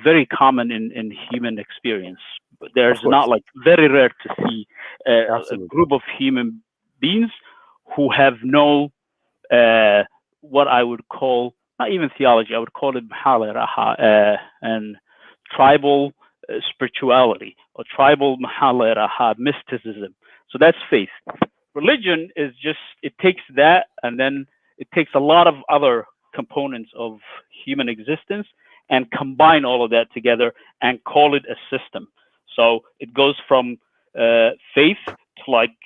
Speaker 10: very common in human experience. There's not like very rare to see a group of human beings who have no what I would call, not even theology, I would call it and tribal spirituality or tribal mysticism. So that's faith. Religion is just, it takes that and then it takes a lot of other components of human existence and combine all of that together and call it a system. So it goes from faith to like,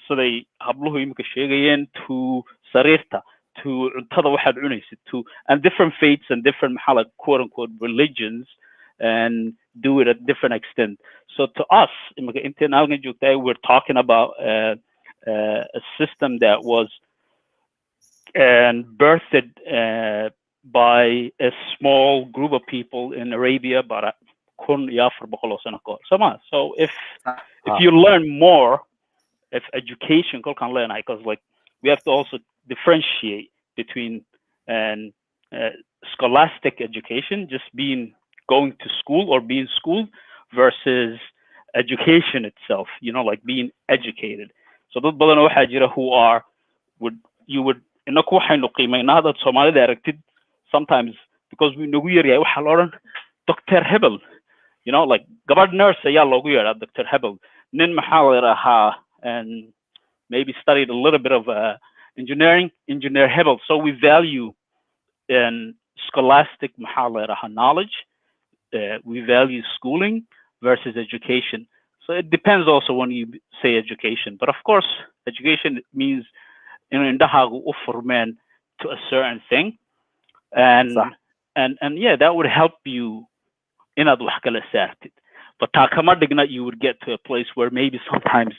Speaker 10: so they habluhu imika sheegayen to sarirta, to cuntada waxaad cunaysid, to, and different faiths and different quote unquote religions, and do it at different extent. So to us, we're talking about a system that was birthed by a small group of people in Arabia, but so if you learn more, if education, because like we have to also differentiate between scholastic education, just going to school or being schooled, versus education itself, you know, like being educated. So dad badan waxaa jira who are inaku waxaynu qiimaynaa dad Soomaalida aragtid sometimes, because we nagu yaryahay waxaa la odhan Dr. Hebel, you know, like gabadh nurse ayaa loogu yeedhaa Dr. Hebel, nin maxaa la yidhaahaa and maybe studied a little bit of engineer Hebel. So we value scholastic knowledge, we value schooling versus education. So it depends also when you say education, but of course education means indahaagu u furmeen to a certain thing, and yeah, that would help you inaad wax kala saartid, but taa kama dhigna you would get to a place where maybe sometimes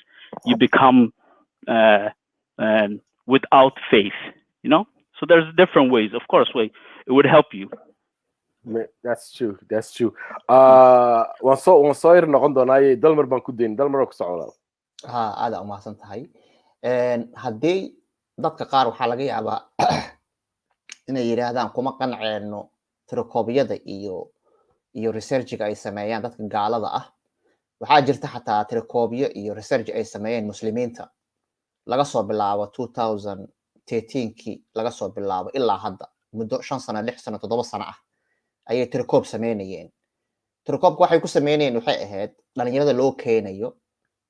Speaker 10: you become without faith, you know. So there's different ways, of course, it would help you.
Speaker 1: That's true. waan soo yar noqon doonaa dalmar baan ku dayn, dalmar ku soconaa.
Speaker 15: aad u mahadsan tahay. haddii dadka qaar waxaa laga yaabaa inay yiraahdaan kuma qanceyno tirokoobyada iyo researchiga ay sameeyaan dadka gaalada ah. waxaa jirta xataa tirokoobiyo iyo research ay sameeyeen muslimiinta laga soo bilaabo 2013kii laga soo bilaabo ilaa hadda, muddo 5 sano 6 sano 7 sano ah ayay tirokoob sameynayeen. Tirkoobka waxay ku sameynayeen waxay ahayd dhalinyarada loo keenayo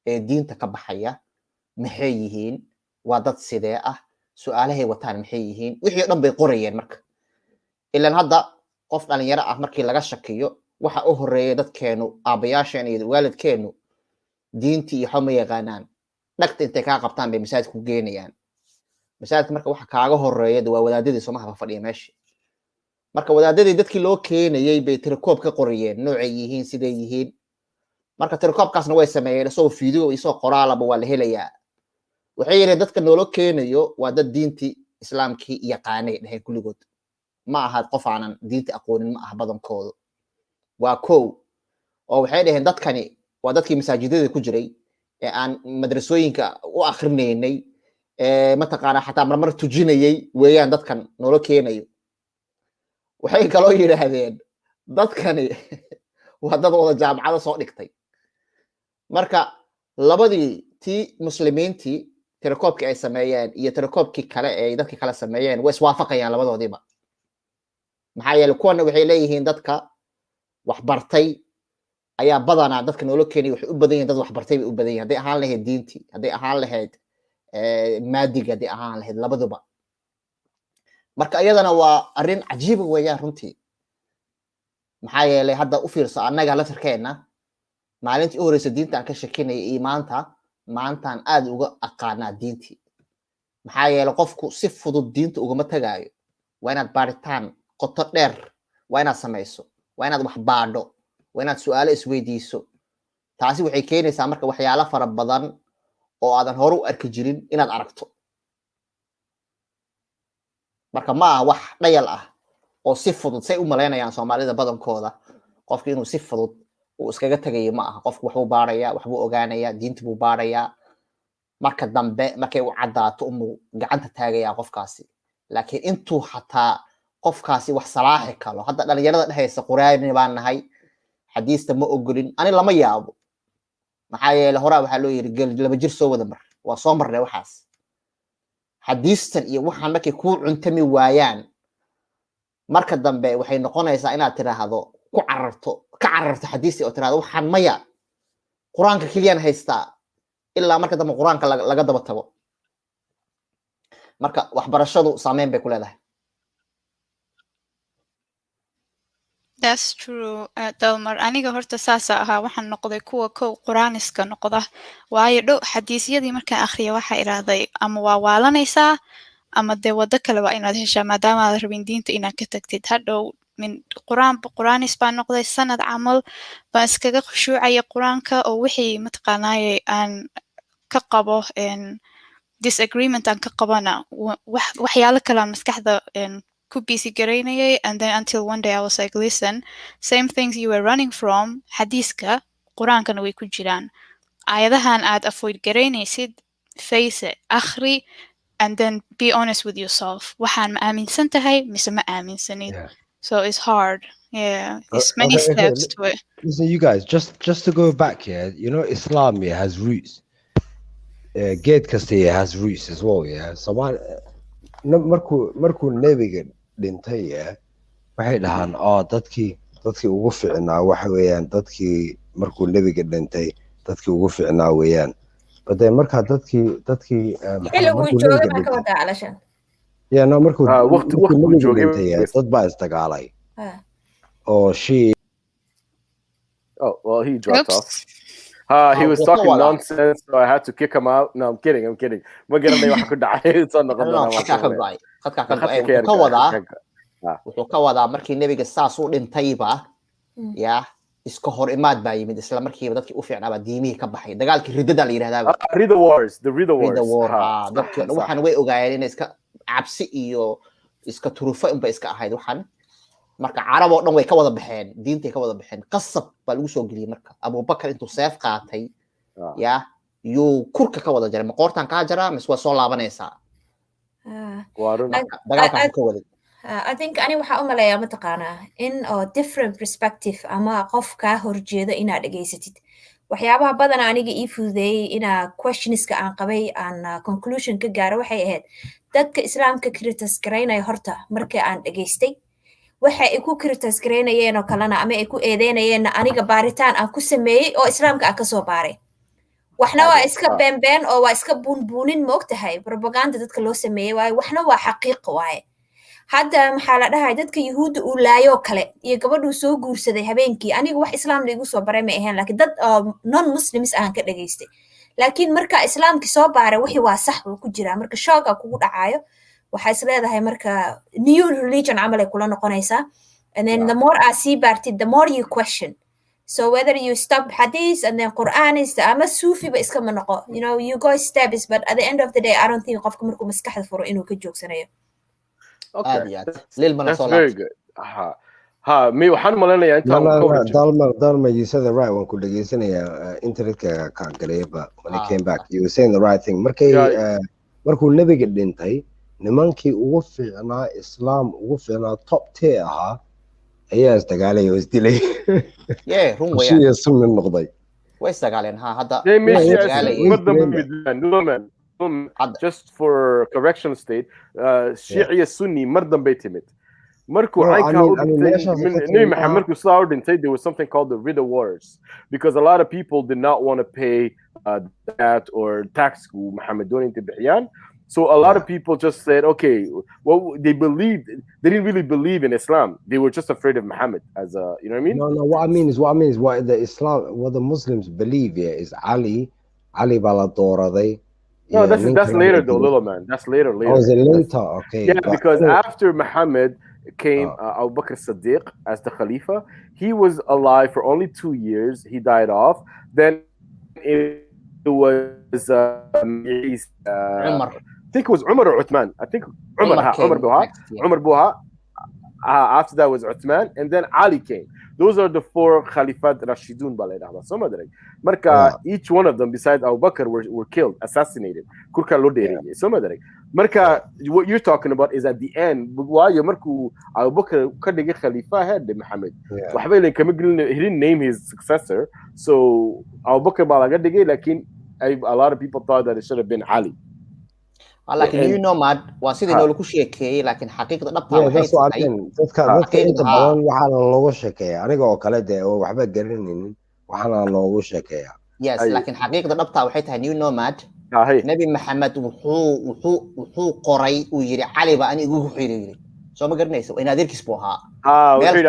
Speaker 15: ee diinta ka baxaya maxay yihiin, waa dad sidee ah, su'aalahay wataan maxay yihiin, wixii dhan bay qorayeen. marka ilaan hadda qof dhalinyaro ah markii laga shakiyo waxa u horeeyay dadkeenu aabayaasheen iyo waalidkeenu diintii iyo xuma yaqaanaan, dhagta intay ka qabtaan bay masaajidka ku geenayaan. masaajidka marka waxa kaaga horeeyay waa wadaadadii Soomaaliya fadhiya meesha. marka wadaadadii dadkii loo keenayay bay tirkoob ka qorayeen noocay yihiin, sidee yihiin. marka tirkoobkaasna way sameeyeen soo video iyo soo qoraalaba waa la helayaa. waxay yiraahdeen dadka noolo keenayo waa dad diintii islaamkii yaqaanay dhahay kulligood, ma aha qof aanan diinta aqoonin, ma aha badankooda. waa koow oo waxay dhaheen dadkani waa dadkii masaajidada ku jiray ee aan madrasooyinka u akhrineynay, mataqaanaa xataa marmar tujinayay weeyaan dadkan noolo keenayo. waxay kaloo yiraahdeen dadkani waa dad wada jaamacada soo dhigtay. marka labadii tii muslimiintii tirkoobkii ay sameeyeen iyo tirkoobkii kale ee dadkii kala sameeyeen way iswaafaqayaan labadoodiiba. maxaa yeelay kuwana waxay leeyihiin dadka wax bartay ayaa badanaa dadka noolo keenay waxay u badan yihiin dad wax bartay bay u badan yihiin, hadday ahaan lahayd diintii, hadday ahaan lahayd maadiga, hadday ahaan lahayd labaduba. marka iyadana waa arrin cajiib weeyaan runtii. maxaa yeelay hadda u fiirso annaga la tirkeena maalintii u horreysay diinta aan ka shakinayay iyo maantaan aad uga aqaanaa diintii. maxaa yeelay qofku si fudud diinta ugama tagaayo, waa inaad baaritaan qoto dheer waa inaad samayso, waa inaad wax baadho, waa inaad su'aalo isweydiiso. taasi waxay keenaysaa marka waxyaalo fara badan oo aadan hore u arki jirin inaad aragto. marka ma aha wax dhayal ah oo si fudud say u maleynayaan Soomaalida badankooda qofku inuu si fudud uu iskaga tagayo ma aha. qofku waxbuu baarayaa, waxbuu ogaanayaa, diinta buu baarayaa, marka dambe markay u caddaato umuu gacanta taagayaa qofkaasi. laakiin intuu xataa qofkaasi wax salaaxi kalo, hadda dhalinyarada dhehaysa quraani baan nahay, xadiista ma ogolin, ani lama yaabo. maxaa yeelay horaa waxaa loo yiri laba jir soo wada mar, waa soo marnay waxaas. xadiistan iyo waxaan markay ku cuntami waayaan marka dambe waxay noqonaysaa inaad tiraahdo ka cararto xadiistii oo tiraahdo waxaan maya quraanka keliyaan haystaa ilaa marka dambe quraanka laga daba tago marka waxbarashadu saameyn bay ku leedahay.
Speaker 11: That's true. Dalmar aniga horta saasa ahaa waxaan noqday kuwa kow quraaniska noqda waayo dhow xadiisyadii markaan akhriyo waxa iraahday ama waa waalanaysaa ama dee wado kale waa inaad heshaa maadaama aad rabin diinta inaad ka tagtid hadhow min quraanis baan noqday sanad camal baan iskaga khushuucaya quraanka oo wixii mataqaanaaye aan ka qabo disagreement aan ka qabana waxyaalo kale aan maskaxda ku busy garaynayay and then until one day I was like listen same things you were running from xadiiska quraankana way ku jiraan aayadahan aad avoid garaynaysid face it akhri and then be honest with yourself waxaan ma aaminsan tahay mise ma aaminsanid so it's hard it's many steps to it.
Speaker 2: Listen you guys just to go back here you know Islam has roots geed kasta has roots as well Somali markuu nebiga dhintay waxay dhahaan dadkii ugu fiicnaa waxa weeyaan dadkii markuu nebiga dhintay dadkii ugu fiicnaa weeyaan bade marka dadkii markuu joogay dad baa isdagaalay
Speaker 1: well he dropped off he was talking nonsense so I had to kick him out. No, I'm kidding. Ma garanay waxa ku dhacay soo noqon
Speaker 15: wuxuu ka wadaa markii nebiga saas u dhintayba iska hor imaad baa yimid isla markiiba dadkii u fiicnaaba diimihii ka baxay dagaalkii ridada la yiraahdaa
Speaker 1: Ridda Wars
Speaker 15: waxaan way ogaayeen in iska cabsi iyo iska turufo inba iska ahayd waxaan marka carab oo dhan way ka wada baxeen diintay ka wada baxeen qasab baa lagu soo geliyay marka Abubakar intuu seef qaatay yuu kurka ka wada jaray maqoortan ka jaraa mise waa soo laabanaysaa dagaalkan ka waday
Speaker 16: I think ani waxa u maleeyaa mataqaanaa in different perspective ama qof ka horjeeda inaad dhageysatid waxyaabaha badan aniga ii fududeeyay ina questionska aan qabay aan conclusion ka gaaro waxay ahayd dadka islaamka criticize garaynaya horta markii aan dhageystay waxa ay ku criticize garaynayeen oo kalena ama ay ku eedeynayeen aniga baaritaan aan ku sameeyay oo islaamka aan ka soo baaray waxna waa iska been oo waa iska buunbuunin moogtahay propaganda dadka loo sameeyay waaye waxna waa xaqiiqo waaye hadda maxaa la dhahay dadka yahuudda uu laayo kale iyo gabadhuu soo guursaday habeenkii aniga wax islaam la igu soo baray ma ahayn laakiin dad non muslims aan ka dhageystay laakiin marka islaamki soo baaray wixii waa sax uu ku jiraa marka shooga kugu dhacayo waxay is leedahay marka new religion camal ay kula noqonaysaa and then the more I see baartid the more you question so whether you stop hadith and then Quran is ama Sufi ba iska ma noqo you know you go steps but at the end of the day I don't think qofka markuu maskaxda furo inuu ka joogsanayo
Speaker 1: Okay, that's very good. Me waxaan maleynayaa inta
Speaker 2: Dalma you said the right one ku dhageysanaya internetka ka galayba when he came back you were saying the right thing markuu nabiga dhintay nimankii ugu fiicnaa islaam ugu fiicnaa top 10 ahaa ayaa isdagaalay oo isdilay
Speaker 15: run weeyaan
Speaker 2: shii sunna noqday
Speaker 15: way isdagaaleen hadda
Speaker 1: just for correction state Shia Sunni mar dambe timid markuu Nabi Muhammad markuu soo dhintay there was something called the Ridda Wars because a lot of people did not want to pay that or tax ku Muhammad doonay inta bixiyaan so a lot of people just said okay well they didn't really believe in Islam they were just afraid of Muhammad as a you know what I mean
Speaker 2: no what I mean is what the Islam what the Muslims believe is Ali bala dooraday.
Speaker 1: No, that's later though, little man. That's later.
Speaker 2: Oh, is it later? Okay.
Speaker 1: Yeah, because after Muhammad came Abu Bakr Siddiq as the Khalifa. He was alive for only 2 years. He died off. Then it was
Speaker 15: Umar.
Speaker 1: I think it was Umar or Uthman. I think Umar Buha. After that was Uthman, and then Ali came. Those are the 4 Khalifat Rashidun Marka each one of them besides Abu Bakr were killed, assassinated. Kurka lodere. Marka what you're talking about is at the end why marku Abu Bakr kadige Khalifa had Muhammad. He didn't name his successor. So Abu Bakr balaga dige lakin a lot of people thought that it should have been Ali.
Speaker 15: laakiin new nomad waa sidii noola ku sheekeeyay laakiin xaqiiqda dhabta waxay tahay
Speaker 2: dadka inta badan waxaana loogu sheekeeyaa aniga oo kale dee oo waxba garanaynin waxaana loogu sheekeeyaa
Speaker 15: yes laakiin xaqiiqda dhabta waxay tahay new nomad nabi maxamed wuxuu qoray uu yiri cali ba ani igu xiriiray soo ma garanayso in adeerkiis buu ahaa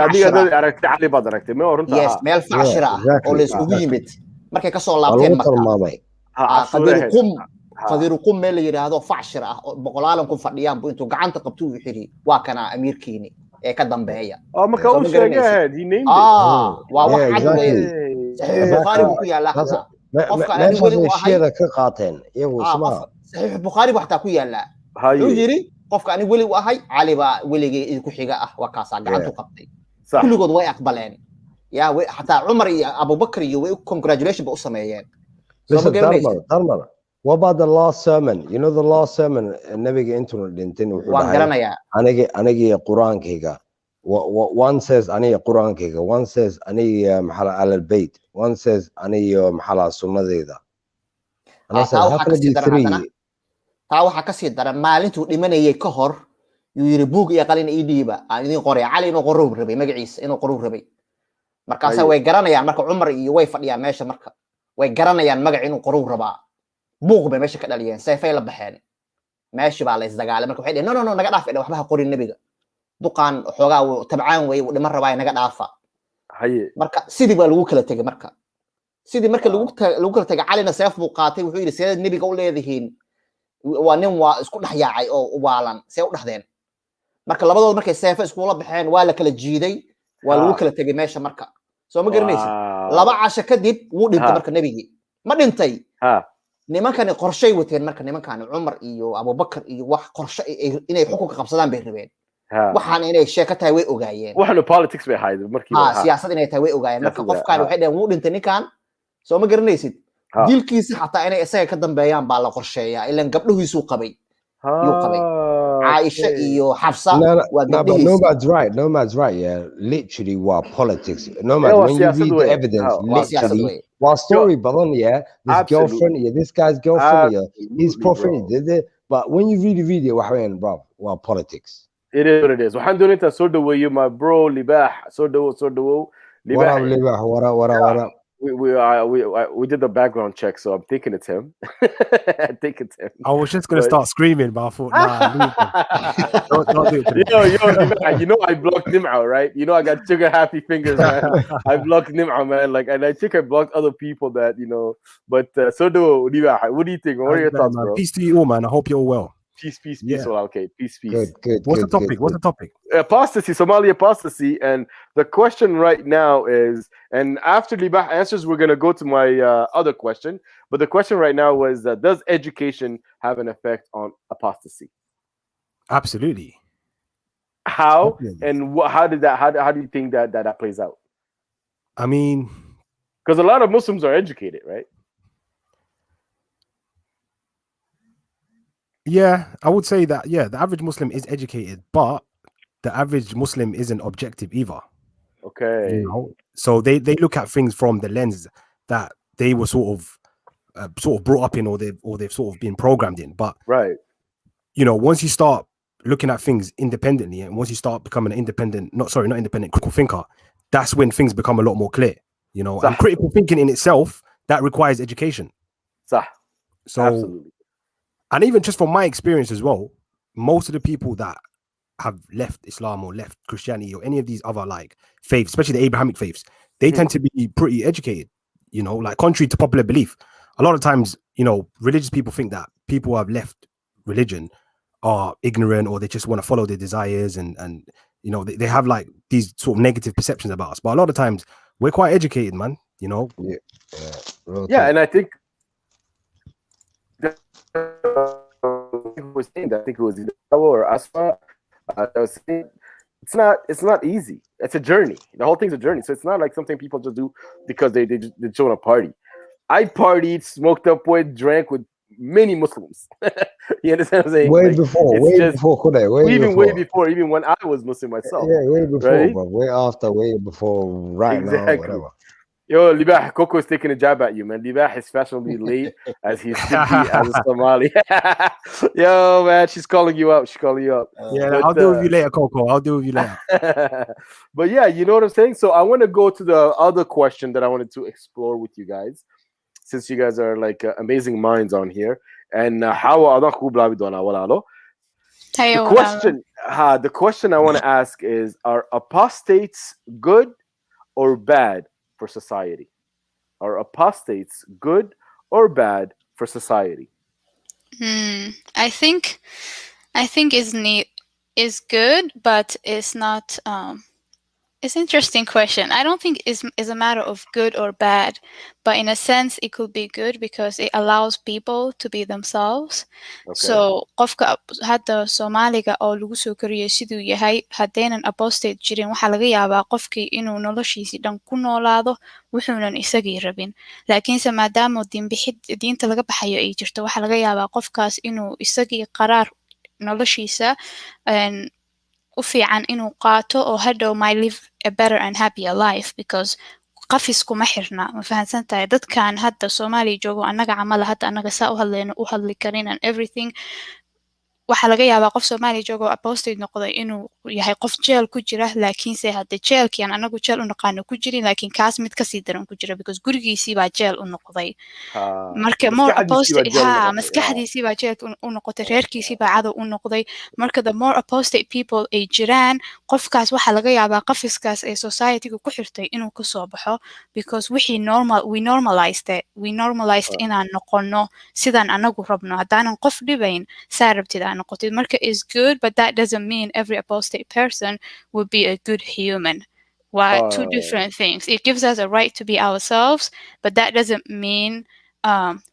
Speaker 1: adiga aragtay cali baad aragtay ma runta
Speaker 15: yes meel facshira oo la isugu yimid markay ka soo laabteen qadirukum meel la yiraahdo facshir ah boqolaalan ku fadhiyaan buu intuu gacanta qabto uu xiri waa kana amiirkiini ee ka dambeeya
Speaker 1: marka uu sheegay diinayn
Speaker 15: waa wax cad weyn saxiix bukhari ku yaala qofka aan weli u ahay
Speaker 2: ka qaateen iyagu isma
Speaker 15: saxiix bukhari waxa ku yaala uu yiri qofka aan weli u ahay cali ba weligii ku xiga ah waa kaasa gacantu qabtay kulligood way aqbaleen yaa hatta umar iyo abubakar iyo way congratulation ba u sameeyeen
Speaker 2: What about the last sermon? You know the last sermon nabiga intuu dhintin wuxuu dhahay aniga quraankayga one says aniga quraankayga one says aniga maxala al-bayt one says aniga maxala sunnadeyda
Speaker 15: taa waxa ka sii daran maalintuu dhimanayay ka hor yuu yiri buug iyo qalin ii dhiiba aan idin qoray cali inuu qoro rabay magaciisa inuu qoro rabay markaas way garanayaan marka umar iyo way fadhiyaan meesha marka way garanayaan magac inuu qoro rabaa buuq bay meesha ka dhaliyeen sayfay la baxeen meesha baa la isdagaalay marka waxay dhaheen no naga dhaaf waxba ha qorin nabiga duqaan xoogaa uu tabcaan way uu dhiman rabaa naga dhaafa marka sidii baa lagu kala tagay marka sidii marka lagu kala tagay calina sayf buu qaatay wuxuu yiri sayid nabiga u leedahiin waa nin waa isku dhaxyaacay oo waalan say u dhaxdeen marka labadood markay sayfa isku la baxeen waa la kala jiiday waa lagu kala tagay meesha marka soo ma garanaysid laba casho kadib wuu dhintay marka nabigi ma dhintay nimankani qorshay wateen marka nimankani Umar iyo Abubakar iyo wax qorshe inay xukunka qabsadaan bay rabeen waxaan inay sheeko tahay way ogaayeen
Speaker 1: waxna politics bay ahayd markii
Speaker 15: siyaasad inay tahay way ogaayeen marka qofkan waxay dhaheen wuu dhintay ninkan soo ma garanaysid dilkiisa xataa inay isaga ka dambeeyaan baa la qorsheeyaa ilaan gabdhihiisu qabay yuu qabay Aisha iyo Hafsa waa gabdhihiisa
Speaker 2: nomad's right yeah literally waa politics nomad when you read the evidence literally well, story badan, yeah. This girlfriend, yeah. This guy's girlfriend, yeah. His prophet, but when you read the video, bro, well, politics.
Speaker 1: It is what it is. Waxaan doonaytaa soo dhaweeyo my bro Libah. Soo dhawow.
Speaker 2: Libah. What up?
Speaker 1: We did the background check, so I'm thinking it's him. I think it's him.
Speaker 19: I was just gonna start screaming, but I thought, don't do it.
Speaker 1: You know, I blocked Nim'o, right? You know, I got sugar happy fingers, man. I blocked Nim'o, man. Like, and I think I blocked other people that But so do Libah. What do you think? What are your thoughts, bro?
Speaker 19: Peace to you all, man. I hope you're well.
Speaker 1: Peace. Yeah. Well, okay, peace.
Speaker 2: Good.
Speaker 19: What's the topic? What's the topic?
Speaker 1: Apostasy, Somali apostasy, and the question right now is, and after Libah answers, we're gonna go to my other question. But the question right now was, does education have an effect on apostasy?
Speaker 19: Absolutely.
Speaker 1: How and how did that? How do you think that plays out?
Speaker 19: I mean,
Speaker 1: because a lot of Muslims are educated, right?
Speaker 19: Yeah, I would say that, the average Muslim is educated, but the average Muslim isn't objective either.
Speaker 1: Okay.
Speaker 19: So they look at things from the lens that they were sort of brought up in, or they've sort of been programmed in. But
Speaker 1: right,
Speaker 19: once you start looking at things independently, and once you start becoming an critical thinker, that's when things become a lot more clear. And critical thinking in itself, that requires education.
Speaker 1: So
Speaker 19: absolutely. And even just from my experience as well, most of the people that have left Islam or left Christianity or any of these other like faiths, especially the Abrahamic faiths, they tend to be pretty educated, like contrary to popular belief. A lot of times, religious people think that people who have left religion are ignorant, or they just want to follow their desires, and they have like these sort of negative perceptions about us. But a lot of times we're quite educated, man,
Speaker 1: Yeah, and I think was saying that, I think it was Dawa or Asma. I was saying it's not easy. It's a journey. The whole thing's a journey. So it's not like something people just do because they just want to party. I partied, smoked up with, drank with many Muslims. You understand what I'm saying?
Speaker 2: Way before,
Speaker 1: even when I was Muslim myself.
Speaker 2: Yeah, way before,
Speaker 1: right?
Speaker 2: But way after, way before, right now, whatever.
Speaker 1: Yo, Libah, Coco is taking a jab at you, man. Libah is fashionably late as he should be as a Somali. Yo, man, she's calling you out. She's calling you out.
Speaker 19: Yeah, but, I'll deal with you later, Coco. I'll deal with you later.
Speaker 1: But yeah, you know what I'm saying? So I want to go to the other question that I wanted to explore with you guys, since you guys are like amazing minds on here. And the question I want to ask is, are apostates good or bad for society? Are apostates good or bad for society?
Speaker 11: I think is good, but it's not. It's an interesting question. I don't think it's a matter of good or bad, but in a sense, it could be good because it allows people to be themselves. Okay. So qofka hadda Soomaaliga oo lagu soo koriyay siduu yahay haddaynan apostate jirin waxaa laga yaabaa qofkii inuu noloshiisii dhan ku noolaado wuxuunan isagii rabin. Laakiinse maadaama diinta laga baxayo ay jirto waxaa laga yaabaa qofkaas inuu isagii qaraar noloshiisa u fiican inuu qaato oo hadhow might live a better and happier life because qafis kuma xirna ma fahansan tahay dadkan hadda Soomaaliya joogo annaga camal hadda annaga saa u hadlayno u hadli karin and everything waxaa laga yaabaa qof Soomaaliya joogo apostate noqday inuu yahay qof jeel ku jira laakiinse hadda jeelkian anagu jeel u naqaano ku jirin laakiin kaas mid ka sii daran ku jira because gurigiisii baa jeel u noqday marka more apostate maskaxdiisii baa jeel u noqotay reerkiisii baa cadow u noqday marka the more apostate people ay jiraan qofkaas waxaa laga yaabaa qafiskaas ee society-ga ku xirtay inuu ka soo baxo because we normalized inaan noqono sidaan anagu rabno haddaanan qof dhibayn saa rabtid marka is good, but that doesn't mean every apostate person would be a good human. Why? Two different things. It gives us a right to be ourselves, but that doesn't mean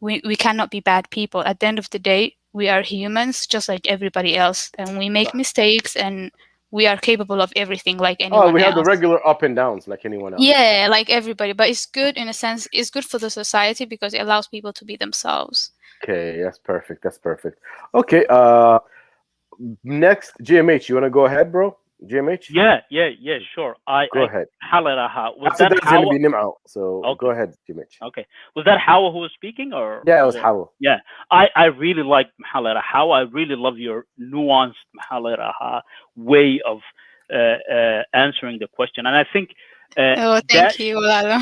Speaker 11: we cannot be bad people. At the end of the day, we are humans just like everybody else, and we make mistakes, and we are capable of everything like anyone else.
Speaker 1: We have the regular up and downs like anyone else.
Speaker 11: Yeah, like everybody, but it's good in a sense. It's good for the society because it allows people to be themselves.
Speaker 1: Okay, that's perfect. That's perfect. Okay, next, GMH, you want to go ahead, bro? GMH?
Speaker 10: Yeah, sure.
Speaker 1: Go ahead.
Speaker 10: Was that
Speaker 1: going to be Nim'ao, so okay. Go ahead, GMH.
Speaker 10: Okay. Was that Hawa who was speaking? Or
Speaker 1: yeah, it was Hawa.
Speaker 10: Yeah, I really like Hawa. I really love your nuanced way of answering the question. And I think...
Speaker 11: thank you, Lalo.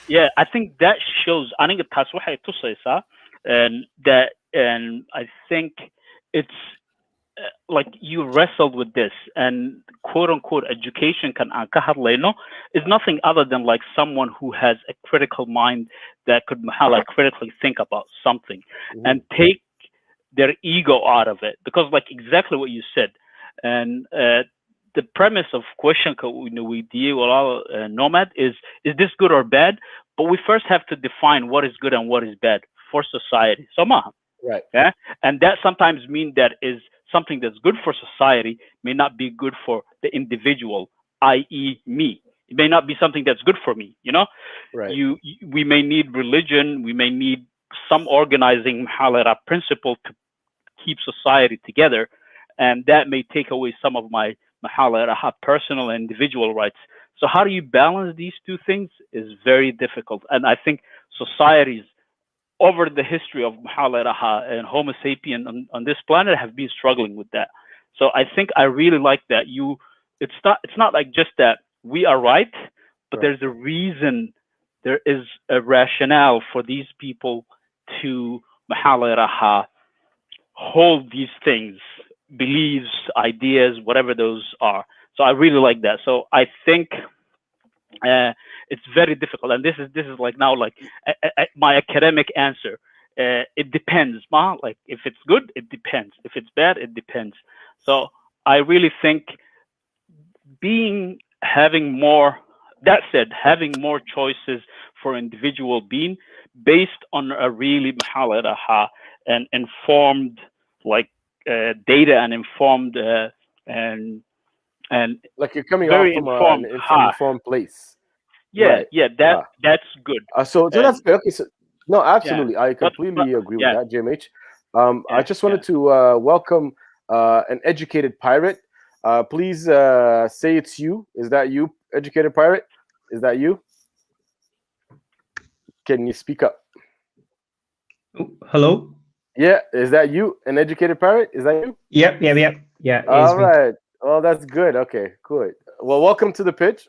Speaker 10: Yeah, I think that shows... I think that's what I tusaysa. And I think it's like you wrestled with this, and quote unquote education is nothing other than like someone who has a critical mind that could critically think about something and take their ego out of it, because like exactly what you said. And the premise of question we deal with Nomad is this good or bad? But we first have to define what is good and what is bad for society. So
Speaker 1: right.
Speaker 10: Yeah. And that sometimes means that is something that's good for society may not be good for the individual, i.e. me. It may not be something that's good for me, you know?
Speaker 1: Right.
Speaker 10: We may need religion, we may need some organizing principle to keep society together, and that may take away some of my personal and individual rights. So how do you balance these two things is very difficult. And I think societies over the history of and Homo sapien on this planet have been struggling with that. So I think I really like that it's not like just that we are right, but there's a reason, there is a rationale for these people to hold these things, beliefs, ideas, whatever those are. So I really like that. So I think it's very difficult, and this is like now like my academic answer. It depends, like if it's good, it depends. If it's bad, it depends. So I really think having more choices for individual being based on a really and informed like data and informed and
Speaker 1: like you're coming off from an informed place.
Speaker 10: Yeah,
Speaker 1: right.
Speaker 10: Yeah, that's good.
Speaker 1: So that's okay. So, no, absolutely, yeah. I completely agree with that, JMH. I just wanted to welcome an educated pirate. Please say it's you. Is that you, educated pirate? Is that you? can you speak up?
Speaker 20: Hello?
Speaker 1: Yeah, is that you? An educated parrot? Is that you?
Speaker 20: Yep. Yeah.
Speaker 1: All right. Well, that's good. Okay, cool. Well, welcome to the pitch.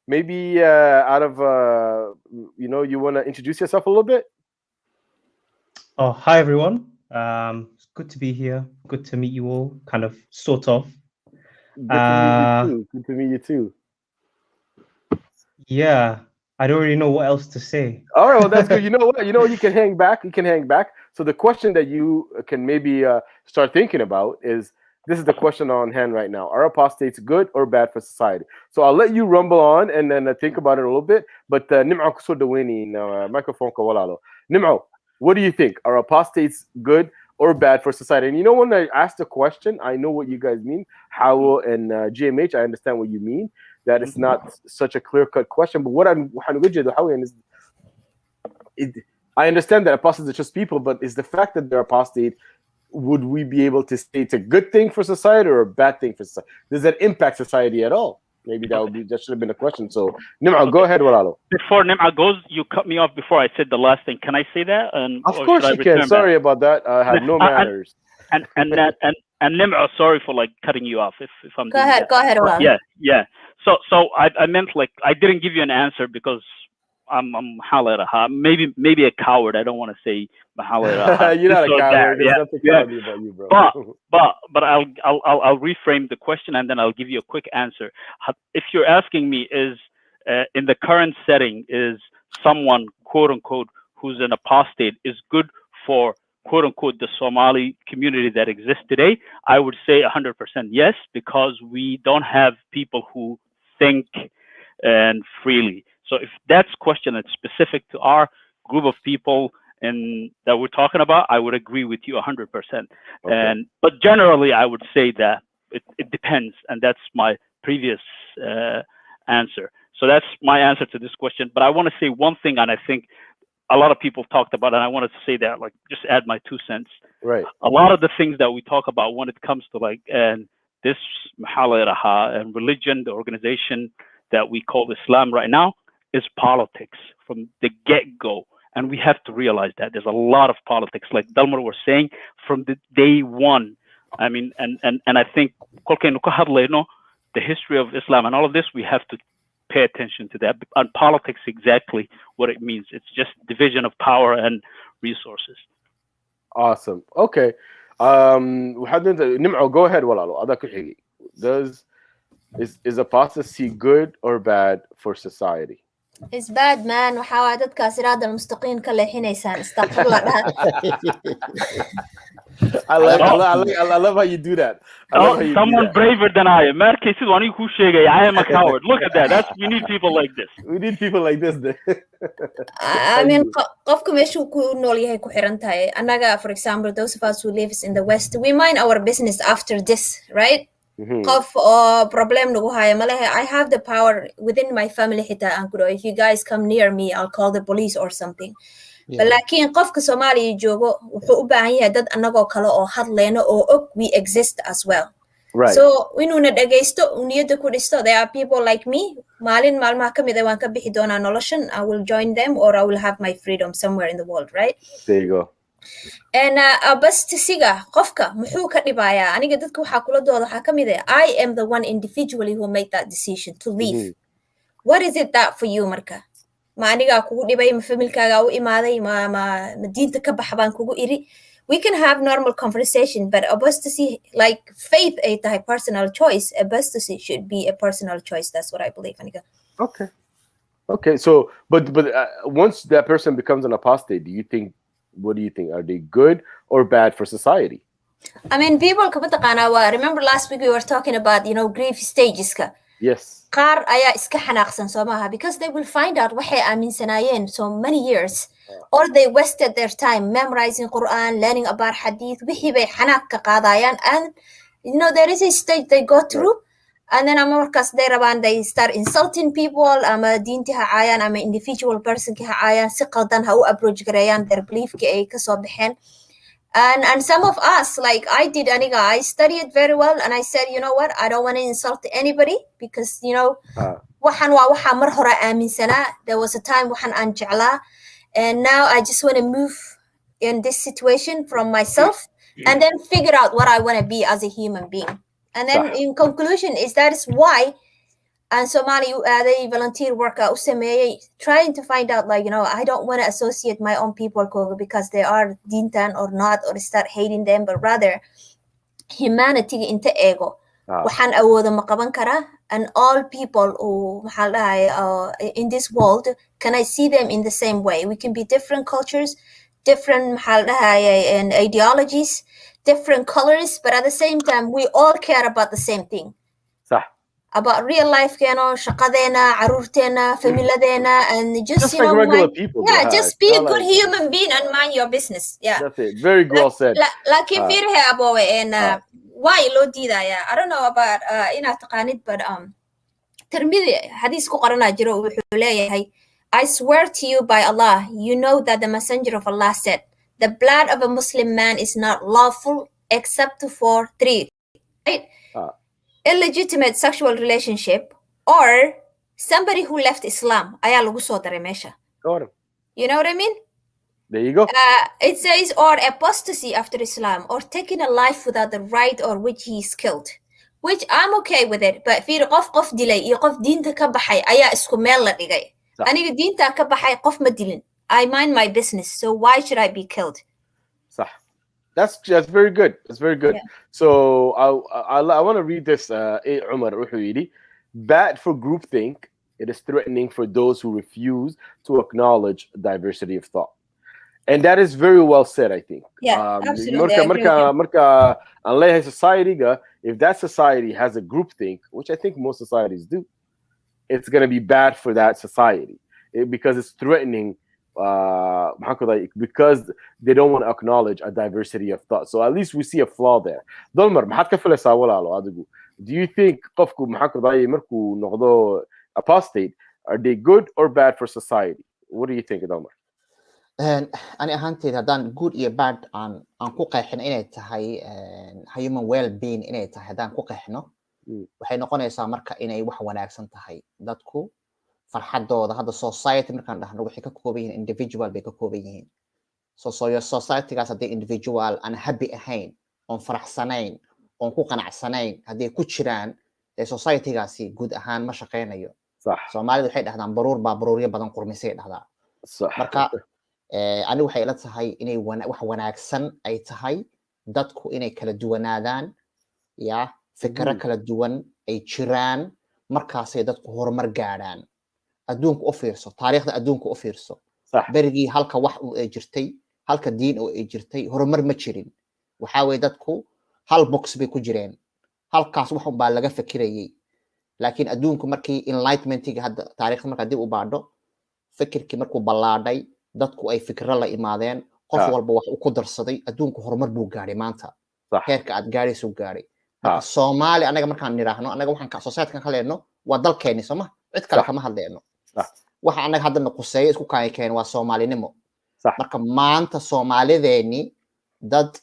Speaker 1: Maybe out of you want to introduce yourself a little bit?
Speaker 20: Oh, hi everyone. It's good to be here. Good to meet you all. Kind of, sort of.
Speaker 1: Good to meet you too. Good to meet you too.
Speaker 20: Yeah, I don't really know what else to say.
Speaker 1: All right, well that's good. You know what? You can hang back. So the question that you can maybe start thinking about is, this is the question on hand right now: are apostates good or bad for society? So I'll let you rumble on and then think about it a little bit. But Nim'o kusodawini microphone ka walalo. Nim'o, what do you think? Are apostates good or bad for society? And when I ask the question, I know what you guys mean. Howell and GMH, I understand what you mean. That it's not such a clear-cut question. But what I understand that apostates are just people, but is the fact that they're apostate, would we be able to say it's a good thing for society or a bad thing for society? Does that impact society at all? Maybe that should have been a question. So Nim'o, go ahead, Walalo.
Speaker 10: Before Nim'o goes, you cut me off before I said the last thing. Can I say that?
Speaker 1: Of course you can. Sorry about that. I had no manners.
Speaker 10: And Nim'o, sorry for cutting you off if I'm
Speaker 16: Go ahead, Walalo.
Speaker 10: Yeah. So I meant I didn't give you an answer because I'm haleraha. Maybe a coward. I don't want to say haleraha.
Speaker 1: You're not a coward. There's nothing cowardly about you, bro.
Speaker 10: But I'll reframe the question and then I'll give you a quick answer. If you're asking me, is in the current setting, is someone quote unquote who's an apostate is good for quote unquote the Somali community that exists today? I would say 100% yes, because we don't have people who think and freely. So if that's question that's specific to our group of people and that we're talking about, I would agree with you 100%. Okay. But generally, I would say that it depends, and that's my previous answer. So that's my answer to this question. But I want to say one thing, and I think a lot of people talked about, and I wanted to say that, just add my 2 cents.
Speaker 1: Right.
Speaker 10: A lot of the things that we talk about when it comes to this and religion, the organization that we call Islam right now, is politics from the get-go. And we have to realize that there's a lot of politics, like Dalmar was saying, from the day one. I mean, and I think the history of Islam and all of this, we have to pay attention to that. And politics, exactly what it means. It's just division of power and resources.
Speaker 1: Awesome. Okay. Nim'o, go ahead, Walalo. Is apostasy good or bad for society?
Speaker 16: It's bad, man. وحاول dadka siraada almustaqim ka leexinaysaan. Astaghfirullah.
Speaker 1: I love how you do that.
Speaker 10: Someone braver than I am. I am a coward. Look at that. We need people like this.
Speaker 1: We need people like this.
Speaker 16: I mean, qofka meeshu ku nool yahay ku xiran tahay. Anaga, for example, those of us who live in the West, we mind our business after this, right? Qof problem nagu haya malaha. I have the power within my family hita aan ku dhaho, if you guys come near me, I'll call the police or something. But laakiin qofka Soomaaliya joogo wuxuu u baahan yahay dad anagoo kale oo hadlayno oo og we exist as well.
Speaker 1: Right.
Speaker 16: So inuuna dhagaysto niyada ku dhisto, there are people like me. Maalin maalmaha ka mid ah waan ka bixi doonaa noloshan. I will join them or I will have my freedom somewhere in the world, right?
Speaker 1: There you go.
Speaker 16: And abastisiga qofka muxuu ka dhibayaa? Aniga dadka waxa kula dooda waxa ka mid ah, I am the one individually who made that decision to leave. What is it that for you marka? Ma aniga kugu dhibay, ma familkaaga u imaaday, ma diinta ka bax baan kugu iri? We can have normal conversation, but apostasy, like faith ay tahay personal choice, apostasy should be a personal choice. That's what I believe, aniga.
Speaker 1: Okay. So, but once that person becomes an apostate, what do you think? Are they good or bad for society?
Speaker 16: I mean, people remember last week we were talking about, grief stages.
Speaker 1: Yes.
Speaker 16: Qaar ayaa iska xanaaqsan soo maaha, because they will find out waxay aaminsanayeen so many years, or they wasted their time memorizing Quran, learning about Hadith, wixii bay xanaaq ka qaadayaan, and there is a stage they go through, and then markaas they rabaan, they start insulting people, ama diinti ha caayaan, ama individual person ki ha caayaan, si qaldan ha u approach gareeyaan their belief ki ay ka soo baxeen. And some of us, like I did, aniga, I studied very well, and I said, you know what, I don't want to insult anybody, because waxaan waa waxa mar hore aaminsanaa. There was a time waxaan aan jeclaa, and now I just want to move in this situation from myself and then figure out what I want to be as a human being. And then in conclusion is that is why and Somali they volunteer work trying to find out, like, you know, I don't want to associate my own people because they are dintan or not, or start hating them, but rather humanity into ego. Waxaan awoodo ma qaban karaa, and all people who in this world, can I see them in the same way? We can be different cultures, different and ideologies, different colors, but at the same time we all care about the same thing. About real life, shaqadeena, caruurteena, familiadeena, and just you
Speaker 1: like
Speaker 16: know,
Speaker 1: regular people.
Speaker 16: Just be a good human being and mind your business. Yeah,
Speaker 1: that's it. Very well said.
Speaker 16: Like if you're here, boy, and why lo diidaya? I don't know about inaad taqaanid, but Tirmidhi hadith ku qorana jiro wuxuu leeyahay, I swear to you by Allah, you know that the messenger of Allah said, the blood of a Muslim man is not lawful except for 3, right? Illegitimate sexual relationship or somebody who left Islam. Ayaa lagu soo daray meesha. You know what I mean?
Speaker 1: There you go.
Speaker 16: It says, or apostasy after Islam, or taking a life without the right or which he is killed, which I'm okay with it. But في qof dilay iyo qof diinta ka baxay ayaa isku meel la dhigay. Aniga diinta ka baxay qof ma dilin. I mind my business, so why should I be killed?
Speaker 1: That's very good. That's very good. Yeah. So I want to read this. Umar Ruhuyidi. Bad for groupthink. It is threatening for those who refuse to acknowledge diversity of thought. And that is very well said, I think.
Speaker 16: Yeah, absolutely.
Speaker 1: Unless society, if that society has a groupthink, which I think most societies do, it's going to be bad for that society because it's threatening. Because they don't want to acknowledge a diversity of thought. So at least we see a flaw there. Dolmar, do you think apostate, are they good or bad for society? What do you think, Dolmar?
Speaker 15: Ani ahaantayda haddaan good iyo bad aan ku qeexin inay tahay human well-being inay tahay haddaan ku qeexno waxay noqonaysaa marka inay wax wanaagsan tahay dadku farxadooda. Hadda society markaan dhahno waxay ka kooban yihiin individual bay ka kooban yihiin. So society-gaas haddii individual aan happy ahayn, oon faraxsanayn, oon ku qanacsanayn, haddii ku jiraan society-gaasi guud ahaan ma shaqeynayo. Soomaalidu waxay dhahdaan baruur baa baruuryo badan qurmisay dhahdaa. Marka ani waxay ila tahay inay wax wanaagsan ay tahay dadku inay kala duwanaadaan, ya fikra kala duwan ay jiraan, markaasay dadku horumar gaadhaan. adduunka u fiirso, taariikhda adduunka u fiirso. berigii halka wax uu ay jirtay, halka diin uu ay jirtay, horumar ma jirin. Waxa way dadku hal box bay ku jireen. Halkaas wax baa laga fikirayay. Laakiin adduunku markii enlightenment-iga hadda taariikhda marka dib u baadho, fikirkii markuu ballaaday, dadku ay fikra la imaadeen, qof walba wax uu ku darsaday, adduunku horumar buu gaaray maanta. Heerka aad gaarayso gaaray. Soomaali anaga markaan niraahno, anaga waxaan ka society-kan ka leeyno waa dalkeeni Soomaa. Cid kale kama hadlayno. Waxa anaga hadda noqosay isku keen waa Soomaalinimo. Marka maanta Soomaalideeni dad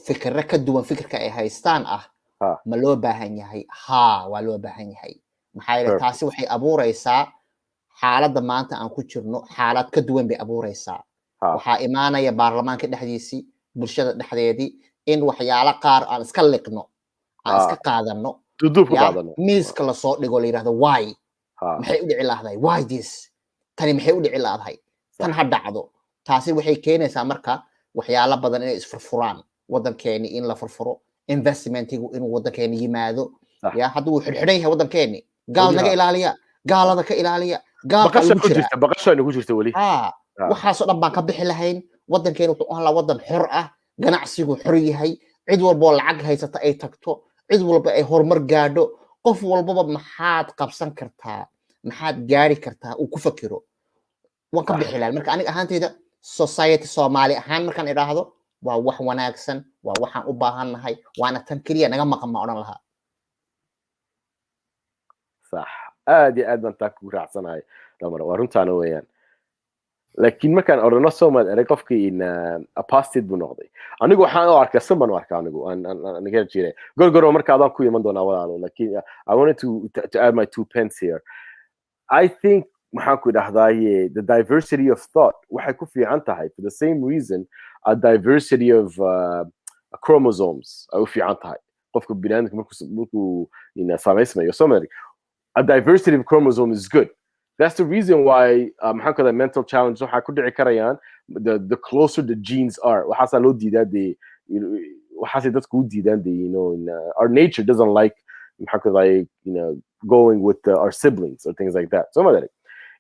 Speaker 15: fikra ka duwan fikirka ay haystaan ma loo baahan yahay. Waa loo baahan yahay. Maxay la taasi waxay abuuraysaa xaaladda maanta aan ku jirno, xaalad ka duwan bay abuuraysaa. Waxa imaanaya baarlamaanka dhexdiisii, bulshada dhexdeedii in waxyaalo qaar aan iska liqno, aan iska qaadano. miiska la soo dhigo la yiraahdo why maxay u dhici lahaday, why this tani maxay u dhici lahaday, tan ha dhacdo. Taasi waxay keenaysaa marka waxyaalo badan inay isfurfuraan, wadankeeni in la furfuro, investmentigu inuu wadankeeni yimaado. Ya hadda uu xidhan yahay wadankeeni, gaal naga ilaaliya, gaalada ka ilaaliya, gaalka
Speaker 1: baqashan ugu jirta wali.
Speaker 15: waxaas oo dhan baan ka bixi lahayn. Wadankeeni wuxuu ahaa wadan xor ah, ganacsigu xor yahay, cid walba lacag haysata ay tagto, cid walba ay horumar gaadho. Qof walba maxaad qabsan kartaa, maxaad gaari kartaa uu ku fakiro. Waan ka bixi lahayn. Marka aniga ahaantayda society Soomaali ahaan markaan iraahdo waa wax wanaagsan, waa waxaan u baahannahay, waana tan kaliya naga maqan ma oran lahaa.
Speaker 1: صح aad iyo aad baan taa ku raacsanahay Damar, waa runtaana weeyaan. laakiin markaan orano Soomaali erey qofkii in apostate buu noqday anigu waxaan u arkaa saban u arkaa anigu aniga jiray gorgoro marka adaan ku iman doonaa walaalo laakiin I wanted to add my 2 pence here. I think maxaan ku idhahdaye the diversity of thought waxay ku fiican tahay for the same reason a diversity of chromosomes ay u fiican tahay qofka bini'aadamka markuu samaysmayo Soomaali a diversity of chromosome is good. That's the reason why maxaan ku idhahdaa mental challenge waxaa ku dhici karayaan the closer the genes are waxaasaa loo diidaa dee waxaasay dadku u diidaan dee our nature doesn't like maxaan ku idhahdaa going with our siblings or things like that. Soomaali.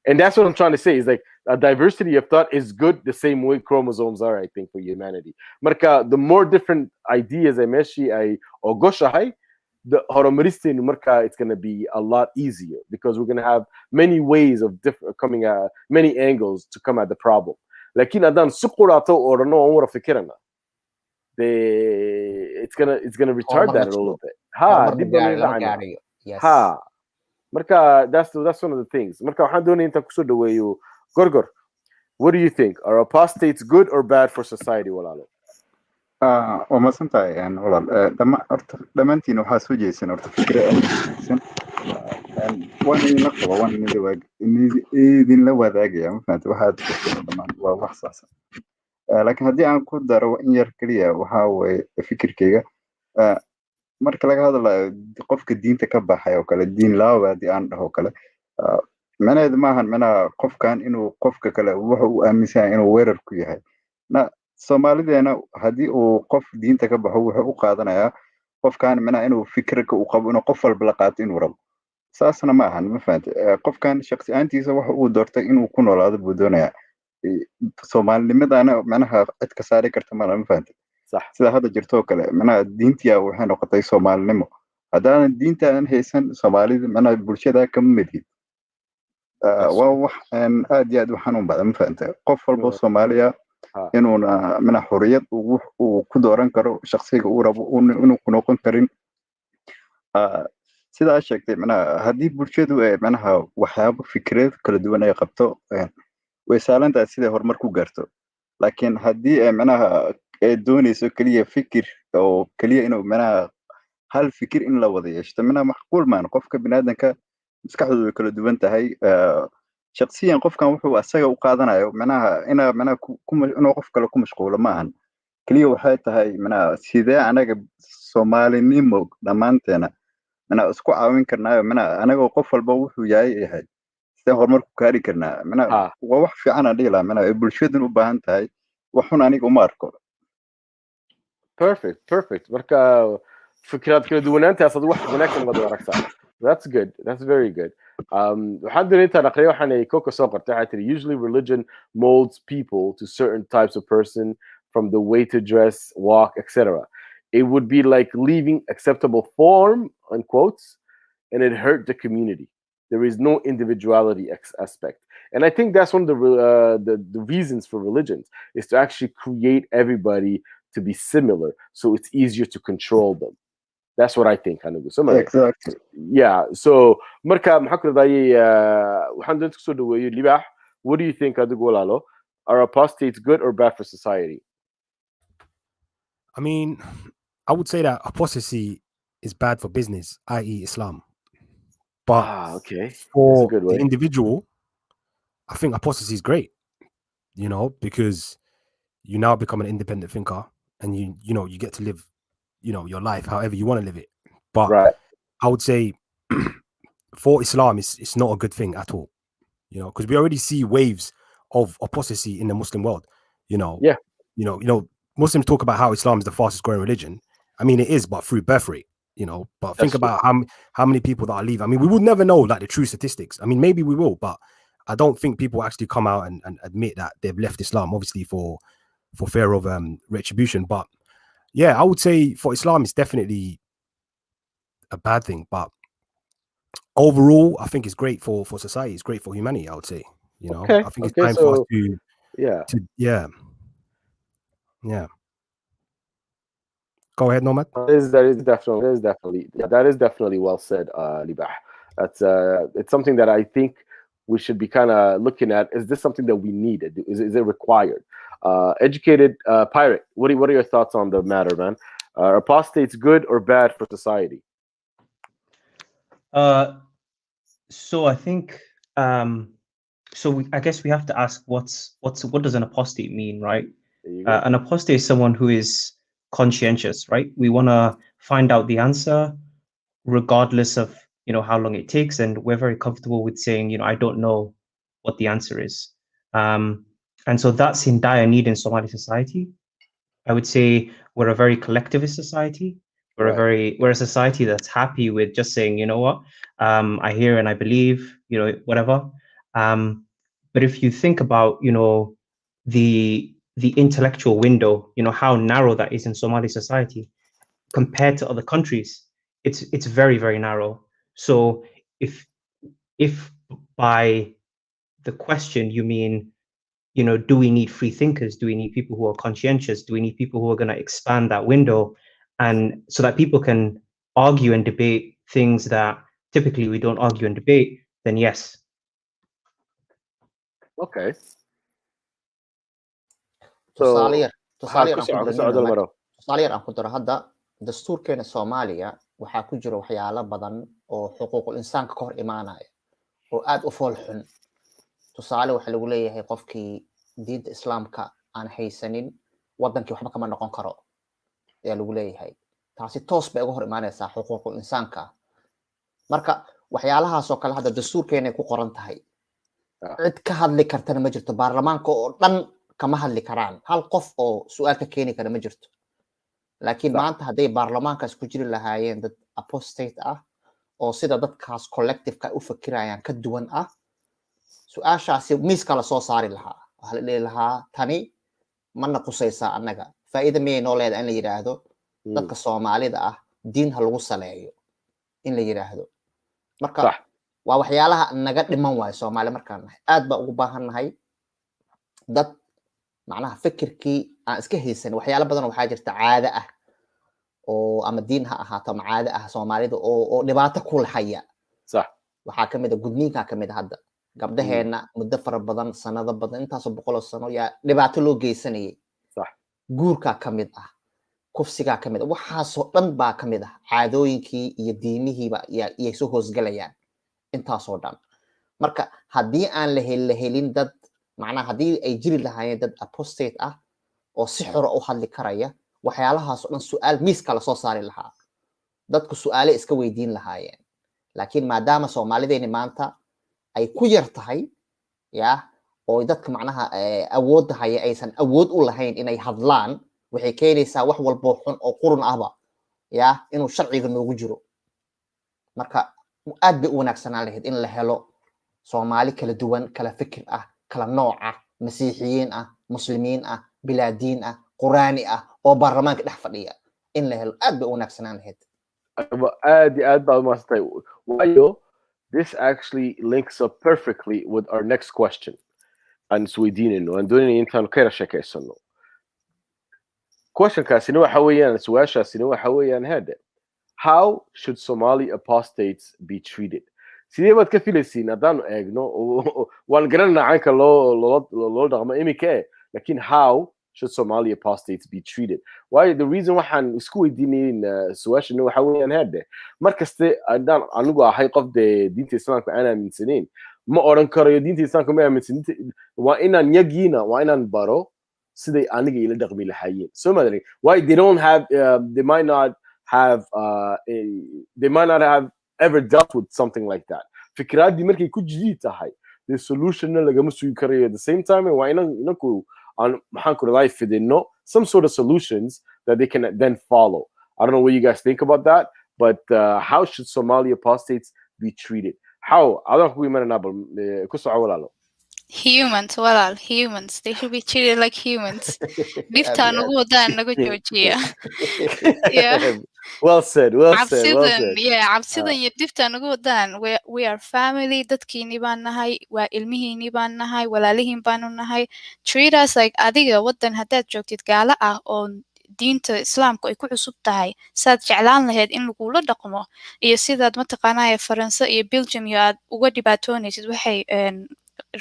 Speaker 1: And that's what I'm trying to say is like a diversity of thought is good the same way chromosomes are, I think, for humanity. Marka, the more different ideas I ogoshahay, the horomaristin marka it's going to be a lot easier because we're going to have many ways of coming at many angles to come at the problem. Lakin adan suqurato or no umra fikirana. It's gonna retard that a little bit.
Speaker 15: Yes.
Speaker 1: Ha. Marka that's one of the things. Marka waxaan doonay inta kusoo dhaweeyo Gorgor. What do you think? Are apostates good or bad for society walaalo?
Speaker 14: waa masantahay walaal dhammaantiin waxaa soo jeesan horta fikra waan idinla wadaagaya ma fahamtay waxaad dhammaan waa wax saasan laakiin haddii aan ku daro in yar keliya waxaa waye fikirkeyga marka laga hadlayo qofka diinta ka baxay oo kale diin laaba haddii aan dhaho kale macnaheedu maahan qofkan inuu qofka kale wuxu u aaminsan yahay inuu weerar ku yahay Soomaalideena haddii uu qof diinta ka baxo wuxuu u qaadanayaa qofkan inuu fikirka uu qabo inuu qof walba la qaato inuu rabo saasna ma ahan ma fahamtay qofkan shakhsi ahaantiisa waxa uu doortay inuu ku noolaado buu doonayaa Soomaalinimadana cid ka saari karta ma fahamtay sida hadda jirto kale diintiya waxay noqotay Soomaalinimo haddaanan diintaan haysan Soomaalida bulshada kama midid waa wax aad iyo aad u xanuun badan ma fahamtay qof walba Soomaaliya inuuna xorriyad uu ku dooran karo shakhsiga uu rabo inuu ku noqon karin sidaa sheegtay haddii bulshadu waxyaabo fikrad kala duwan ay qabto way saalantahay siday horumar ku gaarto laakiin haddii ay doonayso keliya fikir oo keliya inuu hal fikir in la wada yeeshto macquul maan qofka biniaadanka maskaxdoodu way kala duwan tahay shakhsiyan qofkan wuxuu asaga u qaadanayo inuu qof kale ku mashquulo maahan keliya waxay tahay sidee anaga Soomaalinimo dhammaanteena isku caawin karnaayo anagoo qof walba wuxuu yahay sidee horumar ku gaari karnaa waa wax fiican aan dhihi lahaa ay bulshadun u baahan tahay waxun aniga uma arko
Speaker 1: perfect marka fikrad kala duwanaantaas ad wax wanaagsan baad aragtaa that's good that's very good waxaan doonay intaan aqriyo waxaan ay Coco soo qortay waxay tiri usually religion molds people to certain types of person from the way to dress walk etc it would be like leaving acceptable form in quotes and it hurt the community there is no individuality aspect and I think that's one of the reasons for religions is to actually create everybody to be similar so it's easier to control them. That's what I think.
Speaker 14: Exactly.
Speaker 1: Yeah. So, marka maxaa ku dhahayay waxaan doonta kusoo dhaweeyo Libax. What do you think adigu walaalo? Are apostates good or bad for society?
Speaker 19: I mean, I would say that apostasy is bad for business, i.e. Islam. But
Speaker 1: okay.
Speaker 19: For the individual, I think apostasy is great, because you now become an independent thinker and you get to live your life however you want to live it. But I would say for Islam it's not a good thing at all, because we already see waves of apostasy in the Muslim world. Muslims talk about how Islam is the fastest growing religion. I mean it is, but through birth rate, but think about how many people that are leaving. I mean we would never know like the true statistics. I mean maybe we will, but I don't think people actually come out and admit that they've left Islam, obviously for fear of retribution. But yeah, I would say for Islam, it's definitely a bad thing. But overall, I think it's great for society. It's great for humanity, I would say. I think it's time for us to Go ahead, Nomad.
Speaker 1: That is definitely well said, Libah. It's something that I think we should be kind of looking at, is this something that we need? Is it required? Educated Pirate, what are your thoughts on the matter, man? Are apostates good or bad for society?
Speaker 20: So I think I guess we have to ask what does an apostate mean, right? An apostate is someone who is conscientious, right? We want to find out the answer regardless of how long it takes, and we're very comfortable with saying I don't know what the answer is. And so that's in dire need in Somali society. I would say we're a very collectivist society. We're a society that's happy with just saying, you know what, I hear and I believe, whatever. But if you think about, the intellectual window, how narrow that is in Somali society compared to other countries, it's very, very narrow. So if by the question you mean, do we need free thinkers? Do we need people who are conscientious? Do we need people who are going to expand that window, and so that people can argue and debate things that typically we don't argue and debate? Then yes.
Speaker 1: Okay.
Speaker 15: tusaale yar aan ku daro hadda dastuurkeena Soomaaliya waxaa ku jira waxyaalo badan oo xuquuqul insaanka ka hor imaanaya oo aad u fool xun. tusaale waxa lagu leeyahay qofkii diinta islaamka aan haysanin wadankii waxba kama noqon karo ayaa lagu leeyahay. taasi toos bay uga hor imaanaysaa xuquuqul insaanka. marka waxyaalahaas oo kale hadda dastuurkeena ku qoran tahay, cid ka hadli kartana ma jirto. baarlamaanka oo dhan kama hadli karaan, hal qof oo su'aal ka keeni kara ma jirto. laakiin maanta hadday baarlamaankaas ku jiri lahaayeen dad apostate ah oo sida dadkaas collectiveka u fakirayaan ka duwan ah, su'aashaasi miiska la soo saari lahaa. waxaa la dhihi lahaa tani mana qusaysaa annaga, faa'iido miyay noo leedahay in la yidhaahdo dadka Soomaalida ah diin ha lagu saleeyo in la yidhaahdo. marka waa waxyaalaha naga dhiman waayo Soomaali markaan nahay. aad baa ugu baahannahay dad macnaha fikirkii aan iska haysan. waxyaalo badan waxaa jirta caado ah oo ama diin ha ahaato ama caado ah Soomaalida oo dhibaato ku lahaya. waxaa kamid ah gudniinka kamid ah. hadda gabdhaheena muddo fara badan, sanado badan, intaasoo 100 sano yaa dhibaato loo geysanayay. guurka kamid ah, kufsiga kamid ah, waxaasoo dhan baa kamid ah. caadooyinkii iyo diimihiiba iyay soo hoosgalayaan intaasoo dhan. marka haddii aan la helin dad, macnaha haddii ay jiri lahaayeen dad apostate ah oo si xor u hadli karaya, waxyaalahaasoo dhan su'aal miiska la soo saari lahaa, dadku su'aale iska weydiin lahaayeen. laakiin maadaama Soomaalideeni maanta ay ku yar tahay oo dadka macnaha awoodda haya aysan awood u lahayn inay hadlaan, waxay keenaysaa wax walbo xun oo qurun ahba inuu sharciga noogu jiro. marka aad bay u wanaagsanaan lahayd in la helo Soomaali kala duwan, kala fikir ah, kala nooc ah, masiixiyiin ah, muslimiin ah, bilaadiin ah, quraani ah oo baarlamaanka dhex fadhiya. in la helo aad bay u wanaagsanaan lahayd.
Speaker 1: aad baa umaasantay. waayo this actually links up perfectly with our next question. aan isweydiinayno, aan doonayna intaanu ka yara sheekaysano. questionkaasina waxa weeyaan, su-aashaasina waxa weeyaan, hede, how should Somali apostates be treated? sidee baad ka filaysiin haddaanu eegno? waan garananaa caynka loo dhaqmo imika, lakin how should Somali apostates be treated? Why? The reason waxaan isku weydiinayn su-aashana waxa weeyaan, hede, markaste haddaan anigu ahay qof dee diinta islaamka aan aaminsanayn, ma oran karayo diinta islaamka ma aaminsan. waa inaan yagiina, waa inaan baro siday aniga ila dhaqmi lahaayeen. so madari why they don't have they might not have ever dealt with something like that. fikraadii markay ku jidid tahay, the solutionna lagama sugi karayo. At the same time, waa inanku aan maxaan ku raday fidino some sort of solutions that they can then follow. I don't know what you guys think about that, but how should Somali apostates be treated? How? adaan ku imananaa bal ku soco walaalo.
Speaker 11: Humans, humans. They should be treated like humans. Dhibtaan ugu wadaan naga joojiya.
Speaker 1: Well said.
Speaker 11: cabsidan iyo dhibtaan ugu wadaan. We are family. dadkiini baan nahay, waa ilmihiini baan nahay, walaalihiin baanu nahay. Treat us like adiga wadan haddaad joogtid gaala ah oo diinta islaamku ay ku cusub tahay saad jeclaan lahayd in lagula dhaqmo iyo sidaad mataqaanaya Faransa iyo Belgium iyo aad uga dhibaatoonaysid waxay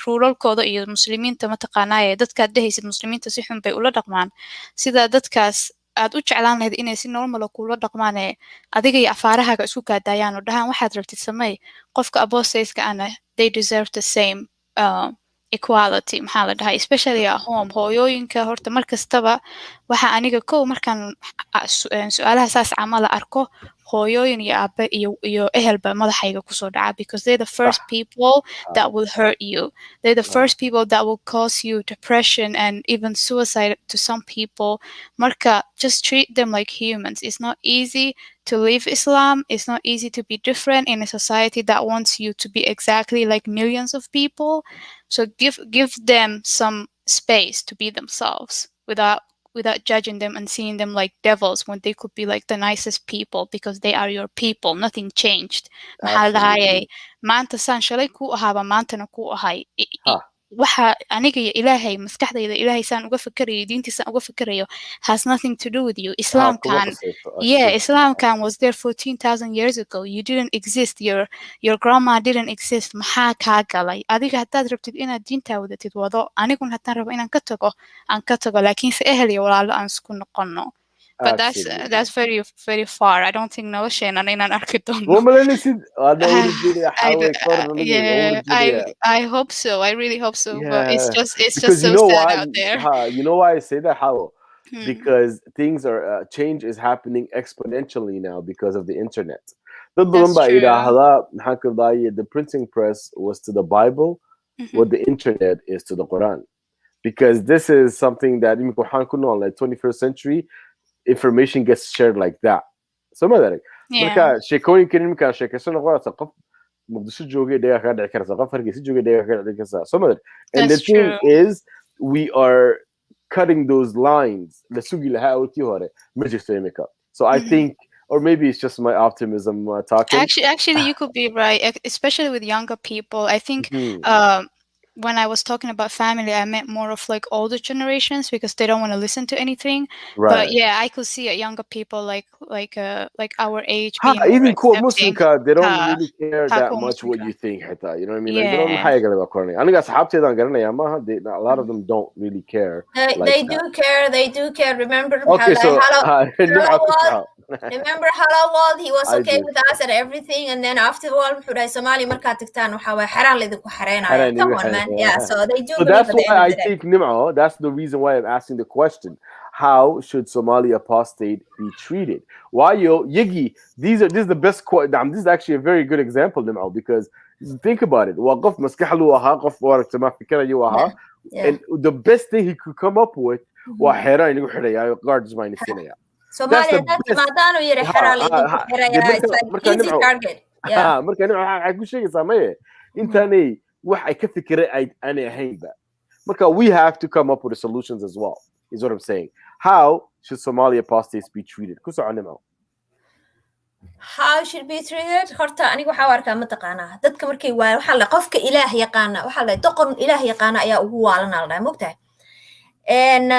Speaker 11: ruulalkooda iyo muslimiinta mataqaanaya dadkaad dhehaysid muslimiinta si xun bay ula dhaqmaan sida dadkaas aad u jeclaan lahayd inay si normal kula dhaqmaan adiga iyo afaarahaaga isku kaadayaan oo dhahaan waxaad rabtid samey qofka apostateska ana they deserve the same equality maxaa la dhahaa especially at home hooyooyinka horta markastaba waxa aniga kow markaan su'aalaha saas camala arko hooyooyin iyo aabe iyo ehelba madaxayga kusoo dhaca because they're the first people that will hurt you they're the first people that will cause you depression and even suicide to some people marka just treat them like humans it's not easy to live Islam it's not easy to be different in a society that wants you to be exactly like millions of people so give them some space to be themselves without judging them and seeing them like devils when they could be like the nicest people because they are your people nothing changed maxaa lahaayay maanta saan shalay ku ahaaba maantana ku ahay waxa aniga iyo ilaahay maskaxdayda ilaahay saan uga fikirayo diintiisaan uga fikirayo has nothing to do with you Islam can was there 14,000 years ago you didn't exist your grandma didn't exist maxaa kaa galay adiga haddaad rabtid inaad diintaa wadatid wado aniguna haddaan rabo inaan ka tago laakiinse ehel iyo walaalo aan isku noqono but that's very very far I don't think nolosheena inaan arki doono I hope so I really hope so but it's just so sad out there
Speaker 1: you know why I say that how because things are change is happening exponentially now because of the internet the printing press was to the Bible what the internet is to the Quran because this is something that in the 21st century information gets shared like that so marka sheekooyinkan imika sheekaysan qorata qof muqdisho joogay dhaga ka dhici karta qof hargeysa joogay dhaga ka dhici karta so and the thing is we are cutting those lines la sugi lahaa wati hore ma jirto imika so I think or maybe it's just my optimism talking
Speaker 11: actually you could be right especially with younger people I think when I was talking about family, I meant more of like older generations because they don't want to listen to anything.
Speaker 1: Right.
Speaker 11: But yeah, I could see younger people like our age.
Speaker 1: Even cool Muslim, they don't really care that much what you think. You know what I mean? Like, they don't a lot of them don't really care.
Speaker 16: They do care. They do care. Remember?
Speaker 1: Okay, so
Speaker 16: remember Hello World? He was okay with us and everything, and then afterward, Somali markaad tagtaan waxa way xaraan lidinku xareenaya. Come on, man. Yeah, so they do.
Speaker 1: So that's why I think Nim'o. That's the reason why I'm asking the question: how should Somali apostate be treated? Why Yigi? This is the best. This is actually a very good example, Nim'o, because think about it. And the best thing he could come up with was guards minus.
Speaker 16: Somalia that's maadaanu yiri xaraal idinku xiraya easy target
Speaker 1: intani wax ay ka fikiray aan ahaynba marka we have to come up with the solutions as well is what I'm saying how should Somali apostates be treated ku soconimo
Speaker 16: how should be treated horta anigu waxa arkaa ma taqaanaa dadka markay waa waxa la qofka ilaah yaqaana waxa la doqon ilaah yaqaana ayaa ugu waalanaa mogtahay and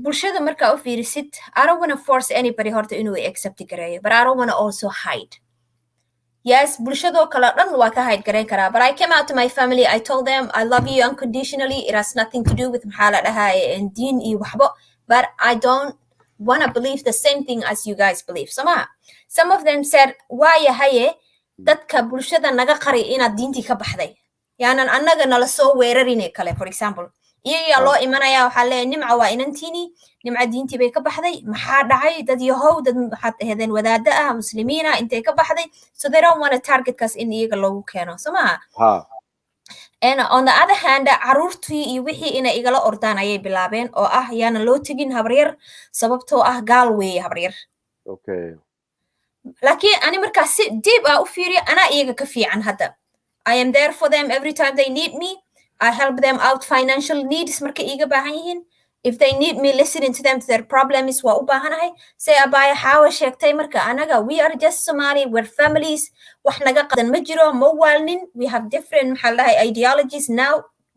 Speaker 16: bulshada marka u fiirisid I don't want to force anybody horta inuu accept gareeyo but I don't want to also hide yes bulshado kala dhan waa ka hide gareyn karaa but I came out to my family I told them I love you unconditionally it has nothing to do with maxaa la dhahay and diin iyo waxba but I don't want to believe the same thing as you guys believe some of them said why yahaye dadka bulshada naga qari inaad diintii ka baxday yaanan annaga nala soo weerarinay kale for example iyaga loo imanaya waxa la nimca waa inantiini nimca diintii bay ka baxday maxaa dhacay dad yahow dad waxaad ahaydeen wadaada ah muslimiina intay ka baxday so they don't want to target kas in iyaga loogu keeno and on the other hand caruurtii iyo wixii inay igala ordaan ayay bilaabeen oo ah yaana loo tegin habaryar sababtoo ah gaal weeye habaryar
Speaker 1: okay
Speaker 16: laakiin ani markaa si deep u fiiriyo anaa iyaga ka fiican hadda I am there for them every time they need me I help them out financial needs marka iga baahan yihiin if they need me listening to them to their problems waa u baahanahay say abaya xaawa sheegtay marka anaga we are just Somali we're families wax naga qadan ma jiro ma waalnin we have different maxallahay ideologies now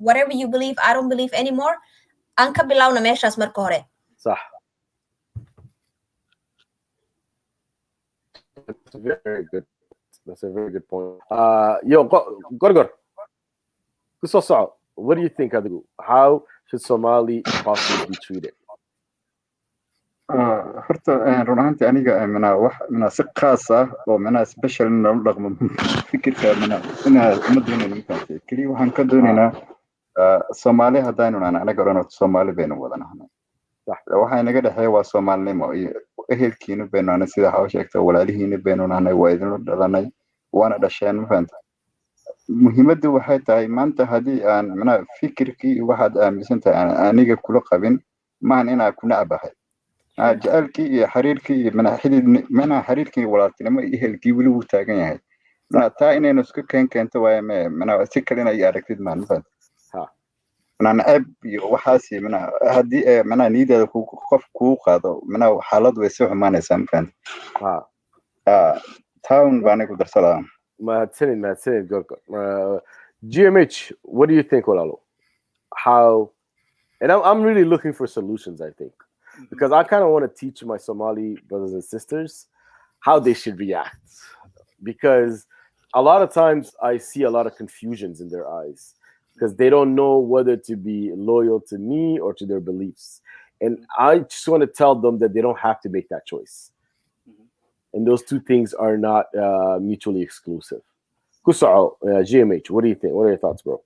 Speaker 16: whatever you believe I don't believe anymore aan ka bilowna meeshaas marka hore
Speaker 1: صح That's very good. That's a very good point. Yo, Gorgor, what do you think, Adigu? How should Somali apostates be treated?
Speaker 14: horta run ahaantii aniga mina si khaas ah oo mina special in lagu dhaqmo fikirka mina ma doonayno mafahamtay keliya waxaan ka doonaynaa Soomaali haddaynu nahay anaga dhan Soomaali baynu wada nahay waxa inaga dhexeeya waa Soomaalinimo iyo ehelkiina baynu nahay sida ha sheegtay walaalihiina baynu nahay waa idin dhalanay waana dhasheen mafahamtay muhiimaddu waxay tahay maanta haddii aan mina fikirkii waxaad aaminsan tahay aniga kula qabin maahan inaan ku nacabahay jacalkii iyo xiriirkii iyo mana xiriirkii walaaltinimo iyo ehelkii weli wuu taagan yahay taa inaynu isku keento waaye mana si kale inay aragtid maalmaad mana nacab iyo waxaas mana haddii mana niidaada qof kuu qaado mana xaalad way soo xumaanaysaa mafahant town baan ku darsadaa
Speaker 1: mahadsanid Gorgor. GMH, what do you think, Olalo? How, and I'm really looking for solutions, I think. Because I kind of want to teach my Somali brothers and sisters how they should react. Because a lot of times I see a lot of confusions in their eyes because they don't know whether to be loyal to me or to their beliefs. And I just want to tell them that they don't have to make that choice. And those two things are not mutually exclusive. Kusao, GMH, what do you think? What are your thoughts, bro?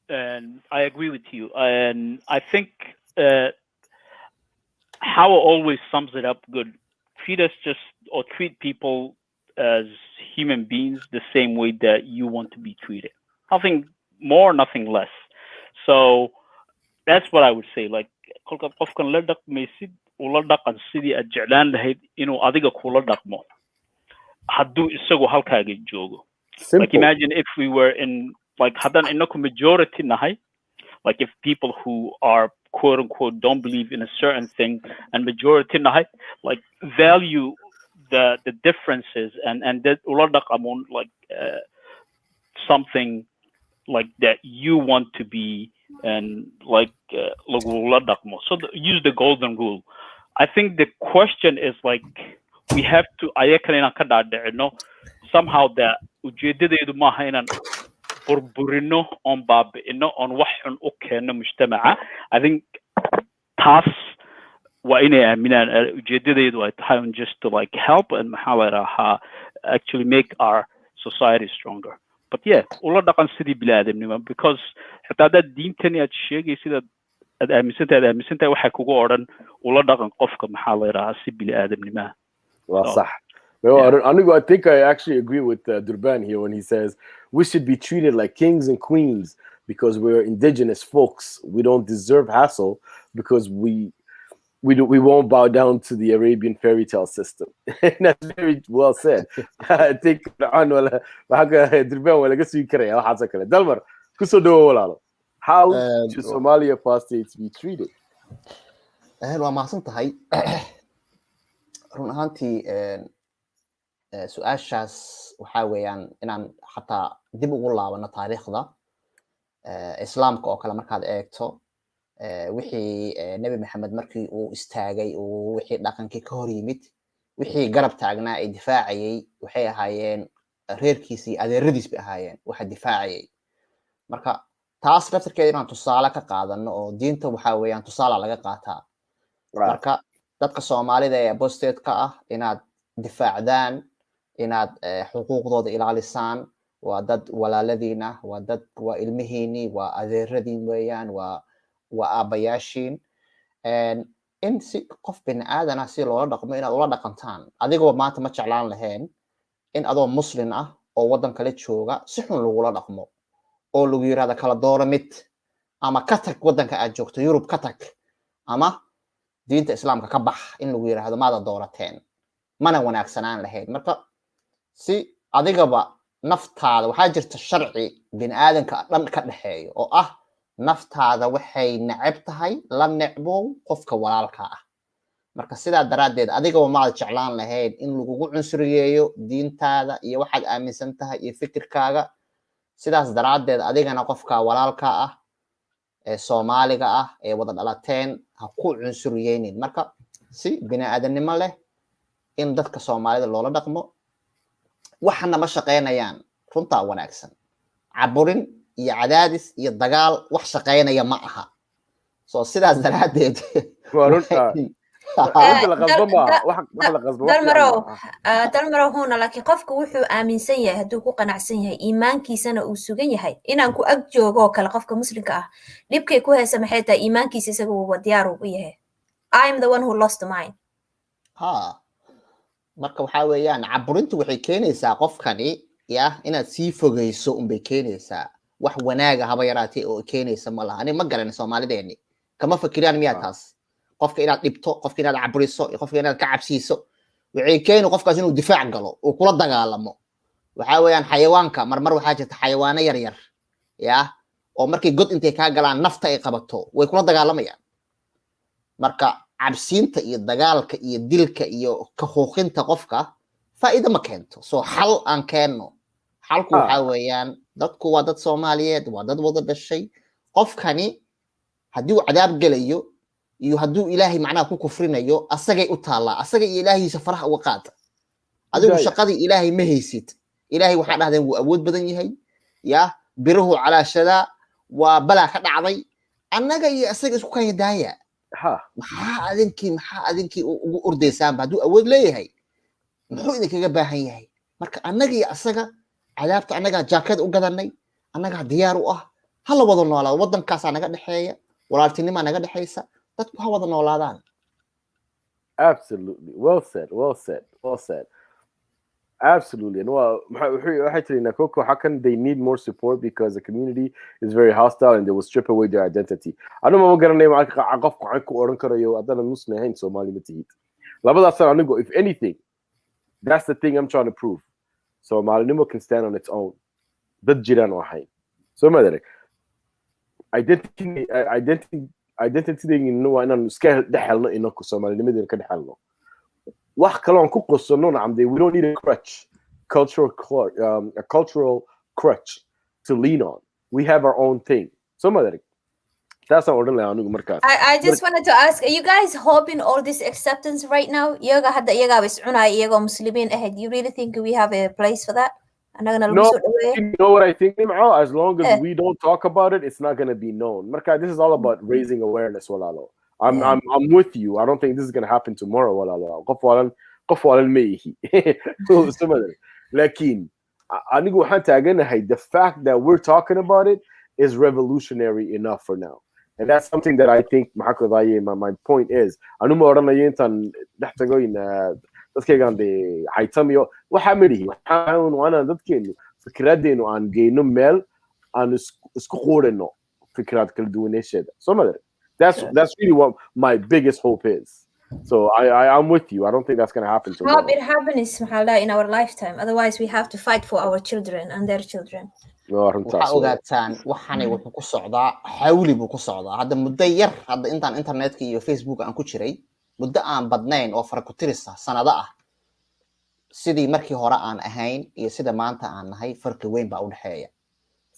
Speaker 10: And I agree with you. And I think how always sums it up good. Treat us treat people as human beings the same way that you want to be treated. Nothing more, nothing less. So that's what I would say. Like, qofkan la dhaqmaysid ula dhaqan sidii aad jeclaan lahayd inuu adiga kula dhaqmo hadduu isagu halkaaga joogo. Like, imagine if we were in, like, haddaan inaku majority nahay, like if people who are quote unquote don't believe in a certain thing and majority nahay, like, value the differences and that ula dhaqamun like something like that you want to be and like so use the golden rule. I think the question is like we have to somehow that ujeedadeedu maaha inaan burburino on baabi'ino on wax xun u keeno mujtamaca. I think taas waa inay aaminaan ujeedadeedu ay tahay on just to like help and maxaa la yidhaahaa actually make our society stronger. But yeah, ula dhaqan sidii bini'aadamnimo, because xitaa haddaad diintani aad sheegaysid aad aaminsantahay waxay kugu odhan ula dhaqan qofka maxaa la yidhahaa si bini'aadamnimaha.
Speaker 1: Well, صح. No, I think I actually agree with Durban here when he says we should be treated like kings and queens because we're indigenous folks. We don't deserve hassle because we won't bow down to the Arabian fairy tale system. That's very well said. I think how should Somali apostates be treated?
Speaker 15: waa mahadsan tahay run ahaantii su-aashaas waxaa weeyaan inaan xataa dib ugu laabano taariikhda islaamka oo kale markaad eegto wixii nebi maxamed markii uu istaagay uu wixii dhaqankii ka hor yimid wixii garab taagnaa ay difaacayay waxay ahaayeen reerkiisii adeeradiis bay ahaayeen waxa difaacayay marka taas laftirkeeda inaan tusaale ka qaadano oo diinta waxaa weeyaan tusaale laga qaataa marka dadka Soomaalida ee apostate ka ah inaad difaacdaan inaad xuquuqdooda ilaalisaan waa dad walaaladiina waa ilmihiini waa adeeradiin weeyaan waa aabayaashiin in si qof bini'aadana si loola dhaqmo inaad ula dhaqantaan adigoo maanta ma jeclaan lahayn in adoo muslim ah oo waddan kale jooga si xun lagula dhaqmo oo lagu yiraahdo kala dooro mid ama ka tag waddanka aad joogto Yurub ka tag ama diinta islaamka ka bax in lagu yiraahdo maada doorateen mana wanaagsanaan lahayn marka si adigaba naftaada waxaa jirta sharci bini'aadanka dhan ka dhaxeeyo oo ah naftaada waxay neceb tahay la necbow qofka walaalka ah marka sidaa daraaddeed adigaba maad jeclaan lahayn in lagugu cunsuriyeeyo diintaada iyo waxaad aaminsan tahay iyo fikirkaaga sidaas daraaddeed adigana qofka walaalka ah ee Soomaaliga ah ee wada dhalateen ha ku cunsuriyeenin marka si bini'aadanimo leh in dadka Soomaalida loola dhaqmo waxana ma shaqeynayaan runtaa wanaagsan caburin iyo cadaadis iyo dagaal wax shaqeynaya ma aha soo sidaas daraadeed
Speaker 16: dalmarow huna laakiin qofku wuxuu aaminsan yahay hadduu ku qanacsan yahay iimaankiisana uu sugan yahay inaan ku ag joogo oo kale qofka muslimka ah dhibkay ku haysa maxay tahay iimaankiisa isaga uuba diyaar ugu yahay I'm the one who lost mine
Speaker 15: marka waxaa weeyaan caburintu waxay keenaysaa qofkani inaad sii fogeyso unbay keenaysaa wax wanaaga haba yaraatee oo keenaysa ma laha ani ma garan Soomaalideeni kama fakiraan miyaa taas qofka inaad dhibto qofka inaad caburiso qofka inaad ka cabsiiso waxay keenaysaa qofkaas inuu difaac galo oo kula dagaalamo waxa weeyaan xayawaanka marmar waxaa jirta xayawaano yar yar oo markay god intay ka galaan nafta ay qabato way kula dagaalamayaan marka cabsiinta iyo dagaalka iyo dilka iyo ka xuuqinta qofka faa'iido ma keento soo xal aan keenno xalku waxa weeyaan dadku waa dad Soomaaliyeed waa dad wada dhashay qofkani haddii uu cadaab galayo iyo hadduu ilaahay macnaha ku kufrinayo asagay u taala asaga iyo ilaahiisa faraha uga qaata adigu shaqadii ilaahay ma haysid ilaahay waxa dhahdeen wuu awood badan yahay biruhu calaashada waa balaa ka dhacday annaga iyo asaga isku kan daaya maxaa adinkii ugu ordaysaan hadduu awood leeyahay muxuu idinkaga baahan yahay marka annaga iyo asaga cadaabta annaga jaakad u gadanay annaga diyaar u ah hala wada noolaado wadankaas naga dhaxeeya walaaltinimo naga dhaxeysa dadku ha wada noolaadaan
Speaker 1: absolutely well said absolutely and waxay tirina Coco how can they need more support because the community is very hostile and they will strip away their identity anuma ma garanay qofku waxaan ku oran karayo adana muslim ahayn Soomaali ma tihid labadaas anigu if anything that's the thing I'm trying to prove Somalinimo can stand on its own dad jiraan waxay soo madare identity waa inaan iska dhaxalno inaku Soomaalinimadana ka dhaxalno wax kale aan ku qosno nacamday we don't need a crutch a cultural crutch to lean on we have our own thing so madare that's not order anigu markaas
Speaker 16: I just wanted to ask, are you guys hoping all this acceptance right now iyaga hadda iyaga is cunay iyagoo muslimiin ahayd you really think we have a place for that
Speaker 1: No, you know what I think, as long as we don't talk about it, it's not going to be known. Marka, this is all about raising awareness, walalo. I'm with you. I don't think this is going to happen tomorrow, walalo. قفوالا ميهي. Lakin, anigu hanta aganahay, the fact that we're talking about it is revolutionary enough for now. And that's something that I think, my point is, anuma oranayentan daxtagoyin dadkaygan de haytamiyo waxa mirihi waxaan wana dadkeenu fikradeenu aan geeyno meel aan isku qoreno fikrad kala duwaneeshada so that's really what my biggest hope is so I'm with you I don't think that's going to happen tomorrow.
Speaker 16: Hope it happens in our lifetime otherwise we have to fight for our children and their children
Speaker 15: waxa ogaataan waxani wuxuu ku socdaa xawli buu ku socdaa hadda muddo yar hadda intaan internetka iyo Facebook aan ku jiray muddo aan badnayn oo fara ku tirisa sanado ah sidii markii hore aan ahayn iyo sida maanta aan nahay farqi weyn baa u dhaxeeya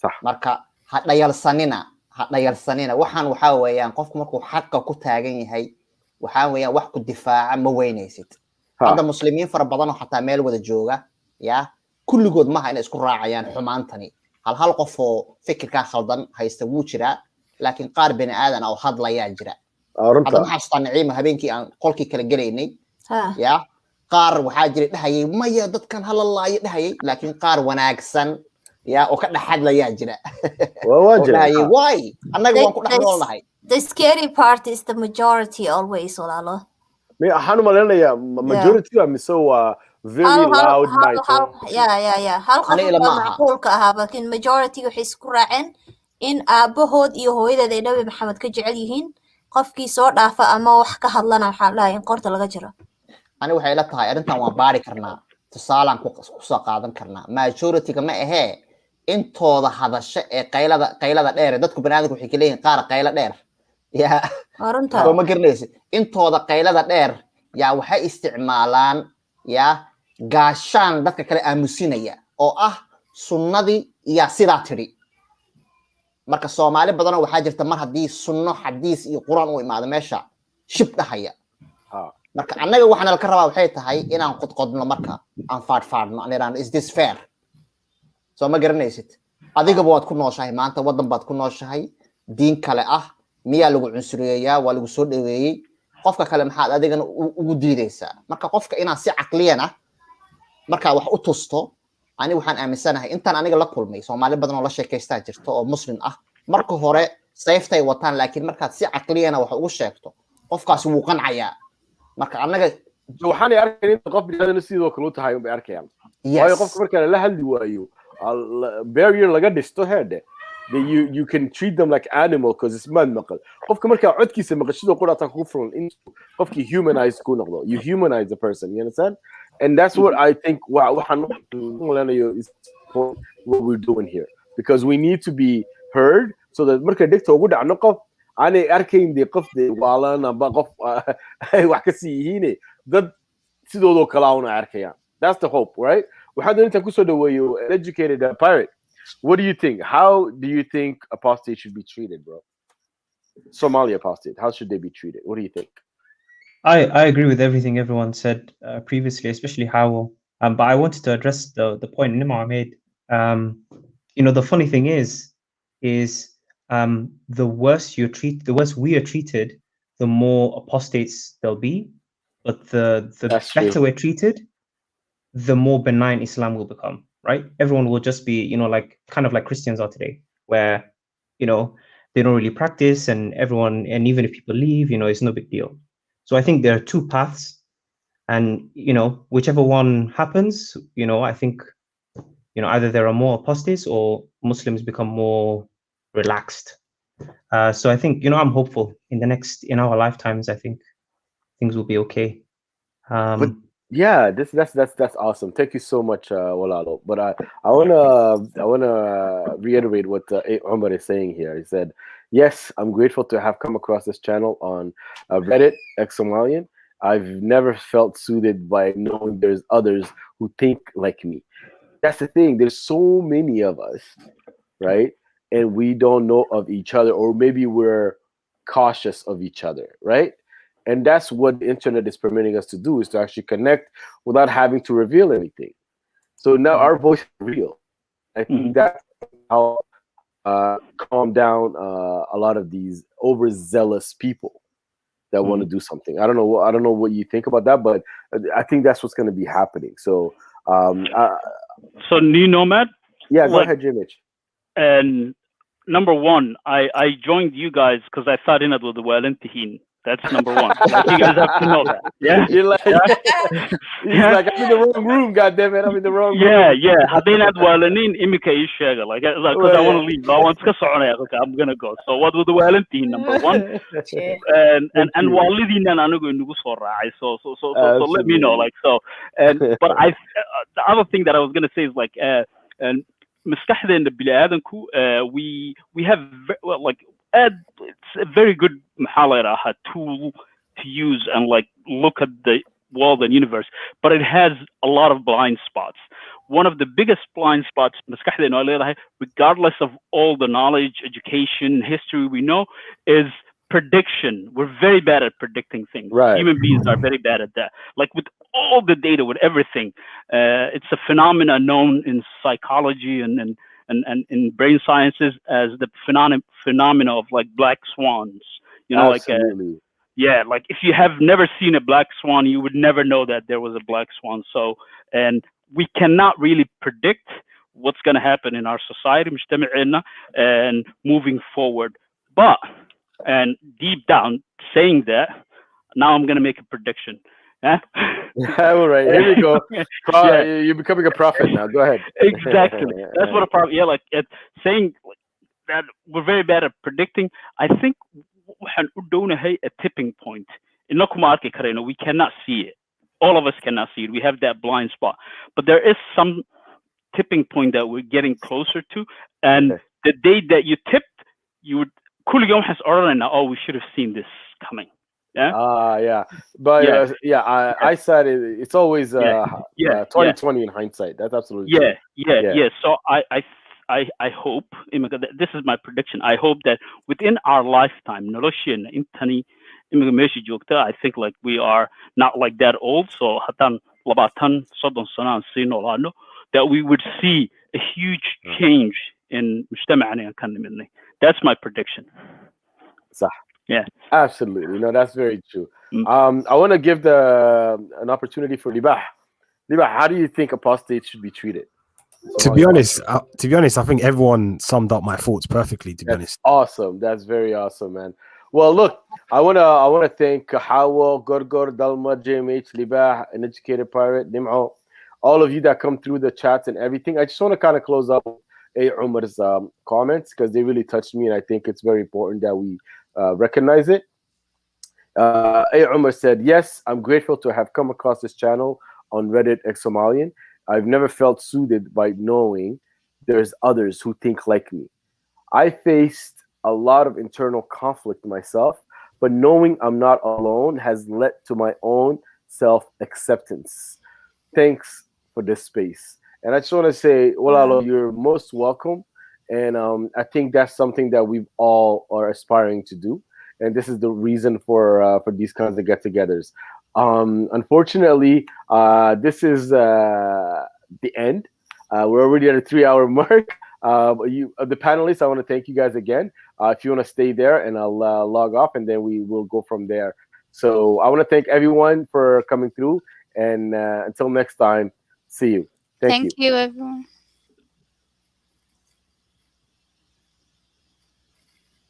Speaker 1: sax
Speaker 15: marka ha dhayalsanina waxaan waxa weeyaan qofku markuu xaqqa ku taagan yahay waxa weeyaan wax ku difaaca ma weynaysid hadda muslimiin fara badan oo xataa meel wada jooga kulligood ma aha inay isku raacayaan xumaantani hal qof oo fikirka khaldan haysta wuu jiraa laakiin qaar bini aadan oo hadlaya jira hadda maxaa istanaciima habeenkii aan qolkii kala galaynay qaar waxaa jiray dhahayay maya dadkan halalaayo dhahayay laakiin qaar wanaagsan oo ka dhaxadlaya jira dhahayay why annaga waan ku dhaxnoolnahay
Speaker 16: the scary part is the majority always walaalo
Speaker 1: waxaan u maleynayaa majority waa mise waa very loud
Speaker 16: hal qof baa macquulka ahaa laakiin majority waxay isku raaceen in aabahood iyo hooyadeed ay nabi maxamed ka jecel yihiin qofkii soo dhaafa ama wax ka hadlana waxaa dhahay in qorta laga jiro
Speaker 15: ani waxay la tahay arintan waan baari karnaa tusaalaan ku soo qaadan karnaa majority-ga ma ahee intooda hadasho ee qaylada dheer dadku banaadamku waxay leeyihiin qaar qaylo dheer oo ma garanaysid intooda qaylada dheer waxay isticmaalaan gaashaan dadka kale aamusinaya oo ah sunnadii sidaa tiri marka Soomaali badan waxaa jirta mar haddii sunno xadiis iyo quraan u imaado meesha shib dhahaya marka annaga waxaan la ka rabaa waxay tahay inaan qodqodno marka aan faadfaadno aan is this fair soo ma garanaysid adigaba waad ku nooshahay maanta wadan baad ku nooshahay diin kale ah miyaa lagu cunsuriyeeyaa waa lagu soo dhaweeyey qofka kale maxaad adigana ugu diidaysaa marka qofka inaan si caqliyan ah marka wax u tusto ani waxaan aaminsanahay intaan aniga la kulmay Soomaali badan oo la sheekaystaa jirto oo muslim ah marka hore sayftay wataan laakiin markaad si caqliyan wax ugu sheegto qofkaas wuu qancaya marka annaga
Speaker 1: waxaan arkay in qof bidana sidoo kale u tahay bay arkayaan waayo qofka marka la hadli waayo barrier laga dhisto heede you can treat them like animal because it's man maqal qofka marka codkiisa maqashido quraata ku furan in qofki humanize ku noqdo you humanize the person you understand and that's what I think waxaan is what we're doing here because we need to be heard so that marka dhigta ugu dhacno qof aanay arkayn de qof de waalana ba qof ay wax ka siihiin dad sidoo kale aan arkayaan that's the hope right waxaan inta ku soo dhaweeyo educated pirate what do you think how do you think apostates should be treated bro Somali apostate how should they be treated what do you think
Speaker 20: I agree with everything everyone said previously especially how but I wanted to address the point Nima made you know the funny thing is the worse the worse we are treated, the more apostates there'll be. But the better we're treated, the more benign Islam will become, right? Everyone will just be, you know, like kind of like Christians are today, where, you know, they don't really practice and even if people leave, you know, it's no big deal. So I think there are two paths and, you know, whichever one happens, you know, I think, you know, either there are more apostates or Muslims become more relaxed. So I think, you know, I'm hopeful in our lifetimes, I think things will be okay.
Speaker 1: But yeah, that's awesome. Thank you so much, Walalo. But I wanna reiterate what Omar is saying here. He said, yes, I'm grateful to have come across this channel on Reddit, ex-Somalian. I've never felt soothed by knowing there's others who think like me. That's the thing. There's so many of us, right? And we don't know of each other, or maybe we're cautious of each other, right? And that's what the internet is permitting us to do, is to actually connect without having to reveal anything. So now our voice is real. I think that's how calm down a lot of these overzealous people that want to do something. I don't know what you think about that, but I think that's what's going to be happening. So
Speaker 10: so New Nomad?
Speaker 1: Yeah, go ahead, Jimmy.
Speaker 10: And number one, I joined you guys because I thought in it with the Walentin. That's number one. Like, you guys have to know that. Yeah.
Speaker 1: You're like, he's like, I'm in the wrong room, goddammit. I'm in the wrong room.
Speaker 10: Yeah. Hadinad Walanin imika ishaga. Like, because I want to leave. I want to go. Okay, I'm gonna go. So what was the Walentin number one? and Walidin and Anugu Nugu Sorai. So let me know. Like so. But the other thing that I was gonna say is like and مستحدث بالآدمكو we have like it's a very good tool to use and like look at the world and universe, but it has a lot of blind spots. One of the biggest blind spots, regardless of all the knowledge, education, history we know, is prediction. We're very bad at predicting things.
Speaker 1: Right.
Speaker 10: Human beings are very bad at that. Like with all the data, with everything, it's a phenomenon known in psychology and in brain sciences as the phenomena of like black swans. You know,
Speaker 1: absolutely.
Speaker 10: Like if you have never seen a black swan, you would never know that there was a black swan. So, and we cannot really predict what's going to happen in our society and moving forward. But, and deep down saying that, now I'm going to make a prediction.
Speaker 1: All right, here we go. You're becoming a prophet now. Go ahead.
Speaker 10: Exactly. That's what a prophet. Yeah, like saying that we're very bad at predicting. I think a tipping point. We cannot see it. All of us cannot see it. We have that blind spot. But there is some tipping point that we're getting closer to. And the day that you tipped, you would. Oh, we should have seen this coming.
Speaker 1: Yeah. But I said it's always 2020 in hindsight. That's absolutely true.
Speaker 10: Yeah. So I hope, this is my prediction. I hope that within our lifetime, I think like we are not like that old, so that we would see a huge change in مجتمعنا. That's my prediction. Yeah,
Speaker 1: absolutely. No, that's very true. I want to give an opportunity for Libah. Libah, how do you think apostates should be treated?
Speaker 19: To be honest, I think everyone summed up my thoughts perfectly. To be honest,
Speaker 1: awesome. That's very awesome, man. Well, look, I wanna thank Hawa, Gorgor, Dalma, JMH, Libah, an educated pirate, Nim'o, all of you that come through the chats and everything. I just want to kind of close up with Umar's comments because they really touched me, and I think it's very important that we recognize it. Umar said, yes, I'm grateful to have come across this channel on Reddit X Somalian. I've never felt soothed by knowing there's others who think like me. I faced a lot of internal conflict myself, but knowing I'm not alone has led to my own self-acceptance. Thanks for this space. And I just want to say, Walalo, you're most welcome. And I think that's something that we all are aspiring to do. And this is the reason for these kinds of get-togethers. Unfortunately, this is the end. We're already at a 3-hour mark. The panelists, I want to thank you guys again. If you want to stay there, and I'll log off, and then we will go from there. So I want to thank everyone for coming through. And until next time, see you. Thank you.
Speaker 11: Thank you, everyone.